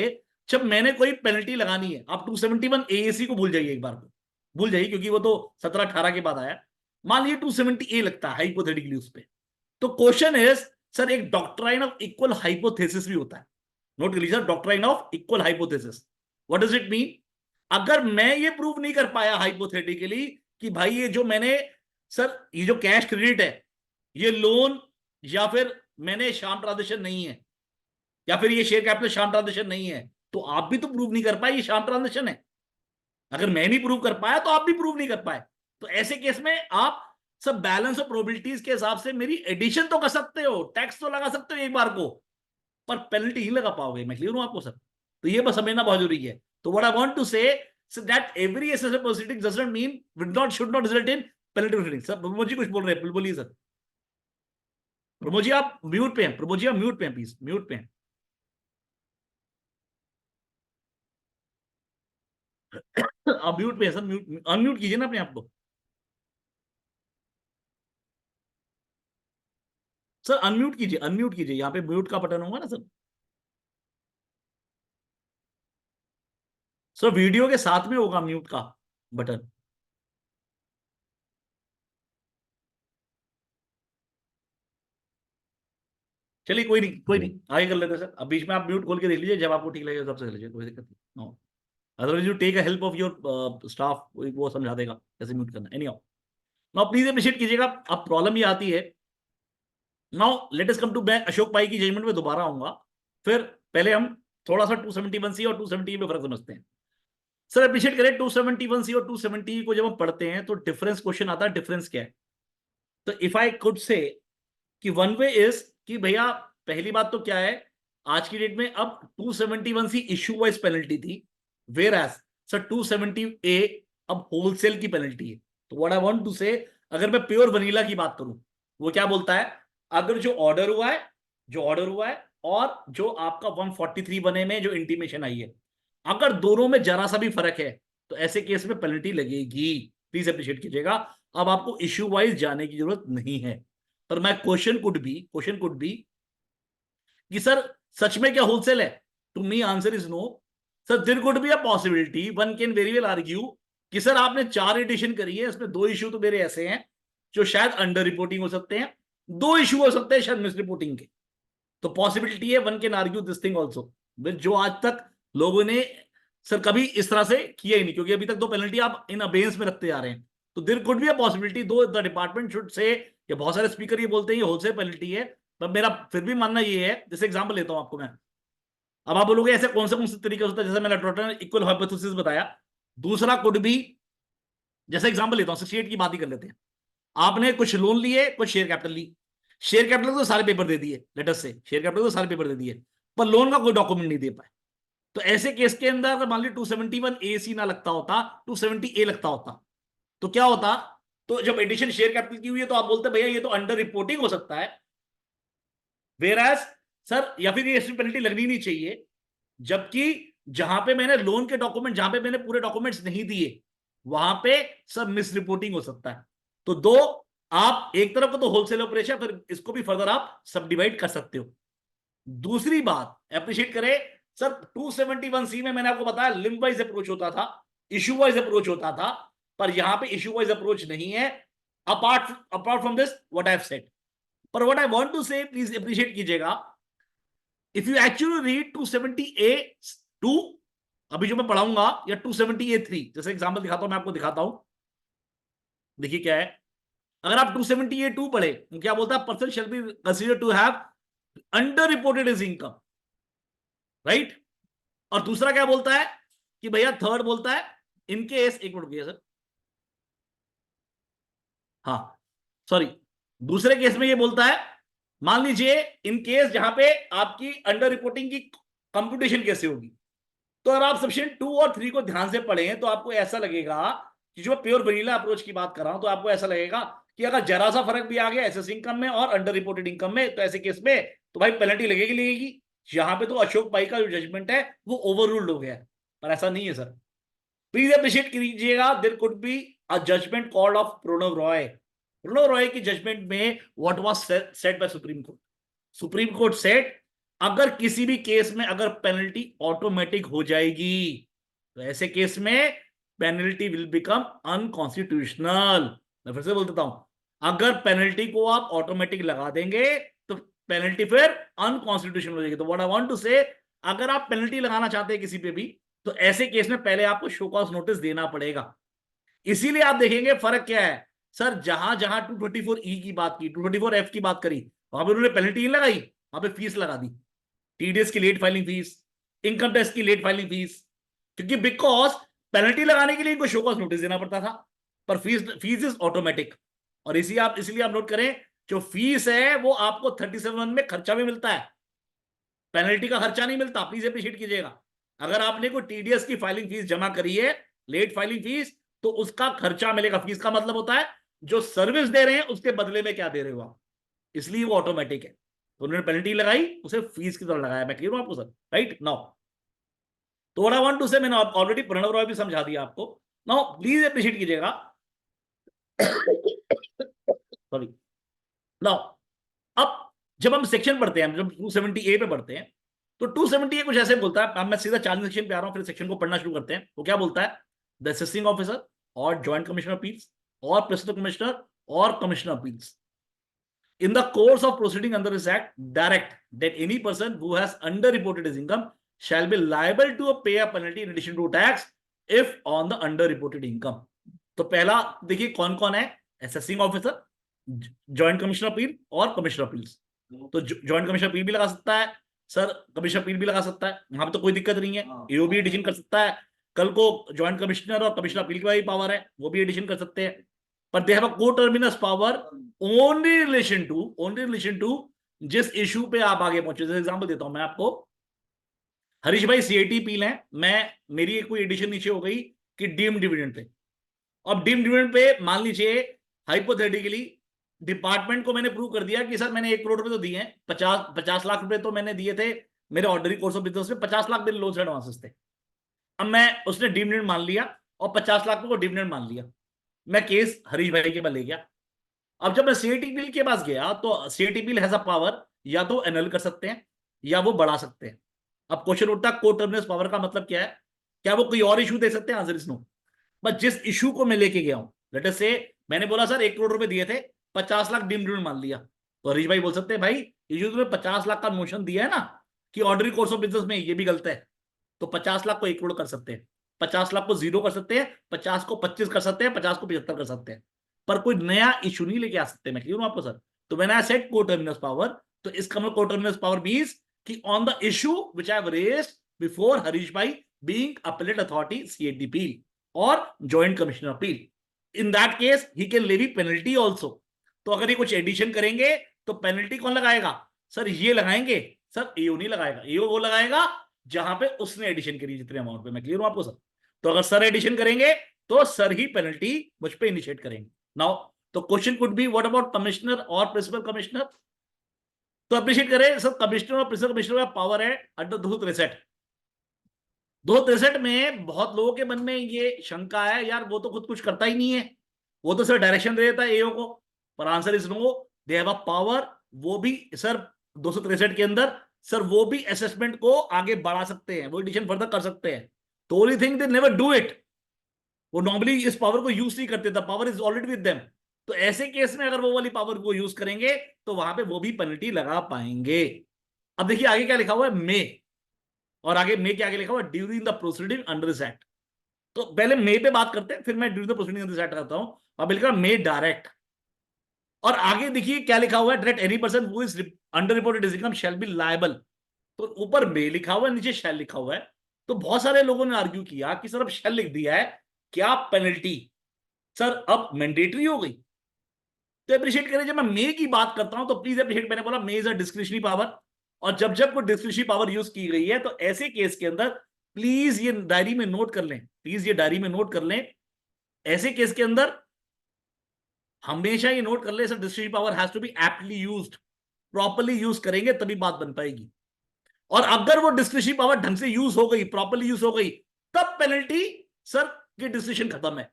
जब मैंने कोई पेनल्टी लगानी है, आप 271 AAC को भूल जाइए, एक बार को भूल जाइए, क्योंकि वो तो 17-18 के बाद आया। मान लीजिए 270A लगता है हाइपोथेटिकली उस पर, तो क्वेश्चन इज सर, एक डॉक्ट्राइन ऑफ इक्वल हाइपोथेसिस भी होता है, नोट कर लीजिए, doctrine of equal hypothesis. What does it mean? अगर मैं ये प्रूव नहीं कर पाया हाइपोथेटिकली कि भाई ये जो मैंने सर, ये जो कैश क्रेडिट है ये लोन, या फिर मैंने शाम ट्रांजेक्शन नहीं है, या फिर ये शेयर कैपिटल शाम ट्रांजेक्शन नहीं है, तो आप भी तो प्रूव नहीं कर पाए ये शाम ट्रांजेक्शन है। अगर मैं नहीं प्रूव कर पाया तो आप भी प्रूव नहीं कर पाए। तो ऐसे केस में आप सब बैलेंस ऑफ प्रोबेबिलिटीज के हिसाब से मेरी एडिशन तो कर सकते हो, टैक्स तो लगा सकते हो एक बार को, पर पेनल्टी नहीं लगा पाओगे। मैं क्लियर हूं आपको सर? तो ये बस समझना बहुत जरूरी है। तो what I want to say that every assessment proceeding doesn't mean will not should not result in penalty proceeding. Sir Pramod ji कुछ बोल रहे हैं, बोलिए सर। प्रमोद जी आप म्यूट पे हैं, प्रमोद जी आप म्यूट पे हैं, प्लीज म्यूट पे हैं। आप म्यूट पे हैं सर, म्यूट अनम्यूट कीजिए ना अपने आप को सर, अनम्यूट कीजिए, अनम्यूट कीजिए, यहाँ पे म्यूट का बटन होगा ना सर। सर वीडियो के साथ में होगा म्यूट का बटन। चलिए कोई नहीं, कोई नहीं, आगे कर लेते हैं सर। अब बीच में आप म्यूट खोल के देख लीजिए, जब आपको ठीक लगेगा सबसे कर लीजिए, कोई दिक्कत नहीं। No otherwise you take a help of your staff, वो समझा देगा कैसे म्यूट करना। Anyhow, now please appreciate कीजिएगा। अब प्रॉब्लम ये आती है, now let us come to, मैं अशोक पाई की जजमेंट में दोबारा आऊंगा, फिर पहले हम थोड़ा सा 271C और 270 में फर्क समझते हैं। सर अप्रिशिएट करें, 271C और 270 को जब हम पढ़ते हैं तो डिफरेंस क्वेश्चन आता है, डिफरेंस क्या है? तो इफ आई कुड से कि वन वे इज कि भैया पहली बात तो क्या है, आज की डेट में अब 271C इश्यू वाइज पेनल्टी थी, वेयर एज सर 270A अब होलसेल की पेनल्टी है। तो व्हाट आई वांट टू से, अगर मैं प्योर वनीला की बात करूं, वो क्या बोलता है, अगर जो ऑर्डर हुआ है और जो आपका 143 बने में जो इंटीमेशन आई है, अगर दोनों में जरा सा भी फर्क है तो ऐसे केस में पेनल्टी लगेगी। प्लीज अप्रिशिएट कीजिएगा। अब आपको इश्यू वाइज जाने की जरूरत नहीं है, पर मैं क्वेश्चन कुड बी कि सर सच में क्या होलसेल है? To me answer is no. Sir there could be a possibility, one can very well argue कि सर आपने 4 एडिशन करी है, इसमें 2 इश्यू तो मेरे ऐसे हैं जो शायद अंडर रिपोर्टिंग हो सकते हैं, 2 इश्यू हो सकते हैं शायद मिस रिपोर्टिंग के। तो पॉसिबिलिटी है, one can argue this thing also, जो आज तक लोगों ने सर कभी इस तरह से किया ही नहीं, क्योंकि अभी तक 2 पेनल्टी आप इन अबेंस में रखते आ रहे हैं। तो there could be a possibility, though the department should say, कि बहुत सारे स्पीकर ये बोलते हैं ये होलसेल पेनल्टी है, पर मेरा फिर भी मानना ये है, जैसे एग्जांपल लेता हूं आपको मैं। अब आप बोलोगे ऐसे कौन से तरीके होता है, जैसे मैंने टोटल इक्वल हाइपोथेसिस बताया। दूसरा कुड भी, जैसे एग्जांपल लेता हूं, 68 की बात ही कर लेते हैं। आपने कुछ लोन लिए, कुछ शेयर कैपिटल ली। शेयर कैपिटल तो सारे पेपर दे दिए, लेट अस से शेयर कैपिटल तो सारे पेपर दे दिए, पर लोन का कोई डॉक्यूमेंट नहीं दे पाए। तो ऐसे केस के अंदर अगर मान ली 271A ना लगता होता, 270A लगता होता, तो क्या होता? तो जब एडिशन शेयर कैपिटल की हुई है तो आप बोलते भैया ये तो अंडर रिपोर्टिंग हो सकता है, वेराज सर, या फिर ये पेनल्टी लगनी नहीं चाहिए, जबकि जहां पे मैंने लोन के डॉक्यूमेंट, जहां पे मैंने पूरे डॉक्यूमेंट्स नहीं दिए, वहां पे सब मिस रिपोर्टिंग हो सकता है। तो दो, आप एक तरफ को तो होलसेल ऑपरेशन, फिर इसको भी फर्दर आप सब डिवाइड कर सकते हो। दूसरी बात अप्रिशिएट करें सर, 271C में मैंने आपको बताया लिंब वाइज अप्रोच होता था, इशू वाइज अप्रोच होता था, पर यहां पे इशू वाइज अप्रोच नहीं है, apart from this what I have said. पर what I want to say, please appreciate कीजिएगा, if you actually read 270A2, अभी जो मैं पढ़ाऊंगा, या 270A3, जैसे एग्जांपल दिखाता हूं, मैं आपको दिखाता हूं, देखिए क्या है। अगर आप 270A2 पढ़े तो क्या बोलता है? Person shall be considered to have under reported his income, right. और दूसरा क्या बोलता है कि भैया, थर्ड बोलता है इन केस, एक मिनट भैया सर, हाँ सॉरी, दूसरे केस में ये बोलता है, मान लीजिए इन केस जहां पे आपकी अंडर रिपोर्टिंग की कंप्यूटेशन कैसे होगी। तो अगर आप सेक्शन 2 और 3 को ध्यान से पढ़ें तो आपको ऐसा लगेगा कि जो प्योर वनीला अप्रोच की बात कर रहा हूं, तो आपको ऐसा लगेगा कि अगर जरा सा फर्क भी आ गया एसएस इनकम में और अंडर रिपोर्टेड इनकम में, तो ऐसे केस में तो भाई पेनल्टी लगेगी। यहां पे तो अशोक भाई का जो जजमेंट है वो ओवर रूल्ड हो गया है, पर ऐसा नहीं है सर। प्लीज अप्रिशिएट कीजिएगा, there could be a judgment called of Pranab Roy. Pranab Roy की जजमेंट में what was said by supreme court? Supreme court said, अगर किसी भी केस में अगर पेनल्टी ऑटोमेटिक हो जाएगी तो ऐसे केस में पेनल्टी विल बिकम अनकॉन्स्टिट्यूशनल। मैं फिर से बोल देता हूं, अगर पेनल्टी को आप ऑटोमेटिक लगा देंगे तो पेनल्टी फिर अनकॉन्स्टिट्यूशनल हो जाएगी। तो व्हाट आई वांट टू से, अगर आप पेनल्टी लगाना चाहते हैं किसी पे भी, तो ऐसे केस में पहले आपको शो कॉज नोटिस देना पड़ेगा। इसीलिए आप देखेंगे फर्क क्या है सर, जहां जहां 224E की बात की, 224F की बात करी, वहां पर उन्होंने पेनल्टी नहीं लगाई, वहां पे फीस लगा दी, टीडीएस की late filing fees, income tax की लेट फाइलिंग फीस, क्योंकि बिकॉज पेनल्टी लगाने के लिए इनको शो कॉज नोटिस देना पड़ता था, पर फीस इज ऑटोमेटिक। और इसलिए आप नोट करें, जो फीस है वो आपको 37 में खर्चा भी मिलता है, पेनल्टी का खर्चा नहीं मिलता। प्लीज अप्रिशिएट कीजिएगा, अगर आपने कोई टीडीएस की फाइलिंग फीस जमा करी है, लेट फाइलिंग फीस, तो उसका खर्चा मिलेगा। फीस का मतलब होता है जो सर्विस दे रहे हैं उसके बदले में क्या दे रहे हो आप, इसलिए वो ऑटोमेटिक है। तो उन्होंने पेनल्टी लगाई, उसे फीस की तरह लगाया। मैं क्लियर हूं आपको सर? राइट नाउ, तो व्हाट आई वांट टू से, मैंने ऑलरेडी प्रणव रॉय भी समझा दिया आपको। नाउ प्लीज अप्रिशिएट कीजिएगा, सॉरी। नाउ अब जब हम सेक्शन पढ़ते हैं, जब 270A पे पढ़ते हैं, तो 270A कुछ ऐसे बोलता है। मैं सीधा 40 सेक्शन पे आ रहा हूं, फिर सेक्शन को पढ़ना शुरू करते हैं। वो क्या बोलता है? द असेसिंग ऑफिसर और जॉइंट कमिश्नर अपील्स और प्रिंसिपल कमिश्नर और commissioner appeals in the course of proceeding under this act direct that any person who has underreported his income shall be liable to pay a penalty in addition to tax if on the underreported income। तो पहला देखिए कौन कौन है, assessing officer, joint commissioner appeal और commissioner appeals. तो joint commissioner appeal भी लगा सकता है सर, कमिश्नर अपील भी लगा सकता है, वहां पे तो कोई दिक्कत नहीं है। एओबी एडिशन कर सकता है, कल को जॉइंट कमिश्नर और कमिश्नर अपील की पावर है, वो भी एडिशन कर सकते हैं। पर they have a coterminous power only relation to जिस इशू पे आप आगे पहुंचे। जैसे एग्जांपल देता हूं मैं आपको, हरीश भाई सीआईटी अपील है, मेरी एक कोई एडिशन नीचे हो गई कि डीम डिविडेंड पे। अब डीम डिविडेंड पे मान लीजिए हाइपोथेटिकली डिपार्टमेंट को मैंने प्रूव कर दिया कि सर मैंने 1 करोड़ रुपए तो दिए हैं, 50 लाख रुपए तो मैंने दिए थे मेरे ऑर्डनरी कोर्स ऑफ बिजनेस में, 50 लाख मेरे लोन्स एडवांसेस थे। अब मैं उसने डिविडेंड मान लिया और 50 लाख को डिविडेंड मान लिया, मैं केस हरीश भाई के पास ले गया। अब जब मैं सीआईटी बिल के पास गया तो CIT bill has a power, या तो एनल कर सकते हैं या वो बढ़ा सकते हैं। अब क्वेश्चन उठता है कोटर्मिनस पावर का मतलब क्या है, क्या वो कोई और इशू दे सकते हैं? Answer is no. बट जिस इशू को मैं लेके गया हूं, लेट अस से मैंने बोला सर 1 करोड़ रुपए दिए थे, 50 लाख डिविडेंड मान लिया, तो हरीश भाई बोल सकते हैं भाई ये जो तुम्हें 50 लाख का मोशन दिया है ना कि ऑर्डनरी कोर्स ऑफ बिजनेस में, ये भी गलत है। तो 50 लाख को 1 करोड़ कर सकते हैं, 50 लाख को 0 कर सकते हैं, 50 को 25 कर सकते हैं, 50 को 75 कर सकते हैं, पर कोई नया इशू नहीं लेके आ सकते। मैं क्लियर हूं आपको सर? तो मैंने आई सेड कोटर्मिनस पावर, तो इसका मतलब कोटर्मिनस पावर मींस कि on the issue which I have raised before Harish भाई बीइंग अपीलेट अथॉरिटी सीएडीपी और joint commissioner appeal, in that case he can levy penalty also. तो अगर ये कुछ एडिशन करेंगे तो पेनल्टी कौन लगाएगा? सर ये लगाएंगे, सर एओ नहीं लगाएगा, एओ वो लगाएगा जहां पे उसने एडिशन करी जितने अमाउंट पे। मैं क्लियर हूं आपको सर? तो अगर सर एडिशन करेंगे तो सर ही पेनल्टी मुझ पे इनिशिएट करेंगे। नाउ तो question could be what about commissioner और प्रिंसिपल कमिश्नर? तो अप्रिशिएट करें सर, कमिश्नर और प्रिंसिपल कमिश्नर का पावर है अंडर 263। 263 में बहुत लोगों के मन में ये शंका है यार वो तो खुद कुछ करता ही नहीं है, वो तो सर डायरेक्शन दे देता है एओ को। पर answer is no, they have a power. वो भी सर 263 के अंदर सर वो भी असेसमेंट को आगे बढ़ा सकते हैं, वो एडिशन फर्दर कर सकते हैं। तो only thing they never do it, वो नॉर्मली इस पावर को यूज नहीं करते, the power is already with them. तो ऐसे केस में अगर वो वाली पावर को यूज करेंगे तो वहां पे वो भी पेनल्टी लगा पाएंगे। अब देखिए आगे क्या लिखा हुआ है, मे, और आगे मे के आगे लिखा हुआ है during the proceeding under this act. तो पहले मे पे बात करते हैं, फिर मैं during the proceeding under this act करता हूं। अब लिखा मे डायरेक्ट, और आगे देखिए क्या लिखा हुआ है, direct any person who is under reported income shall be liable. तो ऊपर मे लिखा हुआ है, नीचे शैल लिखा हुआ है। तो बहुत सारे लोगों ने आर्ग्यू किया कि सर अब शैल लिख दिया है, क्या पेनल्टी सर अब मैंडेटरी हो गई? तो अप्रिशिएट करें, जब मैं मे की बात करता हूं तो प्लीज अप्रिशिएट, मैंने बोला मे इज अ डिस्क्रिशनरी पावर, और जब जब कोई डिस्क्रिशनरी पावर यूज की गई है तो ऐसे केस के अंदर प्लीज ये डायरी में नोट कर लें, प्लीज ये डायरी में नोट कर लें, ऐसे केस के अंदर हमेशा ये नोट कर ले sir discretionary power has to be aptly used, properly use करेंगे तभी बात बन पाएगी। और अगर वो डिस्क्रिशनरी पावर ढंग से यूज हो गई, प्रॉपर्ली यूज हो गई, तब पेनल्टी सर की डिस्क्रिशन खत्म है।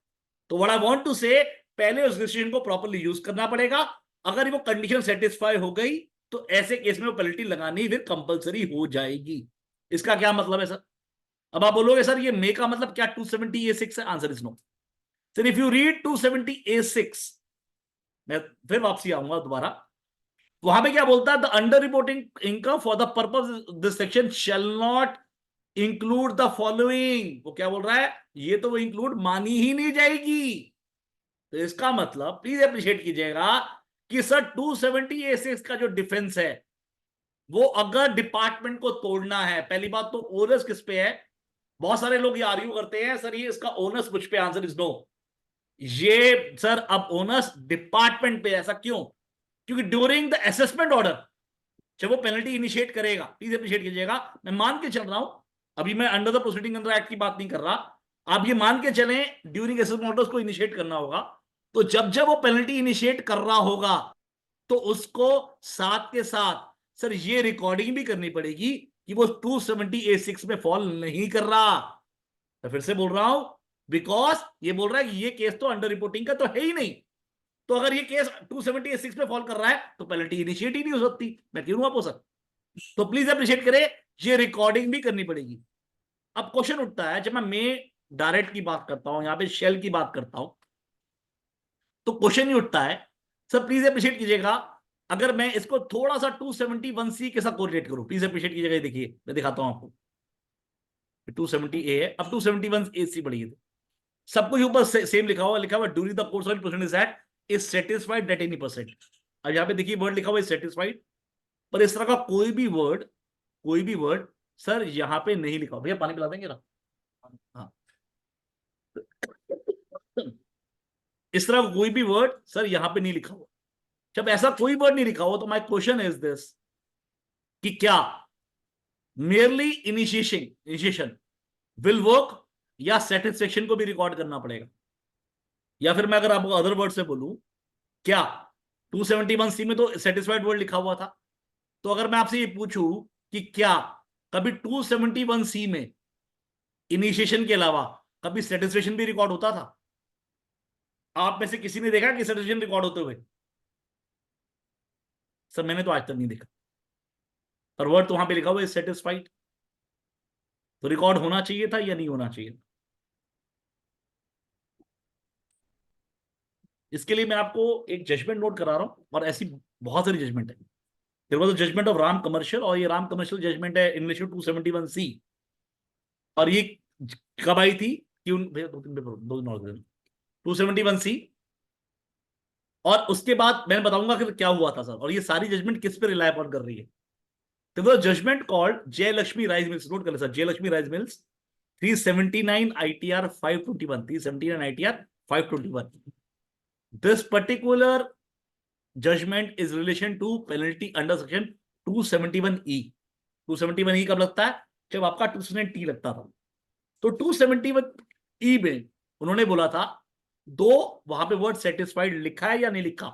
तो व्हाट आई वांट टू से, पहले उस डिस्क्रिशन को प्रॉपर्ली यूज करना पड़ेगा, अगर वो कंडीशन सेटिस्फाई हो गई तो ऐसे केस में वो पेनल्टी लगानी फिर कंपलसरी हो जाएगी। इसका क्या मतलब है सर? अब आप बोलोगे सर ये मे का मतलब क्या 270A6 है? Answer is no sir. If you read 270A6, मैं फिर वापसी आऊंगा दोबारा, वहां पे क्या बोलता है, the under reporting income for the purpose this section shall not include the following. वो क्या बोल रहा है, ये तो वो इंक्लूड मानी ही नहीं जाएगी। तो इसका मतलब प्लीज अप्रिशिएट कीजिएगा कि सर 270A6 का जो डिफेंस है वो अगर डिपार्टमेंट को तोड़ना है, पहली बात तो ओनर्स किस पे है? बहुत सारे लोग ये आर्ग्यू करते हैं सर ये इसका ओनर्स मुझ पे, आंसर इज नो। ये सर अब ओनर्स डिपार्टमेंट पे, ऐसा क्यों? क्योंकि ड्यूरिंग द असेसमेंट ऑर्डर जब वो पेनल्टी इनिशिएट करेगा, प्लीज अप्रिशिएट कीजिएगा, मैं मान के चल रहा हूं, अभी मैं under the proceeding under act की बात नहीं कर रहा, आप ये मान के चलें ड्यूरिंग असेसमेंट ऑर्डर को इनिशिएट करना होगा। तो जब जब वो पेनल्टी इनिशिएट कर रहा होगा तो उसको साथ के साथ सर ये रिकॉर्डिंग भी करनी पड़ेगी कि वो 270A6 में फॉल नहीं कर रहा। तो फिर से बोल रहा हूं, बिकॉज ये बोल रहा है कि ये केस तो अंडर रिपोर्टिंग का तो है ही नहीं, तो अगर ये केस 270A6 पे फॉल कर रहा है तो पेनल्टी इनिशिएट ही नहीं हो सकती। मैं क्यों आपको सर? तो प्लीज अप्रिशिएट करें, ये रिकॉर्डिंग भी करनी पड़ेगी। अब क्वेश्चन उठता है, जब मैं डायरेक्ट की बात करता हूं, यहां पे शेल की बात करता हूं, तो क्वेश्चन ही उठता है सर प्लीज अप्रिशिएट कीजिएगा, अगर मैं इसको थोड़ा सा 271C के साथ कोरिलेट करूं, प्लीज अप्रिशिएट कीजिएगा, देखिए मैं दिखाता हूं आपको, 270A है, अब 271AC बढ़िए, सब कुछ ऊपर सेम लिखा हुआ during the course of proceedings act is satisfied that any percent. अब यहाँ पे देखिए वर्ड लिखा हुआ है सेटिस्फाइड, पर इस तरह का कोई भी वर्ड सर यहाँ पे नहीं लिखा। भैया पानी पिला देंगे ना? हाँ, इस तरह कोई भी वर्ड सर यहाँ पे नहीं लिखा हुआ। जब ऐसा कोई वर्ड नहीं लिखा हुआ तो माय क्वेश्चन इज दिस कि क्या मेयरली इनिशिएशन विल वर्क या सेटिस्फेक्शन को भी रिकॉर्ड करना पड़ेगा? या फिर मैं अगर आपको अदर वर्ड से बोलूं, क्या 271C में तो सेटिस्फाइड वर्ड लिखा हुआ था। तो अगर मैं आपसे ये पूछूं कि क्या कभी 271C में इनिशिएशन के अलावा कभी सेटिस्फेक्शन भी रिकॉर्ड होता था? आप में से किसी ने देखा कि सेटिस्फेक्शन रिकॉर्ड होते हुए? सर मैंने तो आज तक नहीं देखा, पर वर्ड तो वहां पे लिखा हुआ है सेटिस्फाइड। तो रिकॉर्ड होना चाहिए था या नहीं होना चाहिए? इसके लिए मैं आपको एक जजमेंट नोट करा रहा हूं, और ऐसी बहुत सारी जजमेंट है। There was the judgement of Ram commercial, और ये राम कमर्शियल जजमेंट है इन रिलेशन टू 271C। और ये कब आई थी? भैया दो तीन पेपर, 271C। और उसके बाद मैं बताऊंगा कि क्या हुआ था सर, और ये सारी जजमेंट किस पे रिलाय अपॉन कर रही है। तो वो judgment called Jayalakshmi rice mills, note कर ले sir, Jayalakshmi rice mills 379 ITR 521, 379 ITR 521. This particular judgment is relation to penalty under section 271E. 271E कब लगता है? जब आपका 209T लगता था। तो 271E में उन्होंने बोला था, दो वहां पे वर्ड सेटिस्फाइड लिखा है या नहीं लिखा,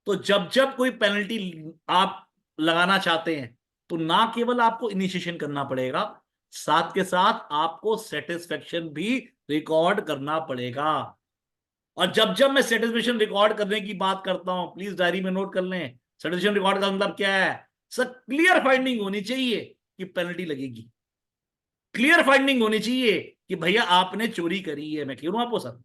तो जब जब कोई पेनल्टी आप लगाना चाहते हैं तो ना केवल आपको इनिशिएशन करना पड़ेगा, साथ के साथ आपको सेटिस्फेक्शन भी रिकॉर्ड करना पड़ेगा। और जब जब मैं सेटिस्फेक्शन रिकॉर्ड करने की बात करता हूं, प्लीज डायरी में नोट कर लें, सेटिस्फेक्शन रिकॉर्ड का मतलब क्या है? सर क्लियर फाइंडिंग होनी चाहिए कि पेनल्टी लगेगी, क्लियर फाइंडिंग होनी चाहिए कि भैया आपने चोरी करी है। मैं क्लियर हूं आपको sir?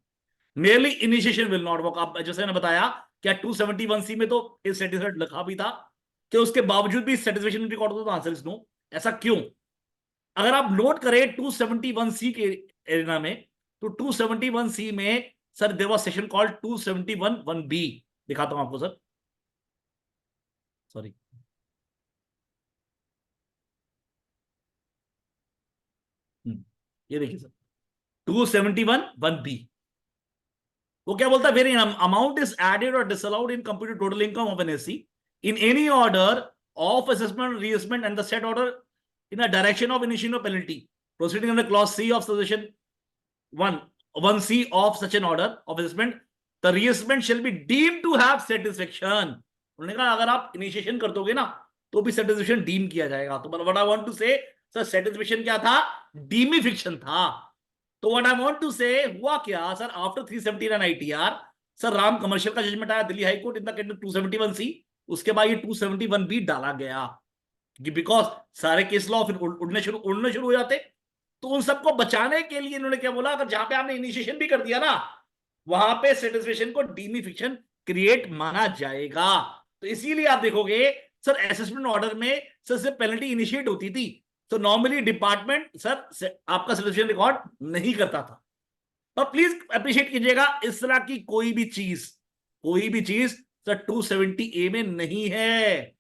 Merely initiation will not work. आप जैसे मैंने बताया, क्या 271C में तो इस सेटिस्फाइड लिखा भी था कि उसके बावजूद भी सेटिस्फेक्शन रिकॉर्ड होता था? Answer is no. ऐसा क्यों? अगर आप नोट करें 271C के एरिया में, तो 271C में sir there was section called 271(1)B। दिखाता हूं आपको सर, सॉरी, ये देखिए सर 271(1)B। वो क्या बोलता है? वेरी अमाउंट इज एडेड और disallowed in computed total income of an assessee in any order of assessment reassessment and the set order in a direction of initiation of penalty proceeding under clause C of section 1(1)C of such an order of assessment, the reassessment shall be deemed to have satisfaction। उन्होंने कहा अगर आप initiation कर दोगे ना तो भी satisfaction deem किया जाएगा। तो व्हाट आई वांट टू से सर, सेटिस्फेक्शन क्या था? डीमिफिक्शन था। तो व्हाट आई वांट टू से हुआ क्या sir, after 379 ITR sir Ram commercial का जजमेंट आया Delhi high court in the case 271C। उसके बाद ये 271B डाला गया, बिकॉज सारे केस लॉ फिर उड़ने शुरू हो जाते। तो उन सबको बचाने के लिए इन्होंने क्या बोला, अगर जहां पे आपने इनिशिएशन भी कर दिया ना, वहां पे सेटिस्फेक्शन को डीमिफिक्शन क्रिएट माना जाएगा। तो इसीलिए आप देखोगे सर असेसमेंट ऑर्डर में सर से पेनल्टी इनिशिएट होती थी, तो नॉर्मली डिपार्टमेंट सर आपका सेटिस्फेक्शन रिकॉर्ड नहीं करता था। और प्लीज अप्रिशिएट कीजिएगा, इस तरह की कोई भी चीज सर 270A में नहीं है।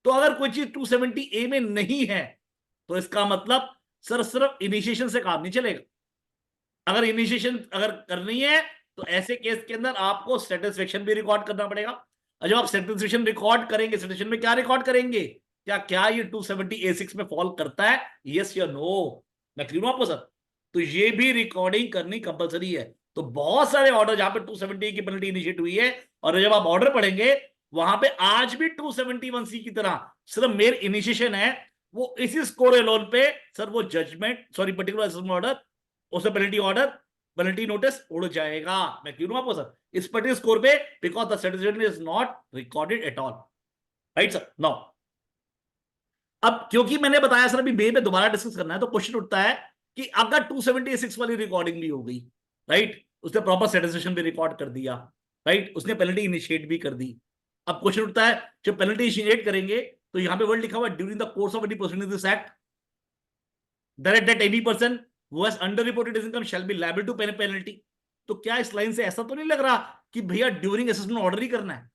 तो अगर कोई चीज 270A में नहीं है तो इसका मतलब सर सिर्फ इनिशिएशन से काम नहीं चलेगा। अगर इनिशिएशन अगर करनी है तो ऐसे केस के अंदर आपको सेटिस्फेक्शन भी रिकॉर्ड करना पड़ेगा। और जब आप सेटिस्फेक्शन रिकॉर्ड करेंगे, सेटिस्फेक्शन में क्या रिकॉर्ड करेंगे? क्या ये 270A6 में फॉल करता है, यस या नो? मैं क्लियर हूं आपको सर? तो ये भी रिकॉर्डिंग करनी कंपलसरी है। तो बहुत सारे ऑर्डर जहां पे 270 की पेनल्टी इनिशिएट हुई है, और जब आप ऑर्डर पढ़ेंगे वहां पे आज भी 271C की तरह सिर्फ मेर इनिशिएशन है, वो इसी स्कोर एलोन पे सर वो judgment sorry particular assessment order, उससे पेनल्टी ऑर्डर, पेनल्टी नोटिस उड़ जाएगा। मैं क्यों आपको सर इस पर्टिकुलर स्कोर पे, because the satisfaction is not recorded at all, right sir? Now अब क्योंकि मैंने बताया सर अभी बे पे दोबारा डिस्कस करना है, तो क्वेश्चन उठता है कि अगर 276 वाली रिकॉर्डिंग भी हो गई, राइट, उसने प्रॉपर सेटिस्फेक्शन भी रिकॉर्ड कर दिया, राइट, उसने पेनल्टी इनिशिएट भी कर दी, अब क्वेश्चन उठता है जब पेनल्टी इनिशिएट करेंगे तो यहां पे वर्ड लिखा हुआ है during the course of any proceeding in this act that any person who has under reported his income shall be liable to pay penalty. तो क्या इस लाइन से ऐसा तो नहीं लग रहा कि भैया ड्यूरिंग असेसमेंट ऑर्डर ही करना है?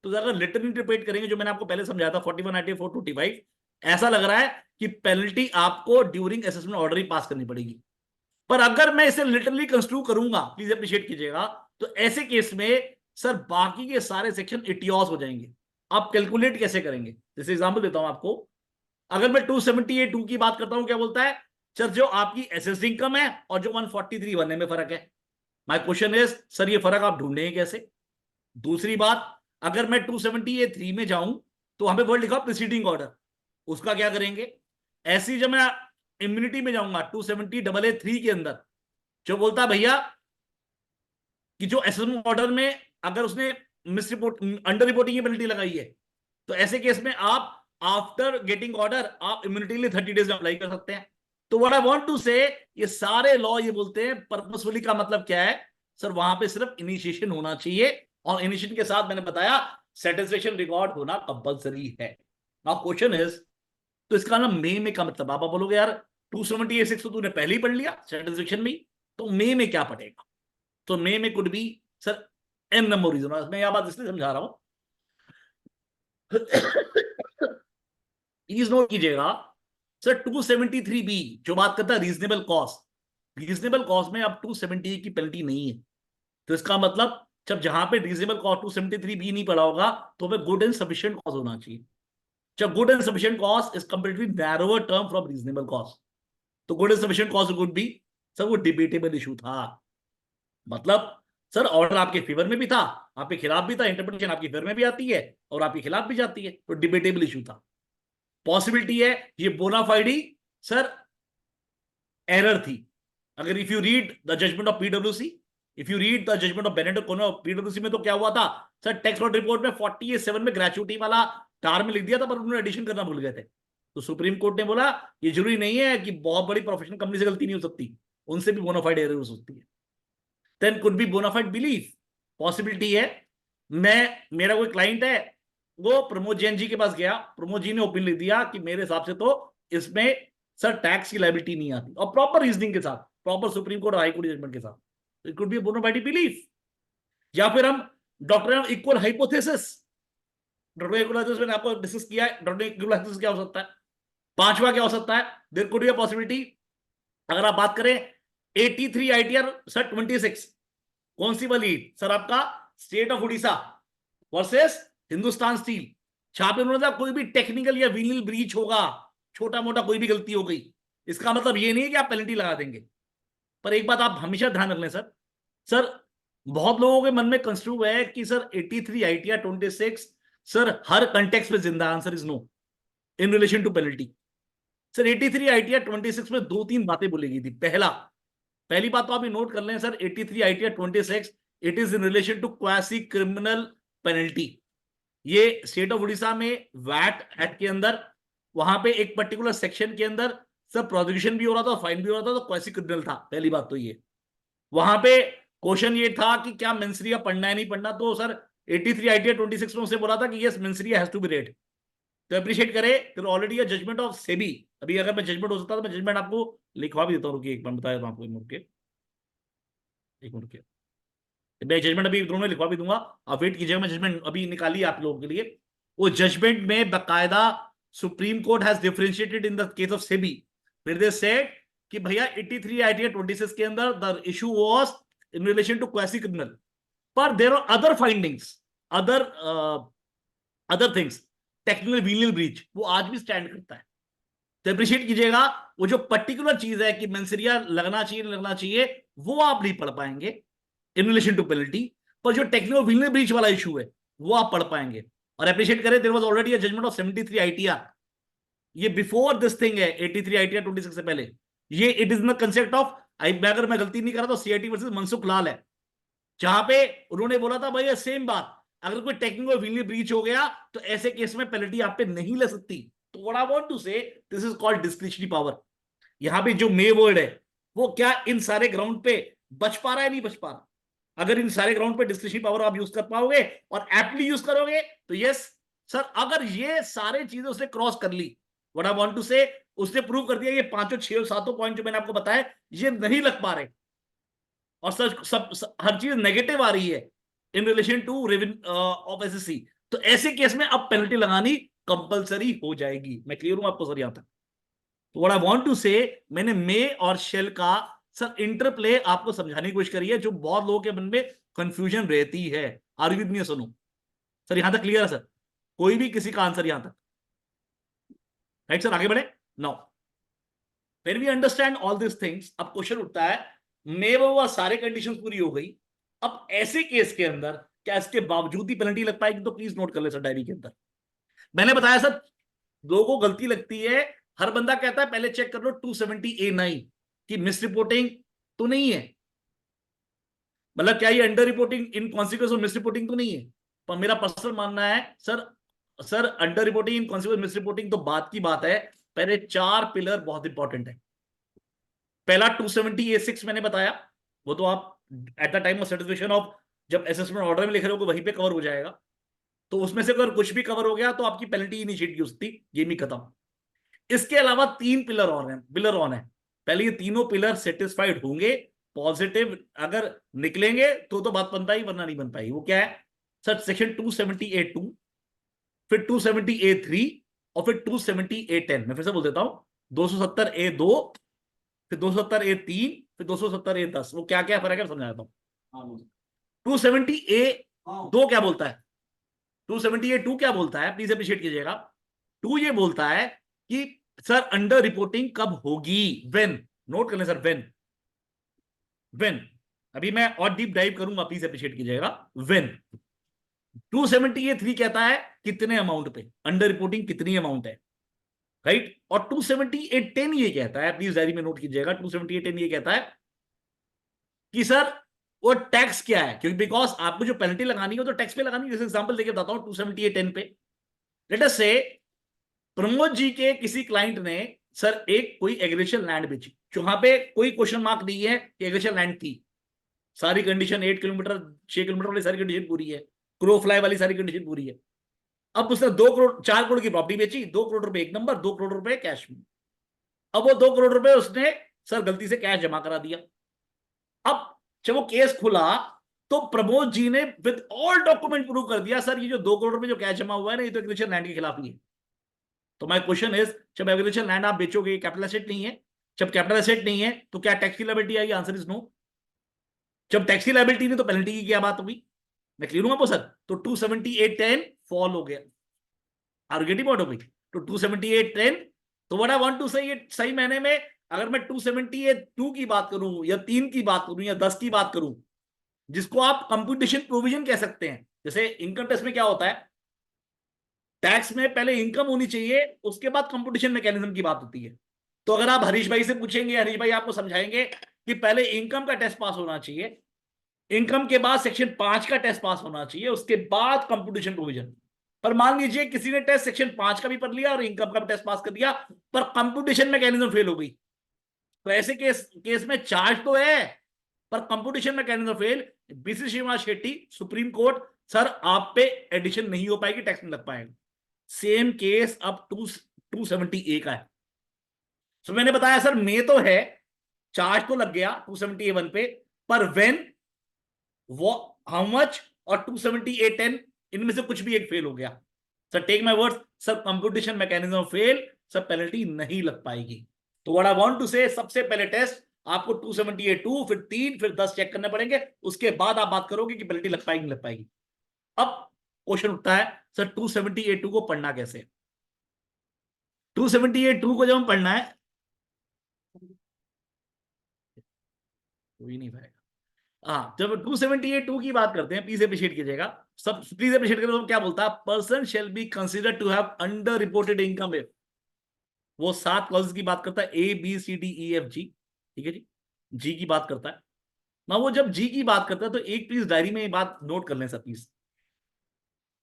तो जरा लिटरली इंटरप्रेट करेंगे जो मैंने आपको पहले समझाया था 41 ITA 425, ऐसा लग रहा है कि पेनल्टी आपको ड्यूरिंग असेसमेंट ऑर्डर ही पास करनी पड़ेगी। पर अगर मैं इसे लिटरली कंस्ट्रू करूंगा, प्लीज अप्रिशिएट कीजिएगा, तो ऐसे केस में सर बाकी के सारे सेक्शन इटियोस हो जाएंगे। आप कैलकुलेट कैसे करेंगे? जैसे एग्जांपल देता हूं आपको, अगर मैं 270A2 की बात करता हूं, क्या बोलता है सर, जो आपकी एसेस्ड इनकम है और जो 143(1) में फर्क है। माय क्वेश्चन इज सर ये फर्क आप ढूंढेंगे कैसे? दूसरी बात, अगर मैं 270A3 में जाऊं तो वहां पे वर्ड लिखा प्रीसीडिंग ऑर्डर, उसका क्या करेंगे? ऐसी जब मैं इम्यूनिटी में जाऊंगा 270AA3 के अंदर, जो बोलता है भैया कि जो असेसमेंट ऑर्डर में अगर उसने मिस रिपोर्ट अंडर रिपोर्टिंग की पेनल्टी लगाई है, तो ऐसे केस में आप आफ्टर गेटिंग ऑर्डर आप इम्यूनिटी लिए 30 डेज में अप्लाई कर सकते हैं। तो व्हाट आई वांट टू से, ये सारे लॉ ये बोलते हैं पर्पसफुली का मतलब क्या है सर? वहां पे सिर्फ इनिशिएशन होना चाहिए, और इनिशिएशन के साथ मैंने बताया सेटिस्फेक्शन रिकॉर्ड होना कंपलसरी है। नाउ क्वेश्चन इज, तो इसका ना मे में का मतलब, आप बोलोगे यार 270A6 तो तूने पहले ही पढ़ लिया सेटिस्फेक्शन में, तो मे में क्या पढ़ेगा? तो मे में could be sir an number reason. मैं यह बात इसलिए समझा रहा हूं, प्लीज नोट कीजिएगा सर 273B जो बात करता है रीजनेबल कॉस्ट, रीजनेबल कॉस्ट में अब 270 की पेनल्टी नहीं है। तो इसका मतलब जब जहां पे रीजनेबल कॉस्ट 273B नहीं पड़ा होगा, तो हमें गुड एंड सफिशिएंट कॉस्ट होना चाहिए। जब good and sufficient cost is completely narrower term from reasonable cost, तो good and sufficient cost could be sir वो डिबेटेबल इशू था। मतलब सर ऑर्डर आपके फेवर में भी था, आपके खिलाफ भी था, इंटरप्रिटेशन आपके फेवर में भी आती है और आपके खिलाफ भी जाती है, तो डिबेटेबल इशू था। पॉसिबिलिटी है ये बोनाफाइडी सर एरर थी। अगर if you read the judgement of PWC, if you read the judgement of Benedict of PWC में, तो क्या हुआ था सर, टैक्स लॉ रिपोर्ट में 48(7) में ग्रेचुइटी वाला टार में लिख दिया था, पर उन्होंने एडिशन करना भूल गए थे। तो सुप्रीम कोर्ट ने बोला ये जरूरी नहीं है कि बहुत बड़ी प्रोफेशनल कंपनी से गलती नहीं हो सकती, उनसे भी बोनाफाइड एरर हो सकती है। Then could be bona fide belief, possibility है मेरा कोई क्लाइंट है, वो प्रमोद जैन जी के पास गया, प्रमोद जी ने ओपिनियन लिख दिया कि मेरे हिसाब से तो इसमें सर टैक्स की लायबिलिटी नहीं आती, और प्रॉपर रीजनिंग के साथ, प्रॉपर सुप्रीम कोर्ट और हाई कोर्ट जजमेंट के साथ, it could be bona fide belief. या फिर हम doctor equal hypothesis, doctor equal hypothesis मैंने आपको डिस्कस किया है, डॉक्टर इक्वल हाइपोथेसिस क्या हो सकता है? पांचवा क्या हो सकता है? There could be a possibility, अगर आप बात करें 83 ITR सर 26, कौन सी वाली सर? आपका state of Orissa versus Hindustan steel, जहां पे उन्होंने कोई भी टेक्निकल या वीनियल ब्रीच होगा, छोटा मोटा कोई भी गलती हो गई, इसका मतलब ये नहीं है कि आप पेनल्टी लगा देंगे। पर एक बात आप हमेशा ध्यान रख लें सर बहुत लोगों के मन में कंस्ट्रू है कि सर 83 ITR 26 सर हर कंटेक्स्ट में जिंदा, answer is no in relation to penalty. Sir 83 ITR 26 में 2-3 बातें बोली गई थी। पहली बात तो आप ये नोट कर लें sir, 83 ITR 26 it is in relation to quasi criminal penalty. ये स्टेट ऑफ उड़ीसा में वैट एक्ट के अंदर, वहां पे एक पर्टिकुलर सेक्शन के अंदर सर प्रोसिक्यूशन भी हो रहा था, फाइन भी हो रहा था, तो क्वासी क्रिमिनल था। पहली बात तो ये, वहां पे क्वेश्चन ये था कि क्या मेंसरिया पढ़ना है नहीं पढ़ना, तो सर 83 ITR 26 में उसे बोला था कि yes mens rea has to be read. तो अप्रिशिएट करे, तो ऑलरेडी ये जजमेंट ऑफ सेबी, अभी अगर मैं जजमेंट हो सकता तो मैं जजमेंट आपको लिखवा भी देता हूँ, रुकिए एक बार बताया था आपको, एक मिनट के मैं जजमेंट अभी दोनों में लिखवा भी दूंगा, आप वेट कीजिएगा, मैं जजमेंट अभी निकाली आप लोगों के लिए। वो जजमेंट में बकायदा supreme court has differentiated in the case of SEBI, फिर दे सेड कि भैया 83 ITR 26 के अंदर the issue was in relation to quasi criminal, पर there are other findings, other things, technical venial breach वो आज भी स्टैंड करता है। तो अप्रिशिएट कीजिएगा, वो जो पर्टिकुलर चीज है कि मेंसरिया लगना चाहिए नहीं लगना चाहिए, वो आप नहीं पढ़ पाएंगे इन रिलेशन टू पेनल्टी, पर जो टेक्निकल वीनियल ब्रीच वाला इशू है वो आप पढ़ पाएंगे। और अप्रिशिएट करें, there was already a judgment of 73 ITR, ये बिफोर दिस थिंग है, 83 ITR 26 से पहले। ये it is the concept of, अगर मैं गलती नहीं कर रहा तो CIT वर्सेस मनसुख लाल है, जहां पे उन्होंने बोला था भाई सेम बात, अगर कोई टेक्निकल वीनियल ब्रीच हो गया तो ऐसे केस में पेनल्टी आप पे नहीं ले सकती। तो व्हाट आई वांट टू से, this is called discretionary power. यहां पे जो मे वर्ड है वो क्या इन सारे ग्राउंड पे बच पा रहा है, नहीं बच पा रहा? अगर इन सारे ग्राउंड पे डिस्क्रिशनरी पावर आप यूज कर पाओगे और एप्टली यूज करोगे, तो यस सर, अगर ये सारे चीजें उसने क्रॉस कर ली, व्हाट आई वांट टू से, उसने प्रूव कर दिया ये 5, 6, 7 पॉइंट जो मैंने आपको बताया ये नहीं लग पा रहे, और सब हर चीज नेगेटिव आ रही है in relation to revenue of SSC, तो ऐसे केस में अब पेनल्टी लगानी कंपलसरी हो जाएगी। मैं क्लियर हूं आपको सर यहां तक? तो व्हाट आई वांट टू से, मैंने मे और शेल का सर इंटरप्ले आपको समझाने की कोशिश करी है, जो बहुत लोगों के मन में कंफ्यूजन रहती है। आर विद मी सुनो सर, यहां तक क्लियर है सर? कोई भी किसी का आंसर यहां तक? राइट सर, आगे बढ़े। Now when we understand all this things, अब क्वेश्चन उठता है, मे वो सारे कंडीशंस पूरी हो गई, अब ऐसे केस के अंदर क्या इसके बावजूद ही पेनल्टी लग पाएगी? तो प्लीज नोट कर ले सर डायरी के अंदर। मैंने बताया सर, लोगों को गलती लगती है, हर बंदा कहता है पहले चेक कर लो 270A9 की मिस रिपोर्टिंग तो नहीं है, मतलब क्या ये under reporting in consequence of miss reporting तो नहीं है। पर मेरा पर्सनल मानना है sir under reporting in consequence miss reporting तो बात की बात है, पहले 4 पिलर बहुत इंपॉर्टेंट है। पहला 270A6 मैंने बताया, वो तो आप at the time of certification of जब असेसमेंट ऑर्डर में लिख रहे हो वहीं पे कवर हो जाएगा, तो उसमें से अगर कुछ भी कवर हो गया तो आपकी पेनल्टी इनिशिएट की उसकी गेम ही खत्म। इसके अलावा 3 पिलर ऑन है। पहले ये तीनों पिलर सेटिस्फाइड होंगे, पॉजिटिव अगर निकलेंगे तो बात बन पाएगी, वरना नहीं बन पाएगी। वो क्या है सर? सेक्शन 270A2, फिर 270A3 और फिर 270A10। मैं फिर से बोल देता हूं, 270A2, फिर 270A3, फिर 270A10। वो क्या क्या फर्क है समझा देता हूं। 270A2 क्या बोलता है? 270A2 क्या बोलता है, प्लीज अप्रिशिएट कीजिएगा। 2 ये बोलता है कि सर अंडर रिपोर्टिंग कब होगी, व्हेन। नोट कर लें सर, व्हेन। अभी मैं और डीप डाइव करूंगा, प्लीज अप्रिशिएट कीजिएगा, व्हेन। 270A3 कहता है कितने अमाउंट पे अंडर रिपोर्टिंग कितनी अमाउंट है, राइट। और 270A10 ये कहता है, प्लीज डायरी में नोट कीजिएगा, 270A10 ये कहता है कि सर वो टैक्स क्या है, क्योंकि बिकॉज आपको जो पेनल्टी लगानी है तो टैक्स पे लगानी है। जैसे एग्जांपल देके बताता हूं 270A10 पे, लेट अस से प्रमोद जी के किसी क्लाइंट ने सर एक कोई एग्रीकल्चर लैंड बेची, जहां पे कोई क्वेश्चन मार्क नहीं है कि एग्रीकल्चर लैंड थी, सारी कंडीशन 8 किलोमीटर 6 किलोमीटर वाली सारी कंडीशन पूरी है, क्रो फ्लाई वाली सारी कंडीशन पूरी है। अब उसने 4 करोड़ की प्रॉपर्टी बेची, 2 करोड़ रुपए एक नंबर, 2 करोड़ रुपए कैश में। अब वो 2 करोड़ रुपए उसने सर गलती से कैश जमा करा दिया। अब जब वो केस खुला तो प्रमोद जी ने विद ऑल डॉक्यूमेंट प्रूव कर दिया सर ये जो 2 करोड़ रुपए जो कैश जमा हुआ है ना, ये तो एग्रीकल्चर लैंड के खिलाफ ही है। तो माय क्वेश्चन इज, जब एग्रीकल्चर लैंड आप बेचोगे, कैपिटल एसेट नहीं है, जब कैपिटल एसेट नहीं है तो क्या टैक्स की लायबिलिटी आएगी? Answer is no. जब टैक्स की लायबिलिटी नहीं तो पेनल्टी की क्या बात होगी? मैं क्लियर हूं आपको सर? तो 270A10 फॉल हो गया, आर यू गेटिंग व्हाट हो गई? तो 270A10, तो व्हाट आई वांट टू से, ये सही मायने में अगर मैं 270A2 की बात करूं या 3 की बात करूं या 10 की बात करूं, जिसको आप कंप्यूटेशन प्रोविजन कह सकते हैं। जैसे इनकम टैक्स में क्या होता है, टैक्स में पहले इनकम होनी चाहिए, उसके बाद कंप्यूटेशन मैकेनिज्म की बात होती है। तो अगर आप हरीश भाई से पूछेंगे, हरीश भाई आपको समझाएंगे कि पहले इनकम का टेस्ट पास होना चाहिए, इनकम के बाद सेक्शन 5 का टेस्ट पास होना चाहिए, उसके बाद कंप्यूटेशन प्रोविजन। पर मान लीजिए किसी ने टेस्ट सेक्शन 5 का भी पढ़ लिया और इनकम का भी टेस्ट पास कर दिया, पर कंप्यूटेशन मैकेनिज्म फेल हो गई, तो ऐसे केस में चार्ज तो है पर computation mechanism fail. BC Srinivas Shetty, supreme court, sir आप पे एडिशन नहीं हो पाएगी, टैक्स नहीं लग पाएगा। सेम केस अब 270A का है। तो मैंने बताया सर में तो है, चार्ज तो लग गया 270A1 पे, पर व्हेन, वो, हाउ मच, और 270A10 इनमें से कुछ भी एक फेल हो गया, sir take my words, sir computation mechanism fail, sir penalty नहीं लग पाएगी। तो व्हाट आई वांट टू से, सबसे पहले टेस्ट आपको 270A2, फिर 3, फिर 10 चेक करने पड़ेंगे, उसके बाद आप बात करोगे कि पेनल्टी लग पाएगी नहीं लग पाएगी। अब क्वेश्चन उठता है सर 270A2 को पढ़ना कैसे? 270A2 को जब हम पढ़ना है, कोई नहीं पाएगा। हाँ, जब 270A2 की बात करते हैं, प्लीज अप्रिशिएट कीजिएगा, सब प्लीज अप्रिशिएट करें। तो क्या बोलता है? Person shall be considered to have under reported income if, वो 7 क्लॉजेस की बात करता है, ABCDEFG, ठीक है जी, जी की बात करता है ना। वो जब जी की बात करता है तो एक प्लीज डायरी में ये बात नोट कर लें sir please.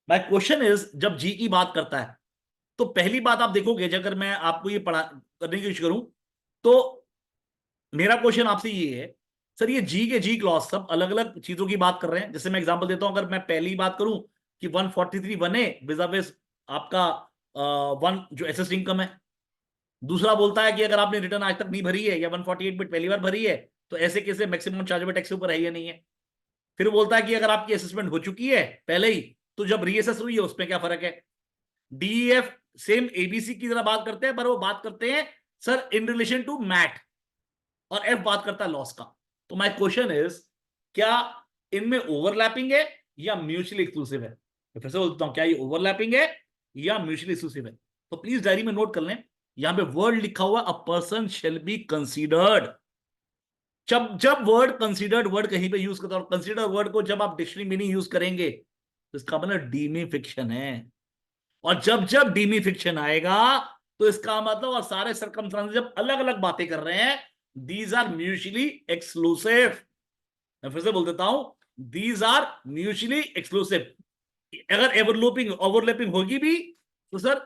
My question is, जब जी की बात करता है तो पहली बात आप देखोगे, अगर मैं आपको ये पढ़ा करने की कोशिश करूं तो मेरा क्वेश्चन आपसे ये है सर, ये जी के जी क्लॉज सब अलग अलग चीजों की बात कर रहे हैं। जैसे मैं एग्जांपल देता हूं, अगर मैं पहली बात करूं कि 143(1)A विजाविस आपका वन जो एसेस्ड इनकम है, दूसरा बोलता है कि अगर आपने रिटर्न आज तक नहीं भरी है या 148 बिट पहली बार भरी है तो ऐसे कैसे मैक्सिमम चार्जेबल टैक्स के ऊपर है या नहीं है। फिर बोलता है कि अगर आपकी असेसमेंट हो चुकी है पहले ही तो जब रीअसेस हुई है उसमें क्या फर्क है। डीईएफ सेम एबीसी की तरह बात करते हैं, पर वो बात करते हैं sir in relation to MAT, और एफ बात करता है लॉस का। तो माय क्वेश्चन इज, क्या इनमें ओवरलैपिंग है या म्यूचुअली एक्सक्लूसिव है? फिर से बोलता हूं, क्या ये ओवरलैपिंग है या म्यूचुअली एक्सक्लूसिव है? तो प्लीज डायरी में नोट कर लें, यहां पे वर्ड लिखा हुआ, a person shall be considered, जब जब वर्ड कंसीडर्ड वर्ड कहीं पे यूज करता हूं, कंसीडर वर्ड को जब आप डिक्शनरी मीनिंग यूज करेंगे तो इसका मतलब डीमी फिक्शन है। और जब जब डीमी फिक्शन आएगा तो इसका मतलब, और सारे सर्कमस्टांसेस जब अलग अलग बातें कर रहे हैं, दीज आर म्यूचुअली एक्सक्लूसिव। मैं फिर से बोल देता हूं, दीज आर म्यूचुअली एक्सक्लूसिव। अगर ओवरलैपिंग होगी भी तो sir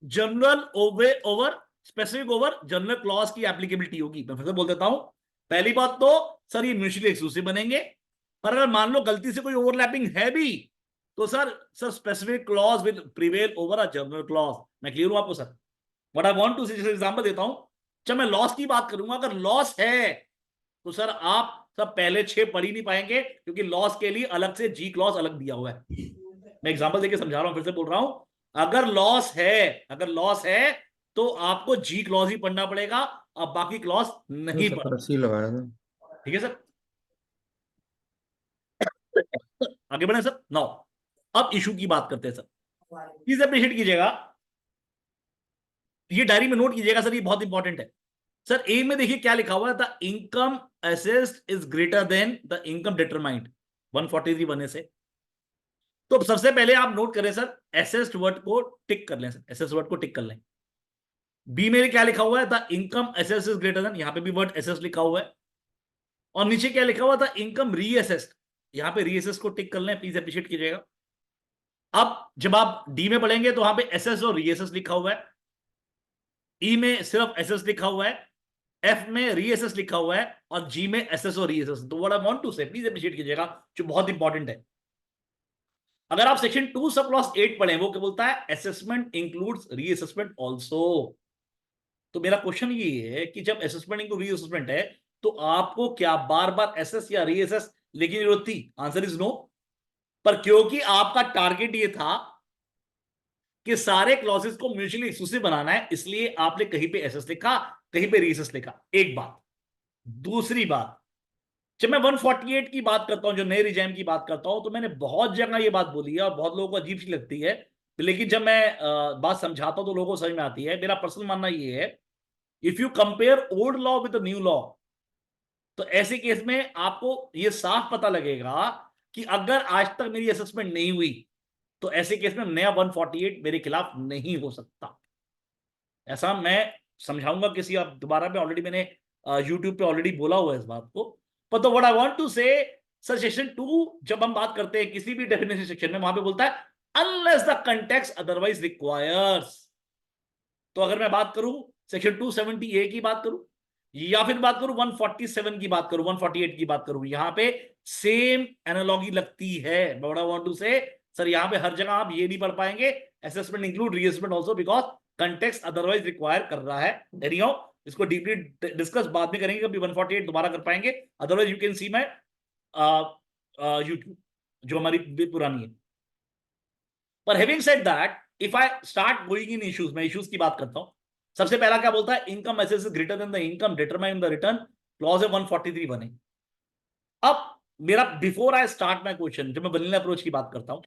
general over specific over general clause की एप्लीकेबिलिटी होगी। मैं फिर से बोल देता हूं, पहली बात तो सर ये म्यूचुअली एक्सक्लूसिव बनेंगे, पर अगर मान लो गलती से कोई ओवरलैपिंग है भी तो sir specific clause will prevail over a general clause. मैं क्लियर हूं आपको sir? What I want to say, जैसे एग्जांपल देता हूं, जब मैं लॉस की बात करूंगा, अगर लॉस है तो सर आप सब पहले 6 पढ़ ही नहीं पाएंगे, क्योंकि लॉस के लिए अलग से जी क्लॉज अलग दिया हुआ है। मैं एग्जांपल देके समझा रहा हूं, फिर से बोल रहा हूं, अगर लॉस है तो आपको जी क्लॉज ही पढ़ना पड़ेगा, अब बाकी क्लॉज नहीं पढ़ना। लगाया था। ठीक है सर? आगे बढ़े सर। नाउ अब इशू की बात करते हैं सर। प्लीज अप्रिशिएट कीजिएगा, ये डायरी में नोट कीजिएगा सर, ये बहुत इंपॉर्टेंट है। सर ए में देखिए क्या लिखा हुआ है, the income assessed is greater than the income determined 143 बने से। तो सबसे पहले आप नोट करें सर, असेस्ड वर्ड को टिक कर लें सर, असेस्ड वर्ड को टिक कर लें। बी में क्या लिखा हुआ है, the income assessed is greater then, यहां पे भी वर्ड असेस्ड लिखा हुआ है। और नीचे क्या लिखा हुआ था, इनकम रीअसेस्ड, यहां पे रीअसेस्ड को टिक कर लें, प्लीज अप्रिशिएट कीजिएगा। अब जब आप डी में पढ़ेंगे तो वहां पे एसएस और रीएसएस लिखा हुआ है, ई में सिर्फ एसएस लिखा हुआ है, एफ में रीएसएस लिखा हुआ है, और जी में एसएस और रीएसएस। तो what I want to say, please appreciate कीजिएगा, जो बहुत इंपॉर्टेंट है। अगर आप सेक्शन 2 सब क्लॉज 8 पढ़े, वो क्या बोलता है, असेसमेंट इंक्लूड्स रीअसेसमेंट आल्सो। तो मेरा क्वेश्चन ये है कि जब असेसमेंट इंक्लूड रीअसेसमेंट है तो आपको क्या बार बार एसएस या रीएसएस लिखने की जरूरत थी? Answer is no. पर क्योंकि आपका टारगेट ये था कि सारे क्लॉजेस को म्यूचुअली एक्सक्लूसिव बनाना है, इसलिए आपने कहीं पे एसएस लिखा, कहीं पे रीएसएस लिखा। एक बात। दूसरी बात, जब मैं 148 की बात करता हूं, जो नए रिजाइम की बात करता हूं, तो मैंने बहुत जगह ये बात बोली है और बहुत लोगों को अजीब सी लगती है, लेकिन जब मैं बात समझाता हूं तो लोगों को समझ में आती है। मेरा पर्सनल मानना ये है, if you compare old law with new law, तो ऐसे केस में आपको ये साफ पता लगेगा कि अगर आज तक मेरी असेसमेंट नहीं हुई तो ऐसे केस में नया 148 मेरे खिलाफ नहीं हो सकता। ऐसा मैं समझाऊंगा किसी, आप दोबारा पे ऑलरेडी मैंने यूट्यूब पे ऑलरेडी बोला हुआ है इस बात को। पर तो व्हाट आई वांट टू से, सर सेक्शन 2 जब हम बात करते हैं किसी भी डेफिनेशन सेक्शन में, वहां पे बोलता है unless the context otherwise requires. तो अगर मैं बात करूं सेक्शन 270A की बात करूं, या फिर बात करूं 147 की बात करूं, 148 की बात करूं, यहां पे सेम एनालॉजी लगती है। व्हाट आई वांट टू से, सर यहां पे हर जगह आप ये नहीं पढ़ पाएंगे assessment include reassessment also, because context otherwise require कर रहा है। एनीहाउ इसको डीपली डिस्कस बाद में करेंगे, कभी 148 दोबारा कर पाएंगे, otherwise you can see my YouTube जो हमारी पुरानी है। पर having said that, if I start going in issues, मैं इश्यूज की बात करता हूं। सबसे पहला क्या बोलता है, income assess is greater than the income determined the return, clause है 143 बने। अब मेरा before I start my question, जब मैं वैनिला अप्रोच की बात करता हूं,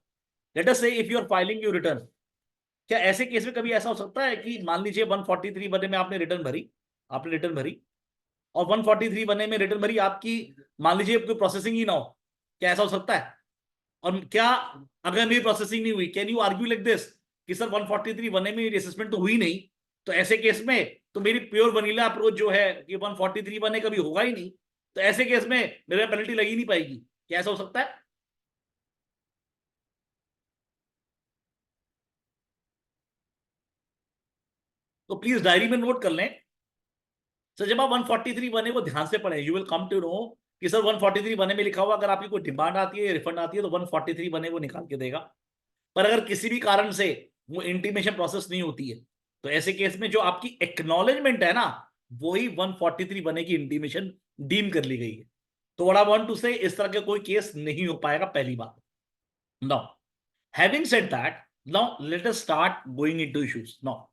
let us say if you are filing your return, क्या ऐसे केस में कभी ऐसा हो सकता है कि मान लीजिए 143 बने में आपने रिटर्न भरी, और 143 बने में रिटर्न भरी आपकी, मान लीजिए कोई प्रोसेसिंग ही ना हो, क्या ऐसा हो सकता है? और क्या अगर मेरी प्रोसेसिंग नहीं हुई, can you argue like this कि सर 143 बने में मेरी असेसमेंट तो हुई नहीं, तो ऐसे केस में तो मेरी प्योर वनीला अप्रोच जो है कि 143 बने कभी होगा ही नहीं, तो ऐसे केस में मेरे पेनल्टी लगी नहीं पाएगी, क्या ऐसा हो सकता है? तो प्लीज डायरी में नोट कर लें। सर जब आप 143 बने को ध्यान से पढ़ें, you will come to know कि सर 143 बने में लिखा हुआ, अगर आपकी कोई डिमांड आती है या रिफंड आती है तो 143 बने वो निकाल के देगा। पर अगर किसी भी कारण से वो इंटीमेशन प्रोसेस नहीं होती है, तो ऐसे केस में जो आपकी एक्नॉलेजमेंट है ना, वही 143 बने की इंटीमेशन डीम कर ली गई है। तो व्हाट आई वांट टू से, इस तरह का कोई केस नहीं हो पाएगा, पहली बात। Now having said that, now let us start going into issues. Now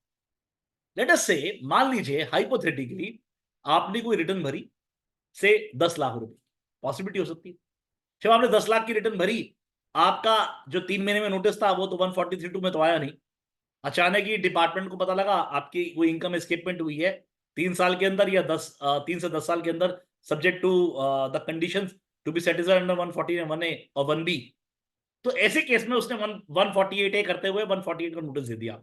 let us say, मान लीजिए हाइपोथेटिकली आपने कोई रिटर्न भरी से 10 लाख रुपए, पॉसिबिलिटी हो सकती है। जब आपने 10 लाख की रिटर्न भरी, आपका जो 3 महीने में नोटिस था वो तो 143(2) में तो आया नहीं। अचानक ही डिपार्टमेंट को पता लगा आपकी कोई इनकम एस्केपमेंट हुई है 3 साल के अंदर, या 3 से 10 साल के अंदर subject to the conditions to be satisfied under 140(1)(a) और 1B, तो ऐसे केस में उसने 148A करते हुए 148 का नोटिस दे दिया।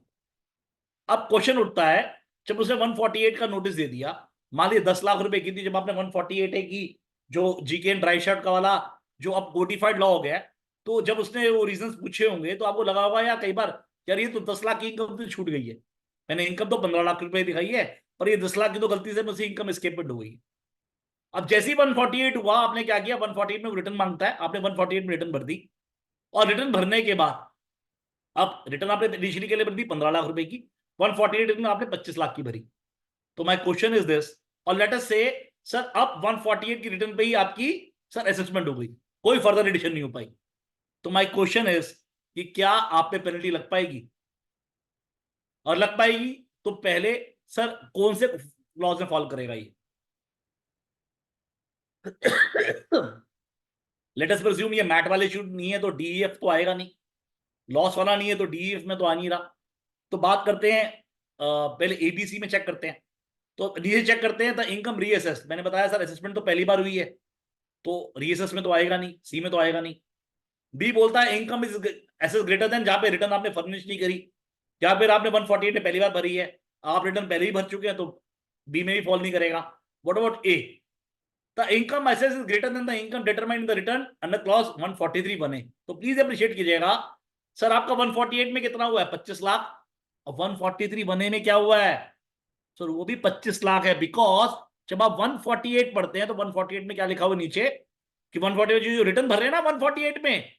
अब क्वेश्चन उठता है, जब उसने 148 का नोटिस दे दिया, मान लीजिए 10 लाख रुपए की थी, जब आपने 148A की जो जीके एंड ड्राई शर्ट का वाला जो अब कोडिफाइड लॉ हो गया, तो जब उसने वो रीजंस पूछे होंगे तो आपको लगा होगा या कई बार यार ये तो 10 लाख की इनकम तो छूट गई है, मैंने इनकम तो 15 लाख रुपए दिखाई है, पर ये 10 लाख की तो गलती से मुझसे इनकम एस्केपमेंट हो गई। अब जैसे ही 148 हुआ, आपने क्या किया, 148 में रिटर्न मांगता है, आपने 148 में रिटर्न भर दी, और रिटर्न भरने के बाद अब रिटर्न आपने इनिशियली के लिए भर दी 15 लाख रुपए की, 148 रिटर्न आपने 25 लाख की भरी। तो माय क्वेश्चन इज दिस, और लेट अस से सर अब 148 की रिटर्न पे ही आपकी सर असेसमेंट हो गई, कोई फर्दर एडिशन नहीं हो पाई, तो माय क्वेश्चन इज कि क्या आप पे पेनल्टी लग पाएगी, और लग पाएगी तो पहले सर कौन से लॉज में फॉलो करेगा ये? लेट अस प्रिज्यूम ये मैट वाले इशू नहीं है तो डीईएफ तो आएगा नहीं, लॉस वाला नहीं है तो डीईएफ में तो आ नहीं रहा। तो बात करते हैं पहले एबीसी में चेक करते हैं, तो डी चेक करते हैं, तो इनकम रीअसेस, मैंने बताया सर असेसमेंट तो पहली बार हुई है तो रीअसेस में तो आएगा नहीं, सी में तो आएगा नहीं। बी बोलता है income is assessed greater than, जहां पे रिटर्न आपने फर्निश नहीं करी, जहां पे आपने 148 में पहली बार भरी है, आप रिटर्न पहले ही भर चुके हैं, तो बी में भी फॉल नहीं करेगा। What about A? The income assess is greater than the income determined in the return under clause 143 बने। तो प्लीज अप्रिशिएट कीजिएगा, सर आपका 148 में कितना हुआ है, 25 लाख, और 143 बने में क्या हुआ है सर, वो भी 25 लाख है, बिकॉज जब आप 148 पढ़ते हैं तो 148 में क्या लिखा हुआ नीचे कि 148 जो रिटर्न भर रहे हैं ना 148 में,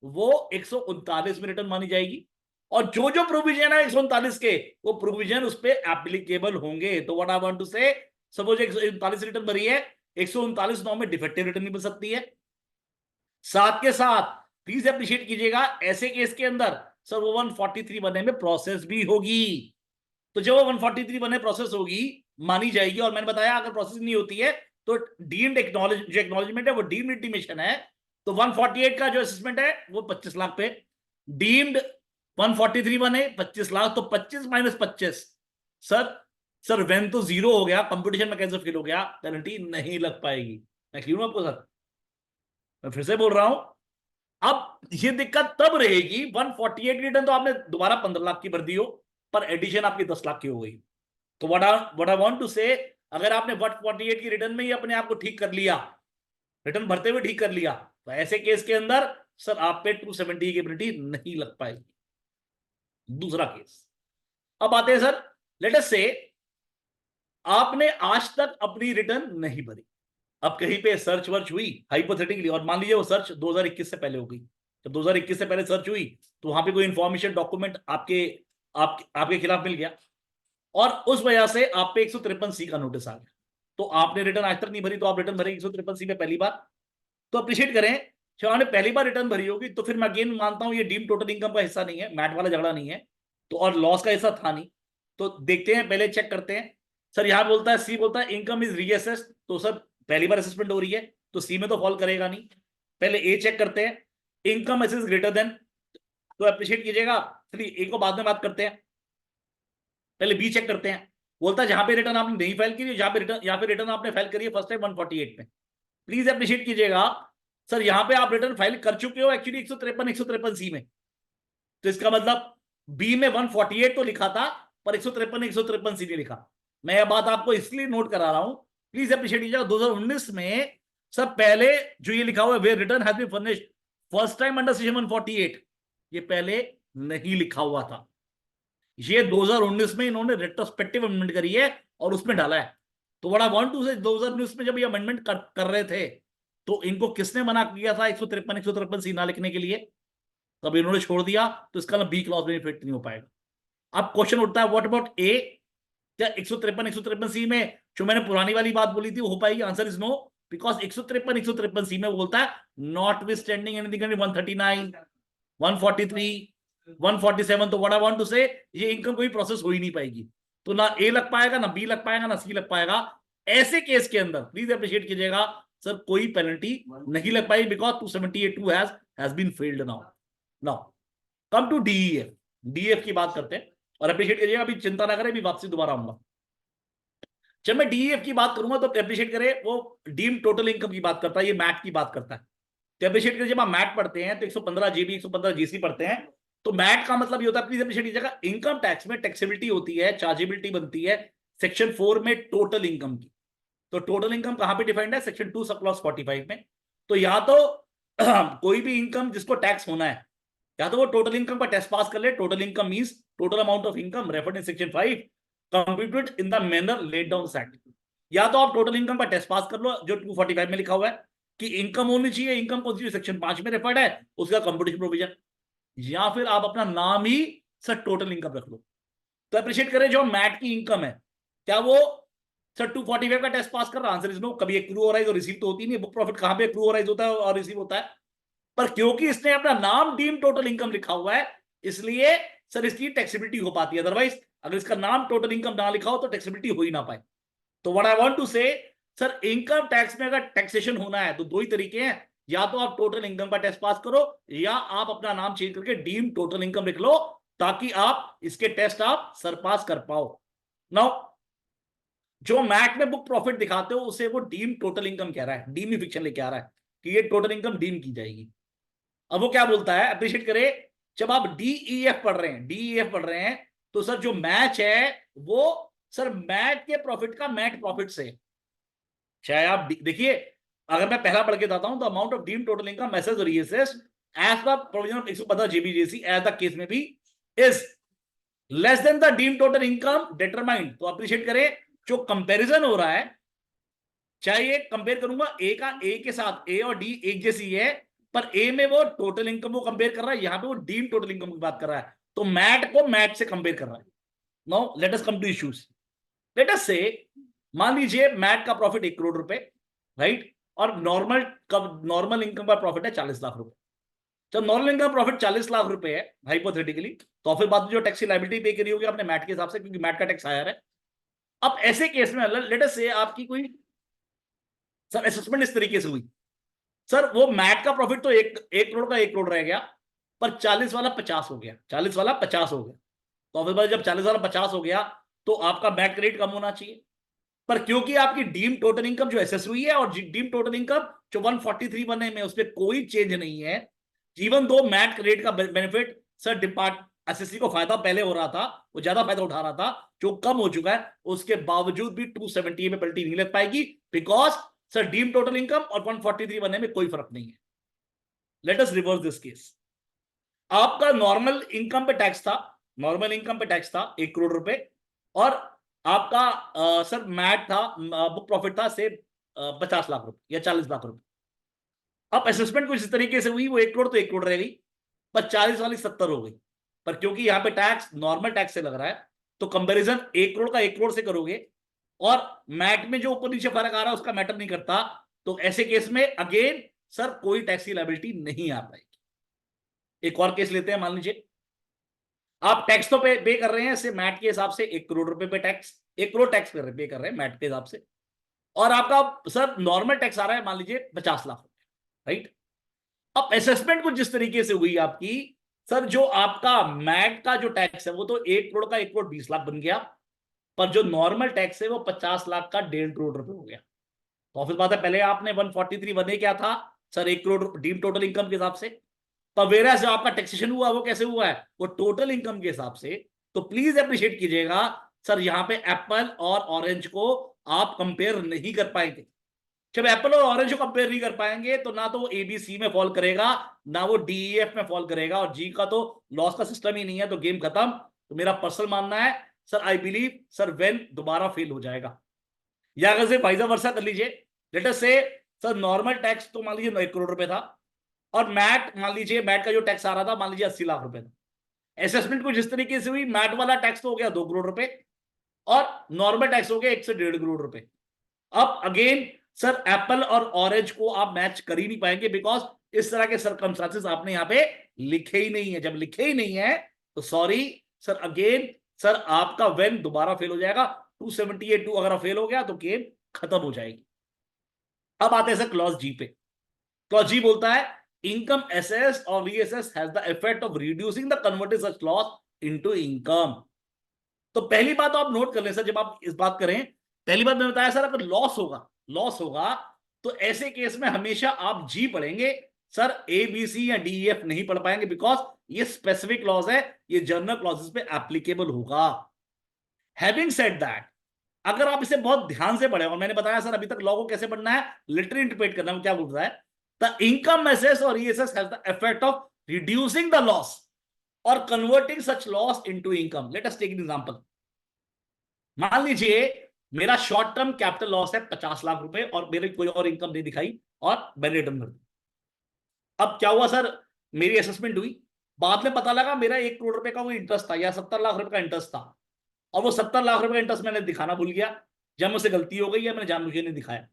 वो 139 में रिटर्न मानी जाएगी, और जो जो प्रोविजन है 139 के, वो प्रोविजन उस पे एप्लीकेबल होंगे। तो व्हाट आई वांट टू से, सपोज 139 रिटर्न भरी है, 139 9 में डिफेक्टिव रिटर्न नहीं बन सकती है। साथ के साथ प्लीज अप्रिशिएट कीजिएगा, ऐसे केस के अंदर सर वो 143 बनने में प्रोसेस भी होगी, तो जब वो 143 बने प्रोसेस होगी मानी जाएगी। और मैंने बताया अगर प्रोसेस नहीं होती है तो डीम्ड एक्नॉलेजमेंट है, वो डीम्ड इंटीमेशन है। तो 148 का जो असेसमेंट है वो 25 लाख पे, डीम्ड 143 बने 25 लाख, तो 25 माइनस 25 सर वेन तो जीरो हो गया, कंप्यूटेशन में कैसे फेल हो गया, पेनल्टी नहीं लग पाएगी। मैं क्लियर हूं आपको सर? मैं फिर से बोल रहा हूं, अब ये दिक्कत तब रहेगी 148 रिटर्न तो आपने दोबारा 15 लाख की भर दी हो, पर एडिशन आपकी 10 लाख की हो गई। तो व्हाट आई वांट टू से, अगर आपने 148 की रिटर्न में ही अपने आप को ठीक कर लिया, रिटर्न भरते हुए ठीक कर लिया, तो ऐसे केस के अंदर सर आप पे 270 की पेनल्टी नहीं लग पाएगी। दूसरा केस, अब आते हैं सर, लेट अस से आपने आज तक अपनी रिटर्न नहीं भरी, अब कहीं पे सर्च वर्च हुई हाइपोथेटिकली, और मान लीजिए वो सर्च 2021 से पहले हो गई, जब 2021 से पहले सर्च हुई तो वहां पे कोई इंफॉर्मेशन डॉक्यूमेंट आपके खिलाफ मिल गया, और उस वजह से आप पे 153C का नोटिस आ गया, तो आपने रिटर्न आज तक नहीं भरी, तो आप रिटर्न भरेंगे 153C में पहली बार। तो अप्रिशिएट करें, जब आपने पहली बार रिटर्न भरी होगी तो फिर मैं अगेन मानता हूं ये डीम टोटल इनकम का हिस्सा नहीं है, मैट वाला झगड़ा नहीं है, तो और लॉस का हिस्सा था नहीं। तो देखते हैं, पहले चेक करते हैं। सर यहां बोलता है, सी बोलता है इनकम इज रीअसेस्ड, तो सर पहली बार असेसमेंट हो रही है तो सी में तो फॉल करेगा नहीं। पहले ए चेक करते हैं, इनकम एसेस ग्रेटर देन, तो अप्रिशिएट कीजिएगा, चलिए ए को बाद में बात करते हैं, पहले बी चेक करते हैं। बोलता है जहां पे रिटर्न आपने नहीं फाइल की, जहां पे रिटर्न आपने फाइल करी है फर्स्ट टाइम 148 में, प्लीज अप्रिशिएट कीजिएगा, सर यहां पे आप रिटर्न फाइल कर चुके हो एक्चुअली 153 सी में, तो इसका मतलब बी में 148 तो लिखा था पर 153 सी नहीं लिखा। मैं यह बात आपको इसलिए नोट करा रहा हूं, प्लीज अप्रिशिएट कीजिएगा, 2019 में सर पहले जो ये लिखा हुआ है where return has been furnished first time under section 148, ये पहले नहीं लिखा हुआ था, ये 2019 में इन्होंने रेट्रोस्पेक्टिव अमेंडमेंट करी है और उसमें डाला है। तो व्हाट आई वांट टू से, 2019 में जब ये अमेंडमेंट कर रहे थे तो इनको किसने मना किया था 153 सी ना लिखने के लिए, तब इन्होंने छोड़ दिया, तो इसका ना बी क्लॉज में फिट नहीं हो पाएगा। अब क्वेश्चन उठता है व्हाट अबाउट ए, क्या 153 सी में जो मैंने पुरानी वाली बात बोली थी वो हो पाएगी? आंसर इज नो, बिकॉज 153 सी में बोलता है नॉट विथ स्टैंडिंग एनीथिंग 139 143 147, तो व्हाट आई वांट टू से ये इनकम कोई प्रोसेस हो ही नहीं पाएगी, तो ना ए लग पाएगा, ना बी लग पाएगा, ना सी लग पाएगा। ऐसे केस के अंदर प्लीज अप्रिशिएट कीजिएगा, सर कोई पेनल्टी नहीं लग पाएगी, because 278 has been failed now come to DEF की बात करते हैं, और अप्रिशिएट कीजिएगा, अभी चिंता ना करें, अभी वापसी दोबारा आऊंगा। जब मैं डीईएफ की बात करूंगा तो अप्रिशिएट करें वो डीम टोटल इनकम की बात करता है, ये मैट की बात करता है। तो अप्रिशिएट करें जब आप मैट पढ़ते हैं तो 115 जीबी 115 जीसी पढ़ते हैं, तो मैट का मतलब ये होता है, प्लीज अप्रिशिएट कीजिएगा, इनकम टैक्स में टैक्सेबिलिटी होती है, चार्जेबिलिटी बनती है सेक्शन 4 में टोटल इनकम की। तो टोटल इनकम कहां पे डिफाइंड है? सेक्शन 2 सब क्लॉज 45 में। तो या तो कोई भी इनकम जिसको टैक्स होना है, या तो वो टोटल इनकम का टेस्ट पास कर ले। Total income means total amount of income referred in section 5 computed in the manner laid down act. या तो आप टोटल इनकम का टेस्ट पास कर लो जो 245 में लिखा हुआ है कि इनकम होनी चाहिए, इनकम कौन सी सेक्शन 5 में रेफर्ड है उसका कंप्यूटेशन प्रोविजन, या फिर आप अपना नाम ही सर टोटल इनकम रख लो। तो अप्रिशिएट करें जो मैट की इनकम है, क्या वो सर 245 का टेस्ट पास कर रहा? Answer is no. कभी एक्रू हो रहा है तो रिसीव तो होती नहीं। बुक प्रॉफिट कहां पे एक्रू हो रहा होता है और रिसीव होता है? पर क्योंकि इसने अपना नाम डीम टोटल इनकम लिखा हुआ है, इसलिए सर इसकी टैक्सेबिलिटी हो पाती है। अदरवाइज अगर इसका नाम टोटल इनकम ना लिखा हो तो टैक्सेबिलिटी हो ही ना पाए। तो व्हाट आई वांट टू से, सर इनकम टैक्स में अगर टैक्सेशन होना है तो दो ही तरीके हैं, या तो आप टोटल इनकम का टेस्ट पास करो, या आप अपना नाम चेंज करके डीम टोटल इनकम लिख लो, ताकि आप इसके टेस्ट आप सरपास कर पाओ। नाउ जो मैट में बुक प्रॉफिट दिखाते हो उसे वो डीम टोटल इनकम कह रहा है, डीमिफिक्शन लेके आ रहा है कि ये टोटल इनकम डीम की जाएगी। अब वो क्या बोलता है, अप्रिशिएट करे, जब आप डीईएफ पढ़ रहे हैं, डीईएफ पढ़ रहे हैं, तो सर जो मैच है वो सर मैट के प्रॉफिट का मैट प्रॉफिट से। चाहे आप देखिए, अगर मैं पहला पढ़ के बताता हूं, the amount of deem total income message reassessed as the provision of 115 GBJC as the case में भी is less than the deem total income determined. तो अप्रिशिएट करें, जो कंपैरिजन हो रहा है, चाहे ये कंपेयर करूंगा ए का ए के साथ, ए और डी एक जैसी है, पर ए में वो टोटल इनकम को कंपेयर कर रहा है, यहां पे वो डीम टोटल इनकम की बात कर रहा है, तो मैट को मैट से कंपेयर कर रहा है। Now let us come to issues. Let us say, मान लीजिए मैट का प्रॉफिट 1 करोड़ रुपए, राइट, और नॉर्मल इनकम का प्रॉफिट है 40 लाख रुपए। जब नॉर्मल इनकम प्रॉफिट 40 लाख रुपए है हाइपोथेटिकली, तो फिर बात जो टैक्स लायबिलिटी पे करी होगी आपने मैट के हिसाब से, क्योंकि मैट का टैक्स हायर है। अब ऐसे केस में लेट अस से आपकी कोई सर असेसमेंट इस तरीके से हुई, सर वो मैट का प्रॉफिट तो एक करोड़ का 1 करोड़ रह गया, पर 40 वाला 50 हो गया, 40 वाला 50 हो गया। तो फिर जब 40 वाला 50 हो गया तो आपका मैट रेट कम होना चाहिए, पर क्योंकि आपकी डीम टोटल इनकम जो एसेस हुई है और डीम टोटल इनकम जो 143 बने में उसमें कोई चेंज नहीं है, इवन दो मैट रेट का बेनिफिट सर एसएससी को फायदा पहले हो रहा था, वो ज्यादा फायदा उठा रहा था, जो कम हो चुका है, उसके बावजूद भी 270 में पेनल्टी नहीं लग पाएगी, because sir deem total income और 143 बनने में कोई फर्क नहीं है। Let us reverse this case. आपका नॉर्मल इनकम पे टैक्स था, नॉर्मल इनकम पे टैक्स था 1 करोड़ रुपए, और आपका सर मैट था, बुक प्रॉफिट था से 50 लाख रुपए या 40 लाख रुपए। अब असेसमेंट कुछ इस तरीके से हुई, वो 1 करोड़ तो 1 करोड़ रह गई, पर 40 वाली 70 हो गई। पर क्योंकि यहाँ पे टैक्स नॉर्मल टैक्स से लग रहा है, तो कंपैरिजन 1 करोड़ का 1 करोड़ से करोगे, और मैट में जो ऊपर नीचे फर्क आ रहा है उसका मैटर नहीं करता, तो ऐसे केस में अगेन सर कोई टैक्स की लायबिलिटी नहीं आ पाएगी। एक और केस लेते हैं, मान लीजिए आप टैक्स तो पे कर रहे हैं मैट के हिसाब से 1 करोड़ रुपए पे टैक्स, 1 करोड़ टैक्स पे कर रहे हैं मैट के हिसाब से, और आपका सर नॉर्मल टैक्स आ रहा है मान लीजिए 50 लाख रुपए, राइट। अब असेसमेंट कुछ जिस तरीके से हुई आपकी, सर जो आपका मैट का जो टैक्स है वो तो 1 करोड़ का 1 करोड़ 20 लाख बन गया, पर जो नॉर्मल टैक्स है वो 50 लाख का 1.5 करोड़ रुपए हो गया। तो ऑफिस बात है, पहले आपने 143 बने क्या था sir 1 crore deem total income के हिसाब से, पर वेरा जो आपका टैक्सेशन हुआ वो कैसे हुआ है, वो टोटल इनकम के हिसाब से। तो प्लीज अप्रिशिएट कीजिएगा सर, यहां पे एप्पल और ऑरेंज को आप कंपेयर नहीं कर पाएंगे। जब एप्पल और ऑरेंज को कंपेयर नहीं कर पाएंगे तो ना तो वो एबीसी में फॉल करेगा, ना वो डीईएफ में फॉल करेगा, और जी का तो लॉस का सिस्टम ही नहीं है, तो गेम खत्म। तो मेरा पर्सनल मानना है sir, I believe sir when दोबारा फेल हो जाएगा, या अगर से वाइस वर्सा कर लीजिए। लेट अस से सर नॉर्मल टैक्स तो मान लीजिए 1 करोड़ रुपए था, और मैट मान लीजिए मैट का जो टैक्स आ रहा था मान लीजिए 80 लाख रुपए था। असेसमेंट कुछ इस तरीके से हुई, मैट वाला टैक्स तो हो गया 2 करोड़ रुपए, और नॉर्मल टैक्स हो गया 1 से 1.5 करोड़ रुपए। अब अगेन सर एप्पल और ऑरेंज को आप मैच कर ही नहीं पाएंगे, बिकॉज इस तरह के सर्कमस्टांसेस आपने यहां पे लिखे ही नहीं है। जब लिखे ही नहीं है तो सॉरी सर, अगेन सर आपका वेन दोबारा फेल हो जाएगा। 278 अगर फेल हो गया तो गेम खत्म हो जाएगी। अब आते हैं सर क्लॉज जी पे। क्लॉज जी बोलता है इनकम एसेस और reassess has the effect of reducing the converted such loss into income. तो पहली बात तो आप नोट कर लें सर, जब आप इस बात करें पहली बात मैंने बताया सर, अगर लॉस होगा तो ऐसे केस में हमेशा आप जी पढ़ेंगे सर, ए बी सी या डी ई एफ नहीं पढ़ पाएंगे, बिकॉज ये स्पेसिफिक लॉज है, ये जनरल क्लॉजेस पे एप्लीकेबल होगा। हैविंग सेड दैट, अगर आप इसे बहुत ध्यान से पढ़े, और मैंने बताया सर अभी तक लॉ को कैसे पढ़ना है, लिटरली इंटरप्रेट करना है, क्या बोल रहा है, द इनकम एसेस और ईएसएस has the effect of reducing the loss और converting such loss into income. Let us take an example. मान लीजिए मेरा शॉर्ट टर्म कैपिटल लॉस है 50 लाख रुपए और मेरी कोई और इनकम नहीं दिखाई और मैंने रिटर्न कर दी। अब क्या हुआ सर, मेरी असेसमेंट हुई, बाद में पता लगा मेरा 1 करोड़ रुपए का वो इंटरेस्ट था या 70 लाख रुपए का इंटरेस्ट था, और वो 70 लाख रुपए का इंटरेस्ट मैंने दिखाना भूल गया, जब मुझसे गलती हो गई या मैंने जानबूझ के नहीं दिखाया।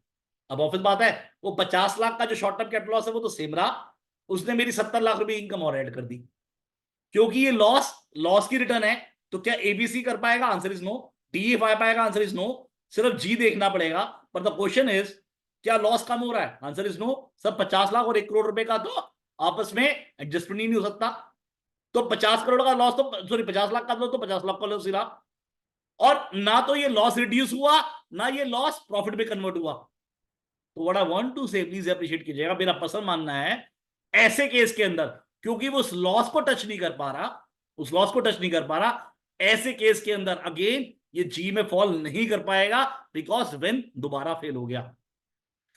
अब ऑफिस बात है, वो 50 लाख का जो शॉर्ट टर्म कैपिटल लॉस है वो तो सेम रहा, उसने मेरी 70 लाख रुपए इनकम और ऐड कर दी। क्योंकि ये लॉस की रिटर्न है, तो क्या एबीसी कर पाएगा? Answer is no. डीएफ आ पाएगा? Answer is no. सिर्फ जी देखना पड़ेगा। पर द क्वेश्चन इज, क्या लॉस कम हो रहा है? Answer is no. सब 50 लाख और 1 करोड़ रुपए का तो आपस में एडजस्टमेंट ही नहीं हो सकता। तो 50 करोड़ का लॉस तो सॉरी 50 लाख का लॉस तो 50 लाख का लॉस ही रहा, और ना तो ये लॉस रिड्यूस हुआ ना ये लॉस प्रॉफिट में कन्वर्ट हुआ। तो what I want to say, please appreciate कीजिएगा, मेरा पसंद मानना है ऐसे केस के अंदर, क्योंकि वो उस लॉस को टच नहीं कर पा रहा, ऐसे केस के अंदर अगेन ये जी में फॉल नहीं कर पाएगा, बिकॉज व्हेन दोबारा फेल हो गया।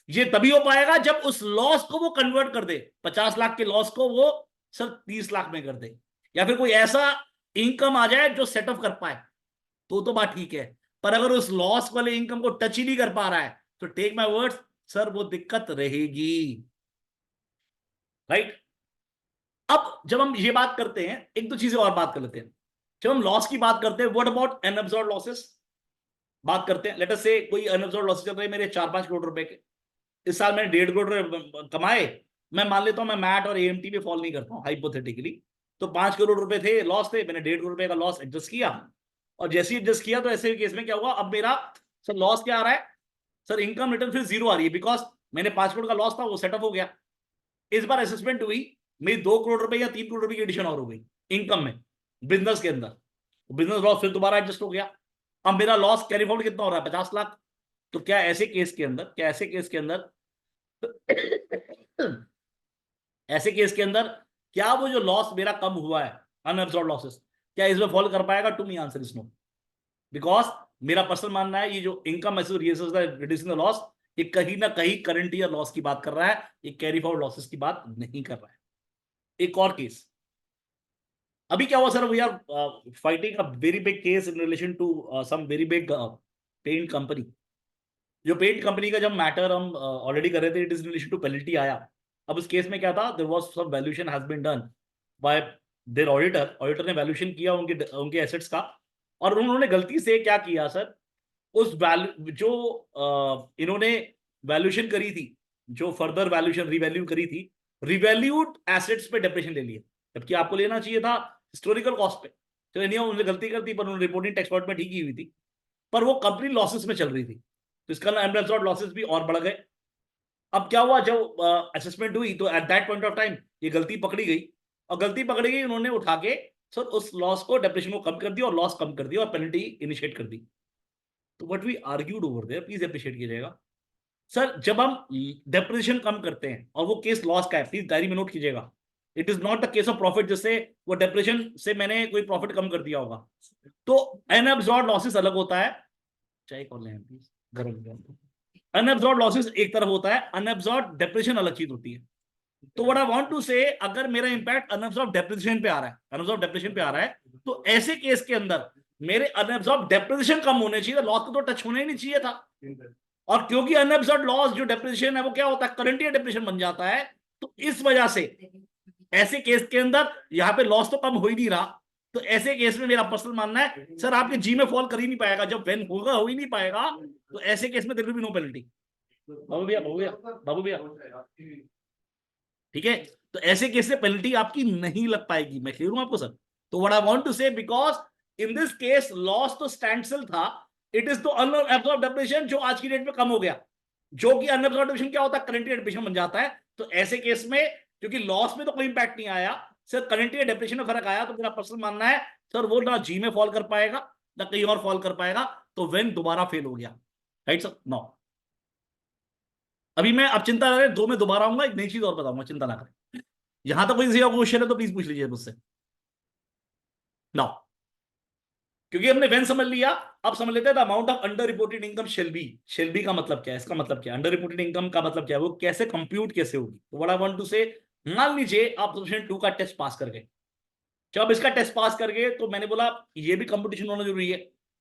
ये तभी हो पाएगा जब उस लॉस को वो कन्वर्ट कर दे, 50 लाख के लॉस को वो सिर्फ 30 लाख में कर दे, या फिर कोई ऐसा इनकम आ जाए जो सेट ऑफ कर पाए, तो बात ठीक है। पर अगर उस लॉस वाले इनकम को टच ही नहीं कर पा रहा है, तो टेक माय वर्ड्स सर, वो दिक्कत रहेगी, राइट? अब जब हम ये बात करते हैं, एक दो चीजें और बात कर लेते हैं। जब हम लॉस की बात करते हैं, व्हाट अबाउट अनअब्सॉर्ब्ड लॉसेस, बात करते हैं। लेट अस से कोई अनअब्सॉर्ब्ड लॉसेस चल रहे हैं मेरे 4-5 करोड़ रुपए के, इस साल मैंने 1.5 करोड़ कमाए, मैं मान लेता हूं मैं मैट और एएमटी पे फॉल नहीं करता हूं, हाइपोथेटिकली, तो 5 करोड़ रुपए थे लॉस थे, मैंने 1.5 करोड़ रुपए का लॉस एडजस्ट किया, और जैसे ही एडजस्ट किया तो ऐसे केस में क्या हुआ, अब मेरा सर लॉस क्या आ रहा है सर, इनकम रिटर्न फिर जीरो आ रही है, बिकॉज मैंने 5 करोड़ का लॉस था वो सेटअप हो गया। इस बार असेसमेंट हुई, मेरी 2 करोड़ रुपए या 3 करोड़ रुपए की एडिशन और हो गई इनकम में, बिजनेस के अंदर, बिजनेस लॉस फिर दोबारा एडजस्ट हो गया। अब मेरा लॉस कैरी फॉरवर्ड कितना हो रहा है, 50 लाख। तो क्या ऐसे केस के अंदर क्या वो जो लॉस मेरा कम हुआ है, अनअब्सॉर्ब्ड लॉसेस, क्या इसमें फॉल कर पाएगा? To me answer is no, because मेरा पर्सनल मानना है ये जो इनकम रिड्यूसिंग द लॉस, ये कहीं ना कहीं करंट ईयर लॉस की बात कर रहा है, ये कैरी फॉरवर्ड लॉसेस की बात नहीं कर रहा है। एक और केस, अभी क्या हुआ sir, we are fighting a very big case in relation to some very big paint company. जो पेंट कंपनी का जब मैटर हम ऑलरेडी कर रहे थे, it is in relation to penalty आया। अब इस केस में क्या था, there was some valuation has been done by their auditor ने वैल्यूएशन किया उनके एसेट्स का, और उन्होंने गलती से क्या किया सर, उस वैल्यू जो इन्होंने वैल्यूएशन करी थी, जो फर्दर वैल्यूएशन रिवैल्यू करी थी, रिवैल्यूड एसेट्स पे डेप्रेशन ले लिया, जबकि आपको लेना चाहिए था हिस्टोरिकल कॉस्ट पे। तो उन्होंने गलती कर दी, पर उन्होंने रिपोर्टिंग टैक्स में ठीक ही हुई थी, पर वो कंपनी लॉसेस में चल रही थी, तो इसका अनअब्सॉर्ब्ड लॉसेस भी और बढ़ गए। अब क्या हुआ, जब असेसमेंट हुई तो at that point of time ये गलती पकड़ी गई, और गलती पकड़ी गई, उन्होंने उठा के सर उस लॉस को, डेप्रेशन को कम कर दिया, और लॉस कम कर दिया, और पेनल्टी इनिशिएट कर दी। तो what we argued over there, please appreciate कीजिएगा सर, जब हम डेप्रेशन कम करते हैं, और वो केस लॉस का है, प्लीज डायरी में नोट कीजिएगा, it is not the case of profit, जिससे वो डेप्रेशन से मैंने कोई प्रॉफिट कम कर दिया होगा। तो अनअब्सॉर्ब्ड लॉसेस अलग होता है, चाय कॉल लें प्लीज, गरम। अनअब्सॉर्ब्ड लॉसेस एक तरफ होता है, अनअब्सॉर्ब्ड डेप्रेशन अलग चीज होती है। तो व्हाट आई वांट टू से, अगर मेरा इंपैक्ट अनअब्सॉर्ब्ड डेप्रेशन पे आ रहा है, तो ऐसे केस के अंदर मेरे अनअब्सॉर्ब्ड डेप्रेशन कम होने चाहिए, लॉस को तो टच होना ही नहीं चाहिए था। और क्योंकि अनअब्सॉर्ब्ड लॉस जो डेप्रेशन है वो क्या होता है, करंट ईयर डेप्रेशन बन जाता है, तो इस वजह से ऐसे केस के अंदर यहाँ पे लॉस तो कम हो ही नहीं रहा। तो ऐसे केस में मेरा पर्सनल मानना है सर, आपके जी में फॉल कर ही नहीं पाएगा, जब वेन होगा हो ही नहीं पाएगा, तो ऐसे केस में there will be no penalty. बाबू भैया ठीक है, तो ऐसे केस से पेनल्टी आपकी नहीं लग पाएगी, मैं क्लियर हूं आपको सर? तो व्हाट आई वांट टू से, because in this case laws तो स्टैंडस्टिल था, इट इज तो अनअब्सॉर्ब्ड डेप्रेशन जो आज की डेट में कम हो गया, जो कि अनअब्सॉर्ब्ड डेप्रेशन क्या होता है, करंट ईयर डेप्रेशन बन जाता है। तो ऐसे केस में क्योंकि लॉस में तो कोई इंपैक्ट नहीं आया, सर करंट ईयर डेप्रेशन में फर्क आया, तो मेरा पर्सनल मानना है सर वो ना जी में फॉल कर पाएगा ना कहीं और फॉल कर पाएगा, तो वेन दोबारा फेल हो गया। Right sir? नो, अभी मैं, अब चिंता ना करें, 2 में दोबारा आऊंगा, एक नई चीज और बताऊंगा, चिंता ना करें। यहां तक कोई किसी का क्वेश्चन है तो प्लीज पूछ लीजिए मुझसे। नो, क्योंकि हमने वेन समझ लिया, अब समझ लेते हैं the amount of under reported income shall be का मतलब क्या है, इसका मतलब क्या है, अंडर रिपोर्टेड इनकम का मतलब क्या है, वो कैसे कंप्यूट कैसे होगी। तो व्हाट आई वांट टू से, मान लीजिए आप सब्जेक्ट 2 का टेस्ट पास कर गए। जब इसका टेस्ट पास कर गए तो मैंने बोला ये भी कंपटीशन होना जरूरी है,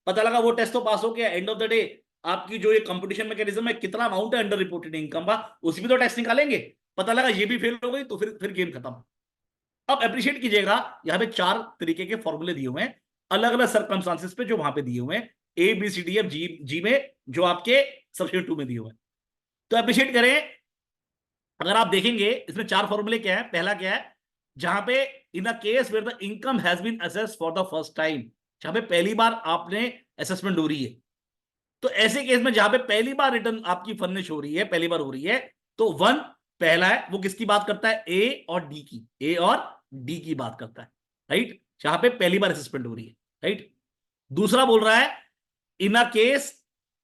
पता लगा वो टेस्ट तो पास हो गया, एंड ऑफ द डे आपकी जो ये कंपटीशन मैकेनिज्म है, कितना अमाउंट है अंडर रिपोर्टेड इनकम का, उसी भी तो टेस्ट निकालेंगे। पता लगा ये भी फेल हो गई तो फिर गेम खत्म। अब अप्रिशिएट कीजिएगा, यहाँ पे 4 तरीके के फॉर्मूले दिए हुए हैं, अलग अलग सर्कमस्टांसेस पे जो वहां पे दिए हुए हैं, A B C D F G में, जो आपके सब्जेक्ट 2 में दिए हुए हैं। तो अप्रिशिएट करें, अगर आप देखेंगे इसमें 4 फॉर्मूले क्या है। पहला क्या है, जहां पे in a case where the income has been assessed for the first time, जहां पे पहली बार आपने असेसमेंट हो रही है, तो ऐसे केस में जहां पे पहली बार रिटर्न आपकी फर्निश हो रही है, पहली बार हो रही है, तो 1 पहला है, वो किसकी बात करता है, ए और डी की, ए और डी की बात करता है, राइट, जहां पे पहली बार असेसमेंट हो रही है, राइट। दूसरा बोल रहा है in a case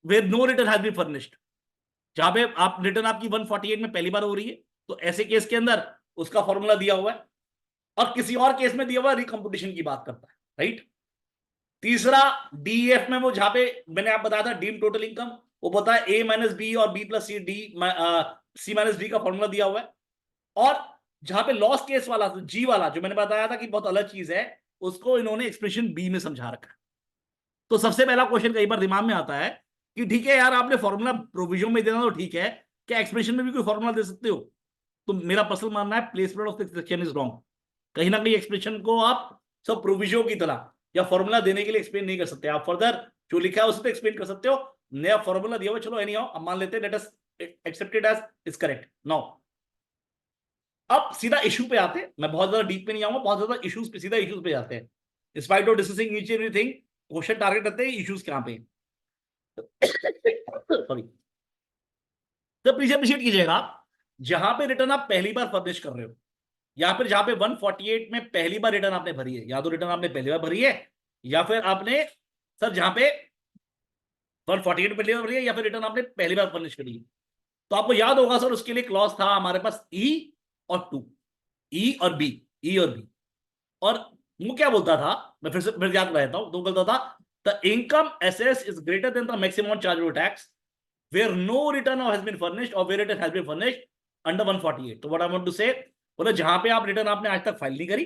where no return has been furnished, जहां पे आप रिटर्न आपकी 148 में पहली बार हो रही है, तो ऐसे केस के अंदर उसका फॉर्मूला दिया हुआ है, और किसी और केस में दिया हुआ रिकम्पुटेशन की बात करता है, राइट। तीसरा डीएफ में, वो जहां पे मैंने आप बताया था डीम टोटल इनकम, वो पता है ए माइनस बी और बी प्लस सी डी, सी माइनस डी का फॉर्मूला दिया हुआ है। और जहां पे लॉस केस वाला जी वाला, जो मैंने बताया था कि बहुत अलग चीज है, उसको इन्होंने एक्सप्रेशन बी में समझा रखा है। तो सबसे पहला क्वेश्चन कई बार दिमाग में आता है कि ठीक है यार, आपने फॉर्मूला प्रोविजन में देना तो ठीक है, क्या एक्सप्रेशन में भी कोई फॉर्मूला दे सकते हो? तो मेरा पर्सनल मानना है placement of the section is wrong. कहीं ना कहीं एक्सप्रेशन को आप सब प्रोविजन की तरह या फॉर्मूला देने के लिए एक्सप्लेन नहीं कर सकते, आप फर्दर जो लिखा है उसे तो एक्सप्लेन कर सकते हो, नया फॉर्मूला दिया हुआ, चलो एनी हाउ अब मान लेते हैं, let us accepted as is correct. Now अब सीधा इशू पे आते हैं, मैं बहुत ज्यादा डीप में नहीं आऊंगा, बहुत ज्यादा इश्यूज पे, सीधा इश्यूज पे जाते हैं। Spite of discussing each and everything, question target करते हैं इश्यूज कहां पे। सॉरी, तो प्लीज अप्रिशिएट कीजिएगा, जहां पे रिटर्न आप पहली बार पब्लिश कर रहे हो, या फिर जहां पे 148 में पहली बार रिटर्न आपने भरी है, या तो रिटर्न आपने पहली बार भरी है, या फिर आपने सर जहां पे 148 पहली बार भरी है, या फिर रिटर्न आपने पहली बार पब्लिश करी है, तो आपको याद होगा सर उसके लिए क्लॉज था हमारे पास ई और 2, ई और बी, ई और बी। और वो क्या बोलता था, मैं फिर याद रहता हूं, तो बोलता था the income assess is greater than the maximum chargeable tax where no return has been furnished और where return has been furnished under 148। तो व्हाट आई वांट टू से, बोले जहां पे आप रिटर्न आपने आज तक फाइल नहीं करी,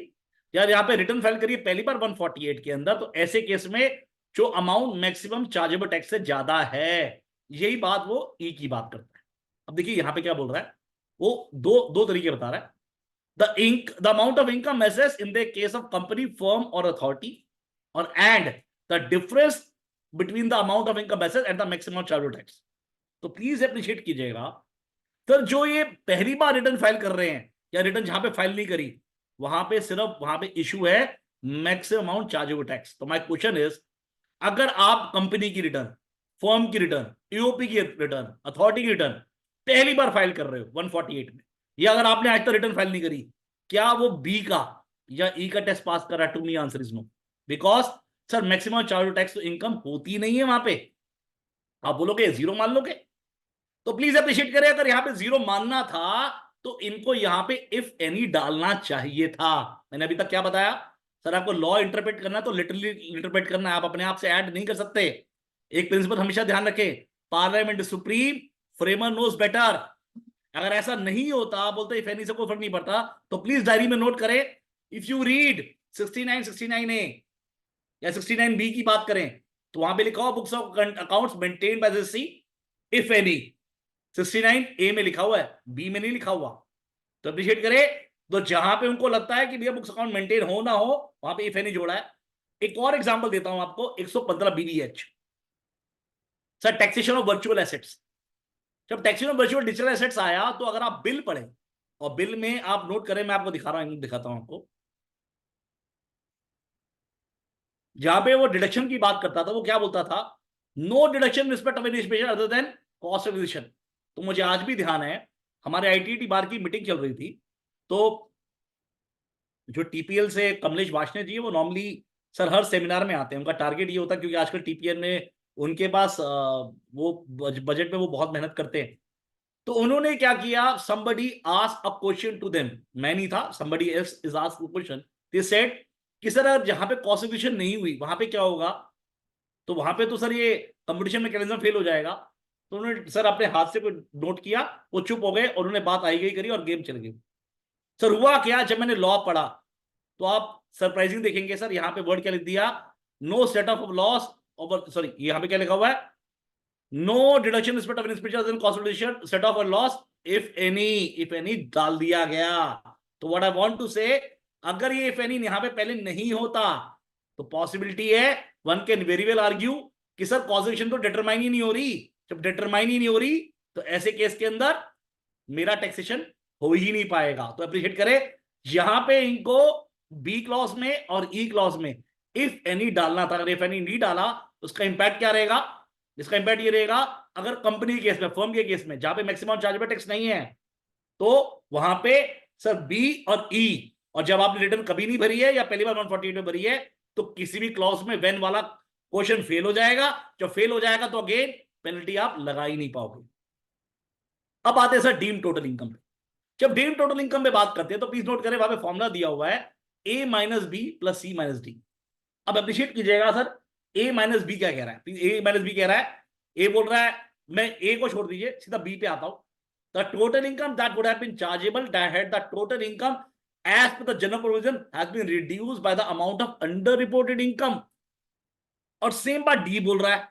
या यहाँ पे रिटर्न फाइल करिए पहली बार 148 के अंदर, तो ऐसे केस में जो अमाउंट मैक्सिमम चार्जेबल टैक्स से ज्यादा है, यही बात वो ई की बात करता है। अब देखिए यहाँ पे क्या बोल रहा है, वो दो तरीके बता रहा है। The amount of income assessed in the case of company, firm or authority, or and the difference between the amount of income assessed and the maximum chargeable tax. तो प्लीज अप्रिशिएट कीजिएगा सर, जो ये पहली बार return file कर रहे हैं, या return जहां पे फाइल नहीं करी, वहां पे सिर्फ वहां पे इशू है मैक्सिमम अमाउंट चार्जेबल टैक्स। तो माय क्वेश्चन इज, अगर आप कंपनी की रिटर्न, फर्म की रिटर्न, ईओपी की रिटर्न, अथॉरिटी की रिटर्न पहली बार फाइल कर रहे हो 148 में, या अगर आपने आज तक रिटर्न फाइल नहीं करी, क्या वो बी का या ई का टेस्ट पास कर रहा है? To me answer is no, because sir maximum chargeable tax तो इनकम होती नहीं है वहां पे। आप बोलोगे जीरो मान लोगे, तो प्लीज अप्रिशिएट करें, अगर यहां पे जीरो मानना था तो इनको यहां पे इफ एनी डालना चाहिए था। मैंने अभी तक क्या बताया सर, आपको लॉ इंटरप्रेट करना है तो लिटरली इंटरप्रेट करना है, आप अपने आप से ऐड नहीं कर सकते। एक प्रिंसिपल हमेशा ध्यान रखें, parliament supreme, framer knows better. अगर ऐसा नहीं होता, बोलते इफ एनी से कोई फर्क नहीं पड़ता, तो प्लीज डायरी में नोट करें, इफ यू रीड 69 ए या 69 बी की बात करें, तो वहां पे लिखा हुआ books of accounts maintained by the C, if any 69 A में लिखा हुआ है, बी में नहीं लिखा हुआ। तो अप्रिशिएट करें, तो जहां पे उनको लगता है कि भैया बुक्स अकाउंट मेंटेन हो ना हो, वहां पे इफ एनी जोड़ा है। एक और एग्जांपल देता हूं आपको, 115 BBH sir, taxation of virtual assets. जब taxation of virtual digital assets आया, तो अगर आप बिल पढ़े और बिल में आप नोट करें, मैं आपको दिखाता हूं आपको, जहां पे वो डिडक्शन की बात करता था, वो क्या बोलता था, no deduction respect of any special other than cost of acquisition. तो मुझे आज भी ध्यान है, हमारे आईटीटी बार की मीटिंग चल रही थी, तो जो टीपीएल से कमलेश वार्ष्णेय जी है, वो नॉर्मली सर हर सेमिनार में आते हैं, उनका टारगेट ये होता है, क्योंकि आजकल टीपीएल में उनके पास वो बजट में वो बहुत मेहनत करते हैं। तो उन्होंने क्या किया, somebody asked a question to them, मैं नहीं था, somebody else is asked a question, they said कि सर अगर जहां पे कॉस्ट एफिशिएंट नहीं हुई वहां पे क्या होगा, तो वहां पे तो सर ये कंपटीशन मैकेनिज्म फेल हो जाएगा। तो उन्होंने सर अपने हाथ से कोई नोट किया, वो चुप हो गए और उन्होंने बात आई गई करी और गेम चल गई। सर हुआ क्या, जब मैंने लॉ पढ़ा तो आप सरप्राइजिंग देखेंगे सर, यहाँ पे वर्ड क्या लिख दिया, no set off loss, sorry यहाँ पे क्या लिखा हुआ है, no deduction respect of inspection and consolidation set off loss if any डाल दिया गया। तो व्हाट आई वांट टू से, अगर ये इफ एनी यहाँ पे पहले नहीं होता तो पॉसिबिलिटी है, one can very well argue कि सर कॉजेशन तो डिटरमाइन ही नहीं हो रही। जब डिटरमाइन ही नहीं हो रही तो ऐसे केस के अंदर मेरा टैक्सेशन हो ही नहीं पाएगा। तो अप्रिशिएट करें, यहां पे इनको बी क्लॉज में और ई क्लॉज में इफ एनी डालना था, अगर इफ एनी नहीं डाला उसका इंपैक्ट क्या रहेगा, इसका इंपैक्ट ये रहेगा, अगर कंपनी के केस में, फर्म के केस में जहां पे मैक्सिमम चार्जेबल टैक्स नहीं है, तो वहां पे सर बी और ई, और जब आपने रिटर्न कभी नहीं भरी है या पहली बार 148 में भरी है तो किसी भी क्लॉज में वेन वाला क्वेश्चन फेल हो जाएगा। जब फेल हो जाएगा तो अगेन पेनल्टी आप लगा ही नहीं पाओगे। अब आते हैं सर डीम टोटल इनकम पे। जब डीम टोटल इनकम पे बात करते हैं तो प्लीज नोट करें, वहां पे फॉर्मूला दिया हुआ है ए माइनस बी प्लस सी माइनस डी। अब अप्रिशिएट कीजिएगा सर, ए माइनस बी क्या कह रहा है, ए माइनस बी कह रहा है, ए बोल रहा है, मैं ए को छोड़ दीजिए सीधा बी पे आता हूं, the total income that would have been chargeable that the total income as per the general provision has been reduced by the amount of under reported income. और सेम बात डी बोल रहा है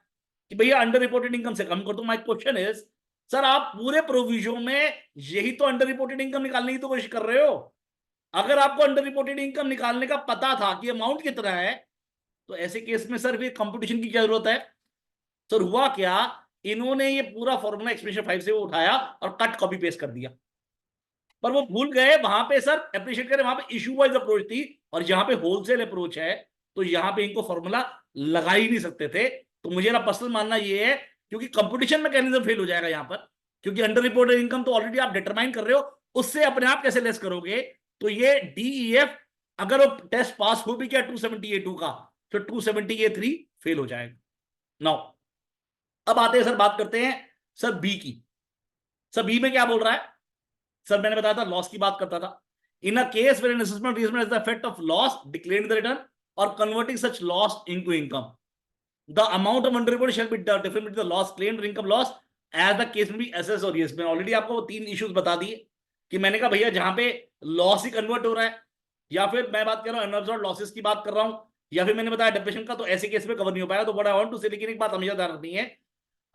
कि भैया अंडर रिपोर्टेड इनकम से कम कर दो। माय क्वेश्चन इज सर, आप पूरे प्रोविजन में यही तो अंडर रिपोर्टेड इनकम निकालने की तो कोशिश कर रहे हो। अगर आपको अंडर रिपोर्टेड इनकम निकालने का पता था कि अमाउंट कितना है, तो ऐसे केस में सर फिर कंपटीशन की क्या जरूरत है। सर हुआ क्या, इन्होंने ये पूरा फॉर्मूला एक्सप्रेशन 5 से वो उठाया और कट कॉपी पेस्ट कर दिया, पर वो भूल गए वहां पे सर, अप्रिशिएट करें, वहां पे इशू वाइज अप्रोच थी और यहाँ पे होलसेल अप्रोच है, तो यहाँ पे इनको फॉर्मूला लगा ही नहीं सकते थे। तो मुझे ना पर्सनल मानना ये है, क्योंकि कंपटीशन मैकेनिज्म फेल हो जाएगा यहाँ पर, क्योंकि अंडर रिपोर्टेड इनकम तो ऑलरेडी आप डिटरमाइन कर रहे हो, उससे अपने आप कैसे लेस करोगे। तो ये डीईएफ अगर वो टेस्ट पास हो भी क्या 270A2 का, तो 270A3 फेल हो जाएगा। नाउ अब आते हैं सर, बात करते हैं सर बी की। सर बी में क्या बोल रहा है, सर मैंने बताया था लॉस की बात करता था। In a case where an assessment reassessment is the effect of loss declared in the return और converting such loss into income, the amount of under reported shall be different between the loss claimed और income loss as the case में be assess. और yes, मैंने already आपको वो 3 issues बता दिए कि मैंने कहा भैया जहां पे लॉस ही कन्वर्ट हो रहा है, या फिर मैं बात कर रहा हूं अनअब्सॉर्ब्ड लॉसेस की बात कर रहा हूं, या फिर मैंने बताया डिप्रेशन का, तो ऐसे केस में कवर नहीं हो पाएगा। तो व्हाट आई वांट टू से, लेकिन एक बात हमेशा ध्यान रखनी है,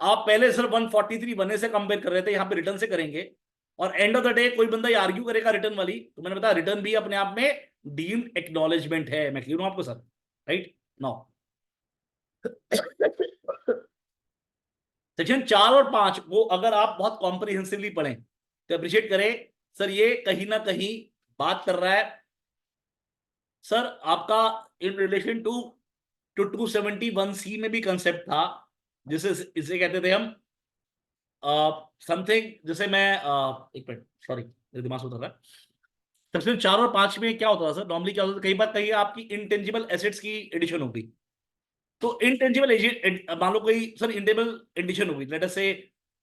आप पहले सिर्फ 143 बने से कंपेयर कर रहे थे, यहाँ पे रिटर्न से करेंगे, और एंड ऑफ द डे कोई बंदा ये आर्ग्यू करेगा रिटर्न वाली, तो मैंने बताया रिटर्न भी अपने आप में डीम्ड एक्नॉलेजमेंट है। मैं क्लियर हूं आपको सर, राइट। नाउ सेक्शन 4 और 5 को अगर आप बहुत कॉम्प्रिहेंसिवली पढ़ें तो अप्रिशिएट करें सर, ये कहीं ना कहीं बात कर रहा है सर आपका इन रिलेशन टू 271C में भी कंसेप्ट था, जिसे इसे कहते थे हम समथिंग, जैसे मैं एक मिनट, सॉरी मेरे दिमाग से उतर रहा है। सेक्शन 4 और 5 में क्या होता था सर, नॉर्मली क्या होता था, कई बार कहीं आपकी इंटेंजिबल एसेट्स की एडिशन हो गई, तो इंटेंजिबल मान लो कोई सर इंटेंजिबल एडिशन हो गई, लेट अस से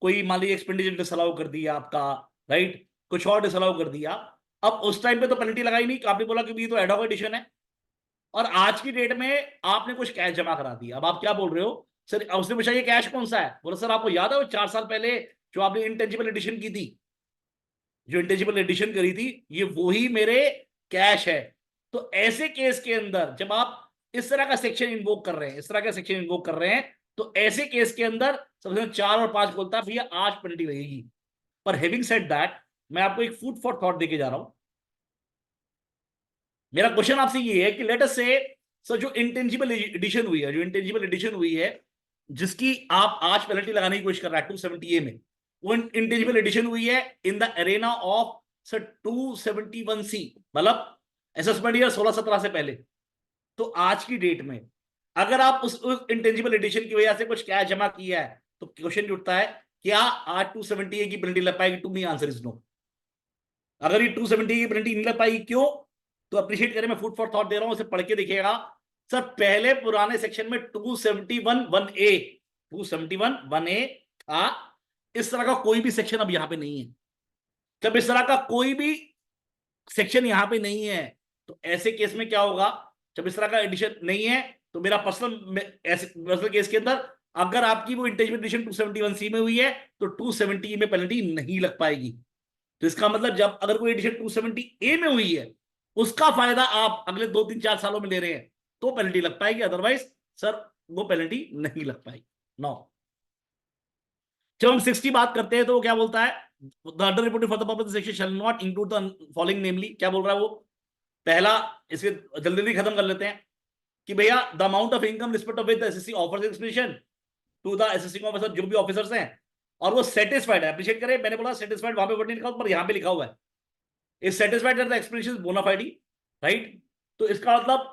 कोई मान लीजिए एक्सपेंडिचर डिसअलाउ कर दिया आपका, राइट, कुछ और डिसअलाउ कर दिया। अब उस टाइम पे तो पेनल्टी लगाई नहीं, आपने बोला कि ये तो एड हॉक एडिशन है, और आज की डेट में आपने कुछ कैश जमा करा दिया। अब आप क्या बोल रहे हो सर, उसने पूछा ये कैश कौन सा है, बोला सर आपको याद है वो 4 साल पहले जो आपने इंटेंजिबल एडिशन की थी, जो इंटेंजिबल एडिशन करी थी, ये वही मेरे कैश है। तो ऐसे केस के अंदर जब आप इस तरह का सेक्शन इन्वोक कर रहे हैं, इस तरह का सेक्शन इन्वोक कर रहे हैं, तो ऐसे केस के अंदर सबसे 4 और 5 बोलता है भैया आज पेनल्टी लगेगी। पर हैविंग सेड दैट, मैं आपको एक फूड फॉर थॉट देके जा रहा हूं। मेरा क्वेश्चन आपसे ये है कि लेट अस से सर जो इंटेंजिबल एडिशन हुई है, जो इंटेंजिबल एडिशन हुई है जिसकी आप आज पेनल्टी लगाने की कोशिश कर रहा है 270A में, वो इंटेंजिबल एडिशन हुई है in the Arena of sir 271C, मतलब असेसमेंट ईयर 16-17 से पहले। तो आज की डेट में अगर आप उस इंटेंजिबल एडिशन की वजह से कुछ कैश जमा किया है, तो क्वेश्चन उठता है क्या आज 270A की पेनल्टी लग पाएगी? To me answer is no. अगर ये 270A की पेनल्टी नहीं लग पाएगी, क्यों? तो अप्रिशिएट करें, मैं फूड फॉर थॉट दे रहा हूं, उसे पढ़ के देखिएगा सर। पहले पुराने सेक्शन में 271(1)A 271 1A था, इस तरह का कोई भी सेक्शन अब यहां पे नहीं है। जब इस तरह का कोई भी सेक्शन यहां पे नहीं है तो ऐसे केस में क्या होगा, जब इस तरह का एडिशन नहीं है तो मेरा पर्सनल केस के अंदर अगर आपकी वो इंटेंशनल एडिशन 271C में हुई है तो 270 में पेनल्टी नहीं लग पाएगी। तो इसका मतलब जब अगर कोई एडिशन 270A में हुई है उसका फायदा आप अगले 2-3-4 सालों में ले रहे हैं तो पेनल्टी लग पाएगी, अदरवाइज सर वो पेनल्टी नहीं लग पाएगी। 9 जब हम 60 बात करते हैं तो वो क्या बोलता है, the under reported for the purpose section shall not include the following, namely क्या बोल रहा है वो, पहला इसके जल्दी जल्दी खत्म कर लेते हैं कि भैया the amount of income respect of with the SSC offers expression to the SSC officer, जो भी ऑफिसर्स हैं और वो सेटिस्फाइड है, अप्रिशिएट करें, मैंने बोला सेटिस्फाइड वहां पे वर्ड नहीं लिखा पर यहां पे लिखा हुआ है is satisfied that the explanation is bonafide, right. तो इसका मतलब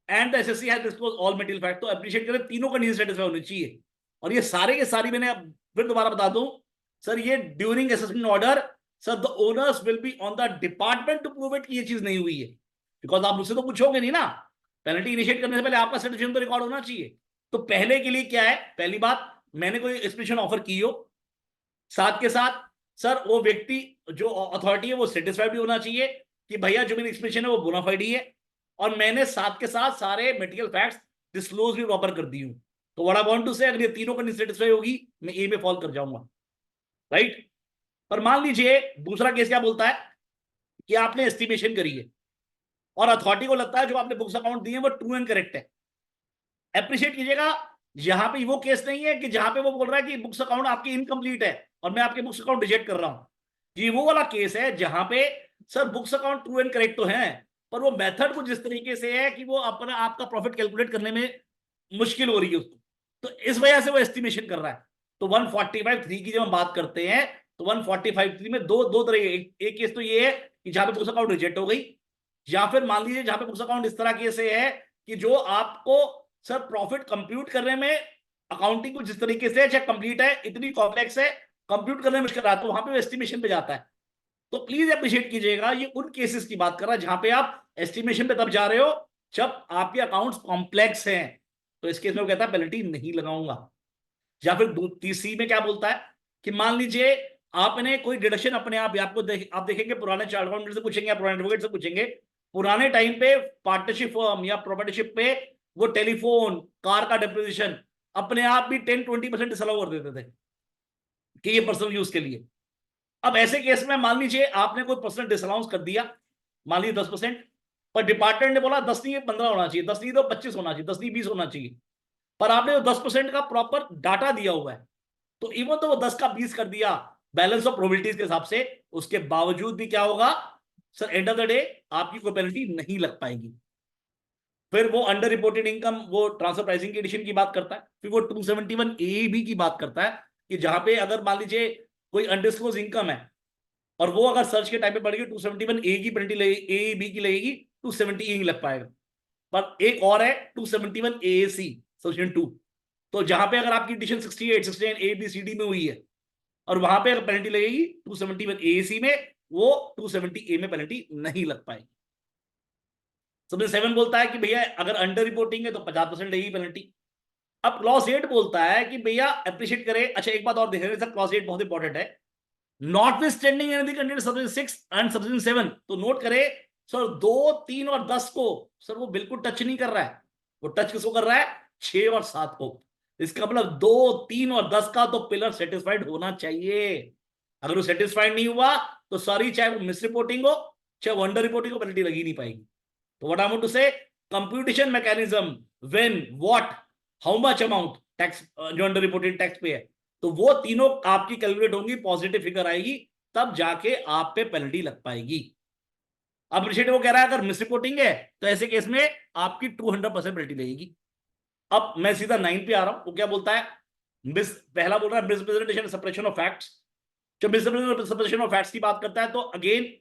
and the SSC has disclosed all material fact, तो अप्रिशिएट करें तीनों कंडीशन सेटिस्फाई होनी चाहिए। और ये सारे के सारी मैंने फिर दोबारा बता दूं सर, ये during assessment order sir the owners will be on the department to prove it कि ये चीज नहीं हुई है, बिकॉज आप मुझसे तो पूछोगे नहीं ना, पेनल्टी इनिशिएट करने से पहले आपका सर्टिफिकेशन तो रिकॉर्ड होना चाहिए। तो पहले के लिए क्या है, पहली बात मैंने कोई एक्सप्रेशन ऑफर की हो, साथ के साथ सर वो व्यक्ति जो अथॉरिटी है वो सेटिस्फाइड भी होना चाहिए कि भैया जो मेरी एक्सप्रेशन है वो बोनाफाइड ही है, और मैंने साथ के साथ सारे मटेरियल फैक्ट्स डिस्क्लोज भी प्रॉपर कर दी हूं। तो व्हाट आई वांट टू से, अगर ये तीनों कंडीशन सेटिस्फाई होगी मैं ए में फॉल कर जाऊंगा, राइट। पर मान लीजिए दूसरा केस क्या बोलता है कि आपने एस्टिमेशन करी है और अथॉरिटी को लगता है जो आपने बुक्स अकाउंट दिए वो ट्रू एंड करेक्ट है। अप्रिशिएट कीजिएगा, यहां पे वो केस नहीं है कि जहां पे वो बोल रहा है कि बुक्स अकाउंट आपकी इनकम्प्लीट है और मैं आपके बुक्स अकाउंट रिजेक्ट कर रहा हूं। ये वो वाला केस है जहां पे sir books account true and correct तो है पर वो मेथड कुछ जिस तरीके से है कि वो अपना आपका प्रॉफिट कैलकुलेट करने में मुश्किल हो रही है उसको, तो इस वजह से वो एस्टिमेशन कर रहा है। तो 145(3) की जब हम बात करते हैं तो 145(3) में दो तरह, एक केस तो ये है कि जहां पे बुक्स अकाउंट रिजेक्ट हो गई, या फिर मान लीजिए जहां पे बुक्स अकाउंट इस तरह के से है कि जो आपको सर प्रॉफिट कंप्यूट करने में अकाउंटिंग को जिस तरीके से चाहे कंप्लीट है इतनी कॉम्प्लेक्स है, कंप्यूट करने में मुश्किल आता है, तो वहां पे एस्टिमेशन पे जाता है। तो प्लीज अप्रिशिएट कीजिएगा, ये उन केसेस की बात कर रहा है जहां पे आप एस्टिमेशन पे तब जा रहे हो जब आपके अकाउंट्स कॉम्प्लेक्स हैं, तो इस केस में वो कहता है पेनल्टी नहीं लगाऊंगा। या फिर तीसरी में क्या बोलता है कि मान लीजिए आपने कोई डिडक्शन अपने आप आप देखेंगे पुराने चार्ट अकाउंटेंट से पूछेंगे या पुराने एडवोकेट से पूछेंगे, पुराने टाइम पे पार्टनरशिप फर्म या प्रोप्राइटरशिप पे वो टेलीफोन कार का डेप्रिसिएशन अपने आप भी 10-20% डिसअलाउ कर देते थे कि ये पर्सनल यूज के लिए। अब ऐसे केस में मान लीजिए आपने कोई पर्सनल डिसअलाउंस कर दिया, मान लीजिए 10%, पर डिपार्टमेंट ने बोला 10 नहीं 15 होना चाहिए, 10 नहीं तो 25 होना चाहिए, 10 नहीं 20 होना चाहिए, पर आपने 10% का प्रॉपर डाटा दिया हुआ है, तो इवन तो वो 10 का 20 कर दिया बैलेंस ऑफ प्रोबेबिलिटीज के हिसाब से, उसके बावजूद भी क्या होगा sir, and of the day आपकी कोई पेनल्टी नहीं लग पाएगी। फिर वो अंडर रिपोर्टेड इनकम, वो ट्रांसफर प्राइसिंग की एडिशन की बात करता है। फिर वो 271A भी की बात करता है कि जहां पे अगर मान लीजिए कोई अनडिस्क्लोज इनकम है और वो अगर सर्च के टाइम पे पड़ेगी 271A की पेनल्टी लगेगी, A B की लगेगी, 270E नहीं लग पाएगा। पर एक और है 271AAC सेक्शन 2, तो जहां पे अगर आपकी addition 68, 69 A B C D में हुई है और वहां पे अगर पेनल्टी लगेगी 271AAC में, वो 270A में पेनल्टी नहीं लग पाएगी। सबसे 7 बोलता है कि भैया अगर अंडर रिपोर्टिंग है तो 50% लगेगी पेनल्टी। अब क्लॉज 8 बोलता है कि भैया अप्रिशिएट करें, अच्छा एक बात और देख रहे हैं सर, क्लॉज 8 बहुत इंपॉर्टेंट है, notwithstanding anything contained subsection 6 and subsection 7, तो नोट करें सर 2, 3 और 10 को सर वो बिल्कुल टच नहीं कर रहा है, वो टच किसको कर रहा है 6 और 7 को। इसका मतलब 2, 3 और 10 का तो पिलर सेटिस्फाइड होना चाहिए। अगर वो सेटिस्फाइड नहीं हुआ तो सॉरी, चाहे वो मिस रिपोर्टिंग हो चाहे वो अंडर रिपोर्टिंग हो, पेनल्टी लगी नहीं पाएगी। तो व्हाट आई वांट टू से, computation mechanism, when, what, how much amount tax जो अंडर रिपोर्टेड टैक्स पे है, तो वो तीनों आपकी कैलकुलेट होंगी, पॉजिटिव फिगर आएगी, तब जाके आप पे पेनल्टी लग पाएगी। अब वो कह रहा है अगर मिस रिपोर्टिंग है तो ऐसे केस में आपकी 200% पेनल्टी लगेगी। अब मैं सीधा 9 पे आ रहा हूं, वो क्या बोलता है, पहला बोल रहा है मिसप्रेजेंटेशन सप्रेशन ऑफ फैक्ट्स। जब मिसप्रेजेंटेशन ऑफ फैक्ट्स की बात करता है तो again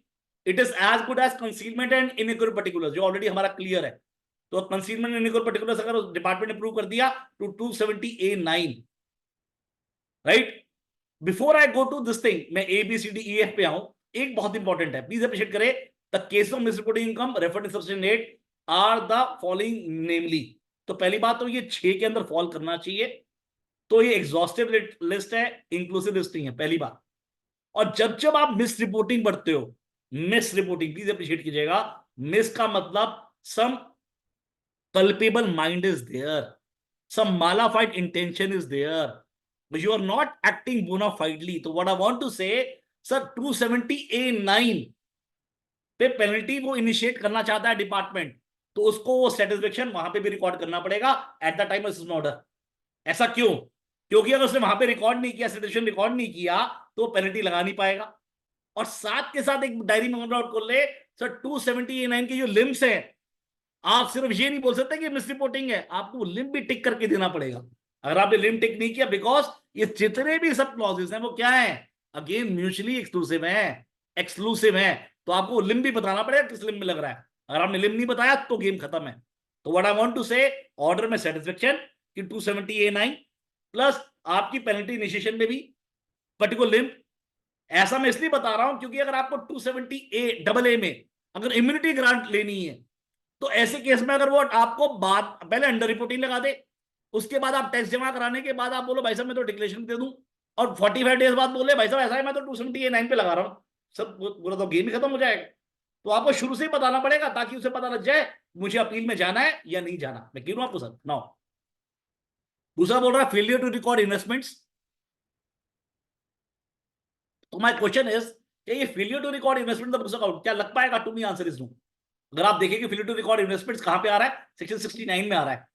it is as good as concealment and unequal particulars, जो ऑलरेडी हमारा क्लियर है। तो कंसीलमेंट एंड इनइक्वल पर्टिकुलर्स अगर डिपार्टमेंट ने प्रूव कर दिया तो 270A9, right. Before I go to this thing, मैं ABCDEF पे आऊं, एक बहुत इंपॉर्टेंट है, प्लीज अप्रिशिएट करें, the case of misreporting income referred in subsection 8 are the following namely. तो पहली बात तो ये 6 के अंदर फॉल करना चाहिए, तो ये एग्जॉस्टिव लिस्ट है, इंक्लूसिव लिस्ट नहीं है, पहली बात। और जब जब आप मिस रिपोर्टिंग बढ़ते हो, मिस रिपोर्टिंग प्लीज अप्रिशिएट कीजिएगा, मिस का मतलब सम culpable mind is there, some malified intention is there, but you are not acting bona fidely. So what I want to say, sir, 270A9 पे penalty वो initiate करना चाहता है department, तो उसको वो सेटिस्फेक्शन वहां पे भी रिकॉर्ड करना पड़ेगा at the time of order. ऐसा क्यों? क्योंकि अगर उसने वहां पे रिकॉर्ड नहीं किया, सेटिस्फेक्शन रिकॉर्ड नहीं किया, तो पेनल्टी लगा नहीं पाएगा। और साथ के साथ एक डायरी में नोट कर ले, सर 270A9 के जो लिम्स है, आप सिर्फ ये नहीं बोल सकते कि मिस रिपोर्टिंग है, आपको लिंक भी टिक करके देना पड़ेगा। अगर आपने लिंक टिक नहीं किया, बिकॉज ये जितने भी सब क्लॉजेस हैं वो क्या है, अगेन म्यूचुअली एक्सक्लूसिव है, एक्सक्लूसिव है, तो आपको लिंक भी बताना पड़ेगा किस लिंक में लग रहा है। अगर आपने लिंक नहीं बताया तो गेम खत्म है। तो व्हाट आई वांट टू से, ऑर्डर में सेटिस्फेक्शन कि 270A9 प्लस आपकी पेनल्टी इनिशिएशन में भी पर्टिकुलर लिंक। ऐसा मैं इसलिए बता रहा हूं क्योंकि अगर आपको 270A में अगर इम्यूनिटी ग्रांट लेनी है, तो ऐसे केस में अगर वो आपको बाद पहले अंडर रिपोर्टिंग लगा दे, उसके बाद आप टैक्स जमा कराने के बाद आप बोलो भाई साहब मैं तो डिक्लेरेशन दे दूं, और 45 डेज बाद बोले भाई साहब ऐसा है मैं तो 270A9 पे लगा रहा हूं, सब पूरा तो गेम ही खत्म हो जाएगा। तो आपको शुरू से ही बताना पड़ेगा ताकि उसे पता लग जाए मुझे अपील में जाना है या नहीं जाना। मैं कह रहा हूं आपको सर। नाउ दूसरा बोल रहा है फेलियर टू रिकॉर्ड इन्वेस्टमेंट्स। तो माय क्वेश्चन इज, ये failure to record investment the books account क्या लग पाएगा? To me answer is no. अगर आप देखेंगे फेलियर टू रिकॉर्ड इन्वेस्टमेंट्स कहां पे आ रहा है, सेक्शन 69 में आ रहा है।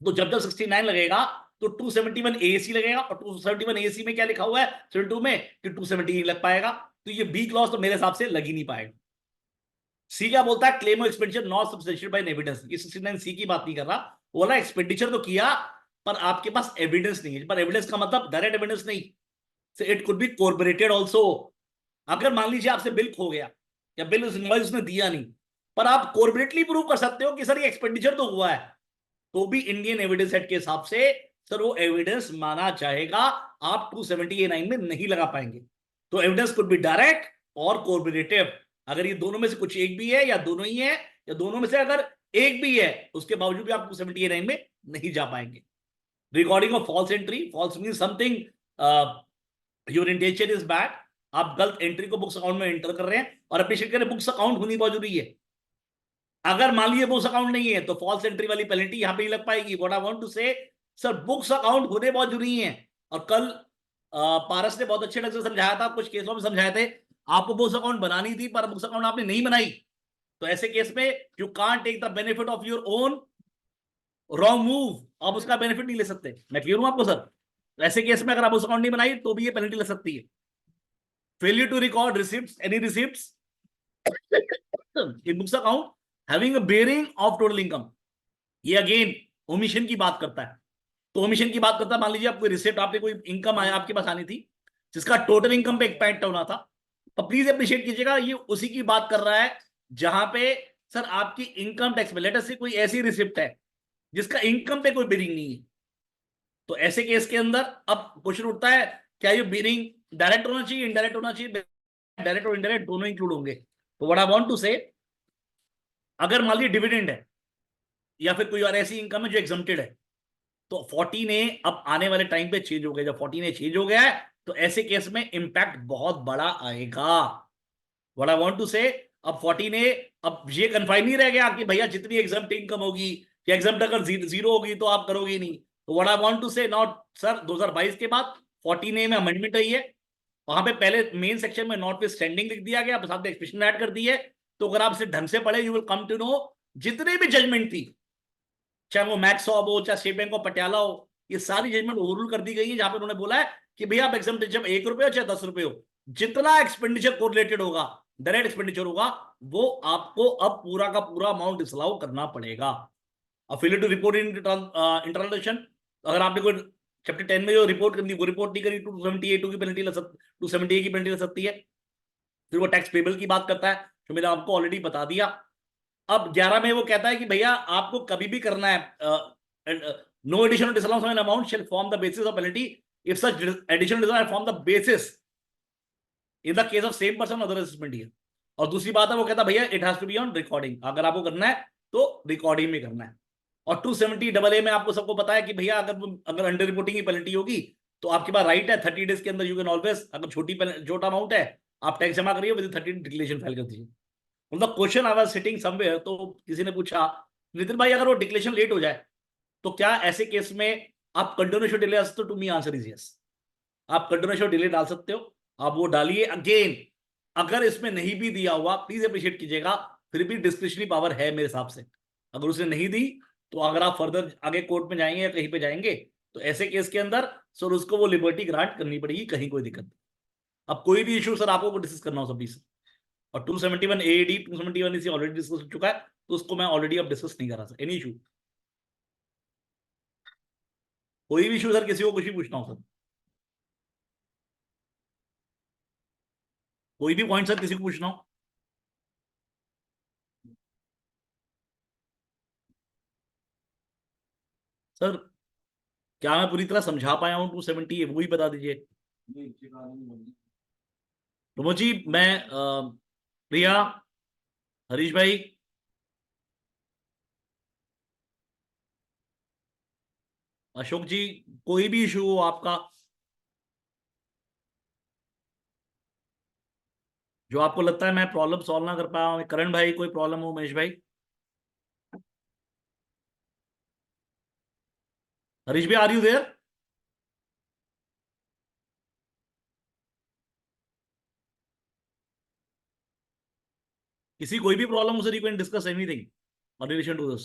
तो जब जब 69 लगेगा तो 271A लगेगा, और 271A में क्या लिखा हुआ है 72 में कि 270 लग पाएगा। तो ये बी क्लॉज तो मेरे हिसाब से लग ही नहीं पाएगा। सी क्या बोलता है, claim of expenditure not substantiated by evidence. ये 69 सी की बात नहीं कर रहा, बोला एक्सपेंडिचर तो किया पर आपके पास एविडेंस नहीं है। पर एविडेंस का मतलब डायरेक्ट एविडेंस नहीं, so it could be corroborated also. अगर मान लीजिए आपसे बिल खो गया या बिल इनवॉइस उसने दिया नहीं, पर आप कॉर्पोरेटली प्रूव कर सकते हो कि सर ये एक्सपेंडिचर तो हुआ है, तो भी इंडियन एविडेंस एक्ट के हिसाब से सर वो एविडेंस माना जाएगा, आप 270A9 में नहीं लगा पाएंगे। तो एविडेंस कुड बी डायरेक्ट और कॉर्पोरेटिव। अगर ये दोनों में से कुछ एक भी है या दोनों ही है, या दोनों में से अगर एक भी है उसके बावजूद भी आप 270A9 में नहीं जा पाएंगे। Recording of false entry, false mean something your intention is bad, आप गलत एंट्री को बुक्स अकाउंट में एंटर कर रहे हैं और अप्रिशिएट करें बुक्स अकाउंट होनी बहुत जरूरी है। अगर मान लीजिए बुक्स अकाउंट नहीं है तो फॉल्स एंट्री वाली पेनल्टी यहां पे ही लग पाएगी। व्हाट आई वांट टू से, सर बुक्स अकाउंट होने बहुत जरूरी है। और कल पारस ने बहुत अच्छे ढंग से समझाया था, कुछ केसों में समझाए थे, आपको बुक्स अकाउंट बनानी थी पर बुक्स अकाउंट आपने नहीं बनाई, तो ऐसे केस में you can't take the benefit of your own wrong move, आप उसका बेनिफिट नहीं ले सकते। मैं क्लियर हूं आपको सर? ऐसे केस में अगर आप बुक्स अकाउंट नहीं बनाई तो भी ये पेनल्टी लग सकती है। Failure to record receipts, any receipts in books account having a bearing of total income, ये अगेन ओमिशन की बात करता है। तो ओमिशन की बात करता है, मान लीजिए आपको रिसिप्ट, आपने कोई इनकम आया आपके पास आनी थी जिसका टोटल इनकम पे इम्पैक्ट होना था, तो प्लीज अप्रिशिएट कीजिएगा ये उसी की बात कर रहा है जहां पे सर आपकी इनकम टैक्स में लेटर से कोई ऐसी रिसिप्ट है जिसका इनकम पे कोई बेयरिंग नहीं है। तो ऐसे केस के अंदर अब क्वेश्चन उठता है, क्या ये बेयरिंग डायरेक्ट होना चाहिए, इनडायरेक्ट होना चाहिए? डायरेक्ट और इनडायरेक्ट दोनों इंक्लूड होंगे। तो व्हाट आई वांट टू से, अगर मान लीजिए डिविडेंड है या फिर कोई और ऐसी इनकम है जो एग्जम्प्टेड है, तो 14A अब आने वाले टाइम पे चेंज हो गया। जब 14A चेंज हो गया है तो ऐसे केस में इंपैक्ट बहुत बड़ा आएगा। व्हाट आई वांट टू से, अब 14A अब ये कन्फाइन नहीं रह गया कि भैया जितनी एग्जम्प्ट इनकम होगी या एग्जम्प्ट अगर जीरो होगी तो आप करोगे नहीं। तो व्हाट आई वांट टू से, नॉट सर 2022 के बाद 14A में अमेंडमेंट आई है, वहां पे पहले मेन सेक्शन में नॉट विथ स्टैंडिंग लिख दिया गया, साथ में एक्सप्रेशन ऐड कर दी है। तो अगर आप इसे ढंग से पढ़े, you will come to know जितने भी जजमेंट थी, चाहे वो मैक्स हो चाहे स्टेट बैंक ऑफ पटियाला हो, ये सारी जजमेंट ओवररूल कर दी गई है, जहां पे उन्होंने बोला है कि भैया आप एग्जामिनेशन 1 रुपए हो चाहे 10 रुपए हो, जितना एक्सपेंडिचर कोरिलेटेड होगा, डायरेक्ट एक्सपेंडिचर होगा, वो आपको अब पूरा का पूरा अमाउंट डिसअलाउ करना पड़ेगा। Failure to report in internal, अगर आपने कोई चैप्टर 10 में जो रिपोर्ट करनी वो रिपोर्ट नहीं करी, 270A2 की पेनल्टी लग सकती, 270A की पेनल्टी लग सकती है। फिर वो टैक्स पेबल की बात करता है जो मैंने आपको ऑलरेडी बता दिया। अब 11 में वो कहता है कि भैया आपको कभी भी करना है, no additional disallowance on amount shall form the basis of penalty if such additional disallowance form the basis in the case of same person other assessment here. और दूसरी बात है वो कहता है भैया it has to be on recording, अगर आपको करना है तो रिकॉर्डिंग में करना है। और 270 में आपको सबको पता है कि भैया अगर अंडर रिपोर्टिंग की पेनल्टी होगी तो आपके पास राइट है 30 डेज के अंदर यू कैन ऑलवेज, अगर छोटा अमाउंट है आप टैक्स जमा करिए, विद 30 डिक्लेरेशन फाइल कर दीजिए। मतलब question I was sitting somewhere, तो किसी ने पूछा नितिन भाई अगर वो डिक्लेरेशन लेट हो जाए तो क्या ऐसे केस में आप कंटिन्यूएशन डिले आ सकते हो? To me answer is yes, आप कंटिन्यूएशन डिले डाल सकते हो, आप वो डालिए। अगेन अगर इसमें नहीं भी दिया हुआ प्लीज अप्रिशिएट कीजिएगा, फिर भी डिस्क्रिशनरी पावर है मेरे हिसाब से। अगर उसने नहीं दी तो अगर आप फर्दर आगे कोर्ट में जाएंगे या कहीं पे जाएंगे तो ऐसे केस के अंदर सर उसको वो लिबर्टी ग्रांट करनी पड़ेगी, कहीं कोई दिक्कत नहीं। अब कोई भी इशू सर आपको डिस्कस करना हो सब से, और 271 AD 271 इसी ऑलरेडी डिस्कस हो चुका है, तो उसको मैं ऑलरेडी अब डिस्कस नहीं कर रहा सर। एनी इशू, कोई भी इशू सर, किसी को कुछ भी पूछना हो सर, कोई भी पॉइंट सर किसी को पूछना हो। सर क्या मैं पूरी तरह समझा पाया हूं 270, वो ही बता दीजिए। प्रमोद जी, मैं प्रिया, हरीश भाई, अशोक जी, कोई भी इशू हो आपका जो आपको लगता है मैं प्रॉब्लम सॉल्व ना कर पाया, करण भाई कोई प्रॉब्लम हो, महेश भाई, हरीश भाई आर यू देयर? किसी कोई भी प्रॉब्लम हो sir, you can discuss anything in relation to this.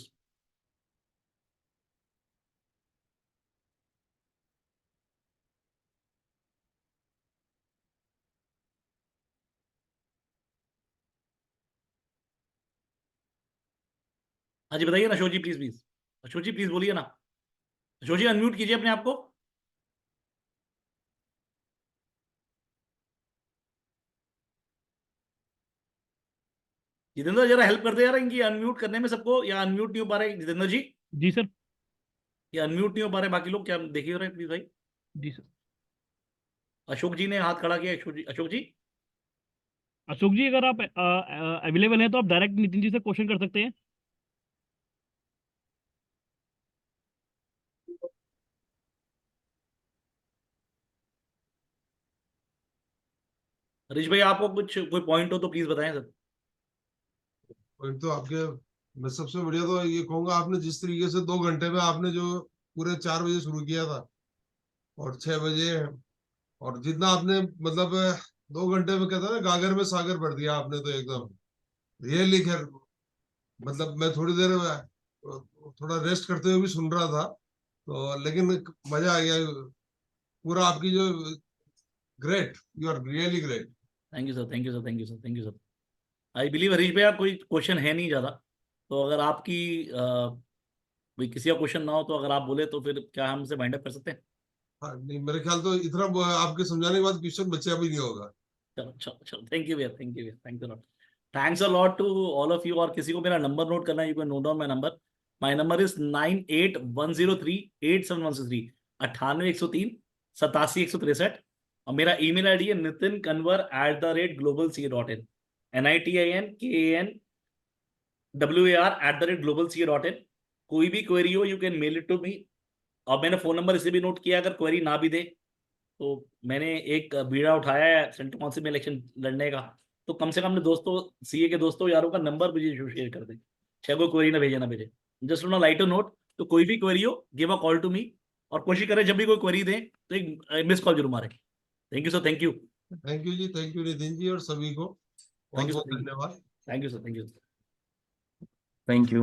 हाँ जी बताइए ना Ashok ji, please please, Ashok ji please बोलिए ना, अशोक जी अनम्यूट कीजिए अपने आप को। जितेंद्र जरा हेल्प कर दे यार इनकी अनम्यूट करने में सबको, या अनम्यूट नहीं हो पा रहे जितेंद्र जी, जी सर। ये अनम्यूट नहीं हो पा रहे बाकी लोग, क्या देखिए रहे प्लीज भाई। जी सर। अशोक जी ने हाथ खड़ा किया, अशोक जी, अशोक जी। अशोक जी अगर आप अवेलेबल हैं तो आप डायरेक्ट नितिन जी से क्वेश्चन कर सकते हैं। हरीश भाई आपको कुछ कोई पॉइंट हो तो प्लीज बताएं सर। पॉइंट तो आपके, मैं सबसे बढ़िया तो ये कहूंगा, आपने जिस तरीके से 2 घंटे में आपने जो पूरे 4 बजे शुरू किया था और 6 बजे, और जितना आपने मतलब 2 घंटे में कहता है ना गागर में सागर भर दिया आपने, तो एकदम रियली। खैर मतलब मैं थोड़ी देर थोड़ा रेस्ट करते हुए भी सुन रहा था, तो लेकिन मजा आ गया पूरा आपकी जो, great, you are really great. Thank you sir, thank you sir, thank you sir, thank you sir. I believe Harish भैया कोई क्वेश्चन है नहीं ज्यादा, तो अगर आपकी भाई किसी का क्वेश्चन ना हो तो अगर आप बोले तो फिर क्या हम हमसे वाइंड अप कर सकते हैं? हाँ नहीं, मेरे ख्याल तो इतना आपके समझाने के बाद क्वेश्चन बच्चा भी नहीं होगा। चलो चलो चलो, थैंक यू भैया, थैंक यू भैया, thanks a lot, thanks a lot to all of you. और किसी को मेरा नंबर नोट करना है, you can note down my number is 9810387163, 9810387163, और मेरा ईमेल आईडी है nitinkanwar@globalca.in, NITINKANWAR@globalca.in। कोई भी क्वेरी हो you can mail it to me. और मैंने फोन नंबर इसे भी नोट किया, अगर क्वेरी ना भी दे तो मैंने एक बीड़ा उठाया है सेंट्रल काउंसिल में इलेक्शन लड़ने का, तो कम से कम अपने दोस्तों, सीए के दोस्तों यारों का नंबर मुझे शेयर कर दे, चाहे कोई क्वेरी ना भेजे ना भेजे, जस्ट ऑन लाइट नोट। तो कोई भी क्वेरी हो give a call to me, और कोशिश करें जब भी कोई क्वेरी दें तो एक मिस कॉल जरूर मारें। Thank you sir, thank you. Thank you जी, थैंक यू नितिन जी, और सभी को थैंक बहुत यू सर, बहुत धन्यवाद। Thank you sir, thank you. Thank you.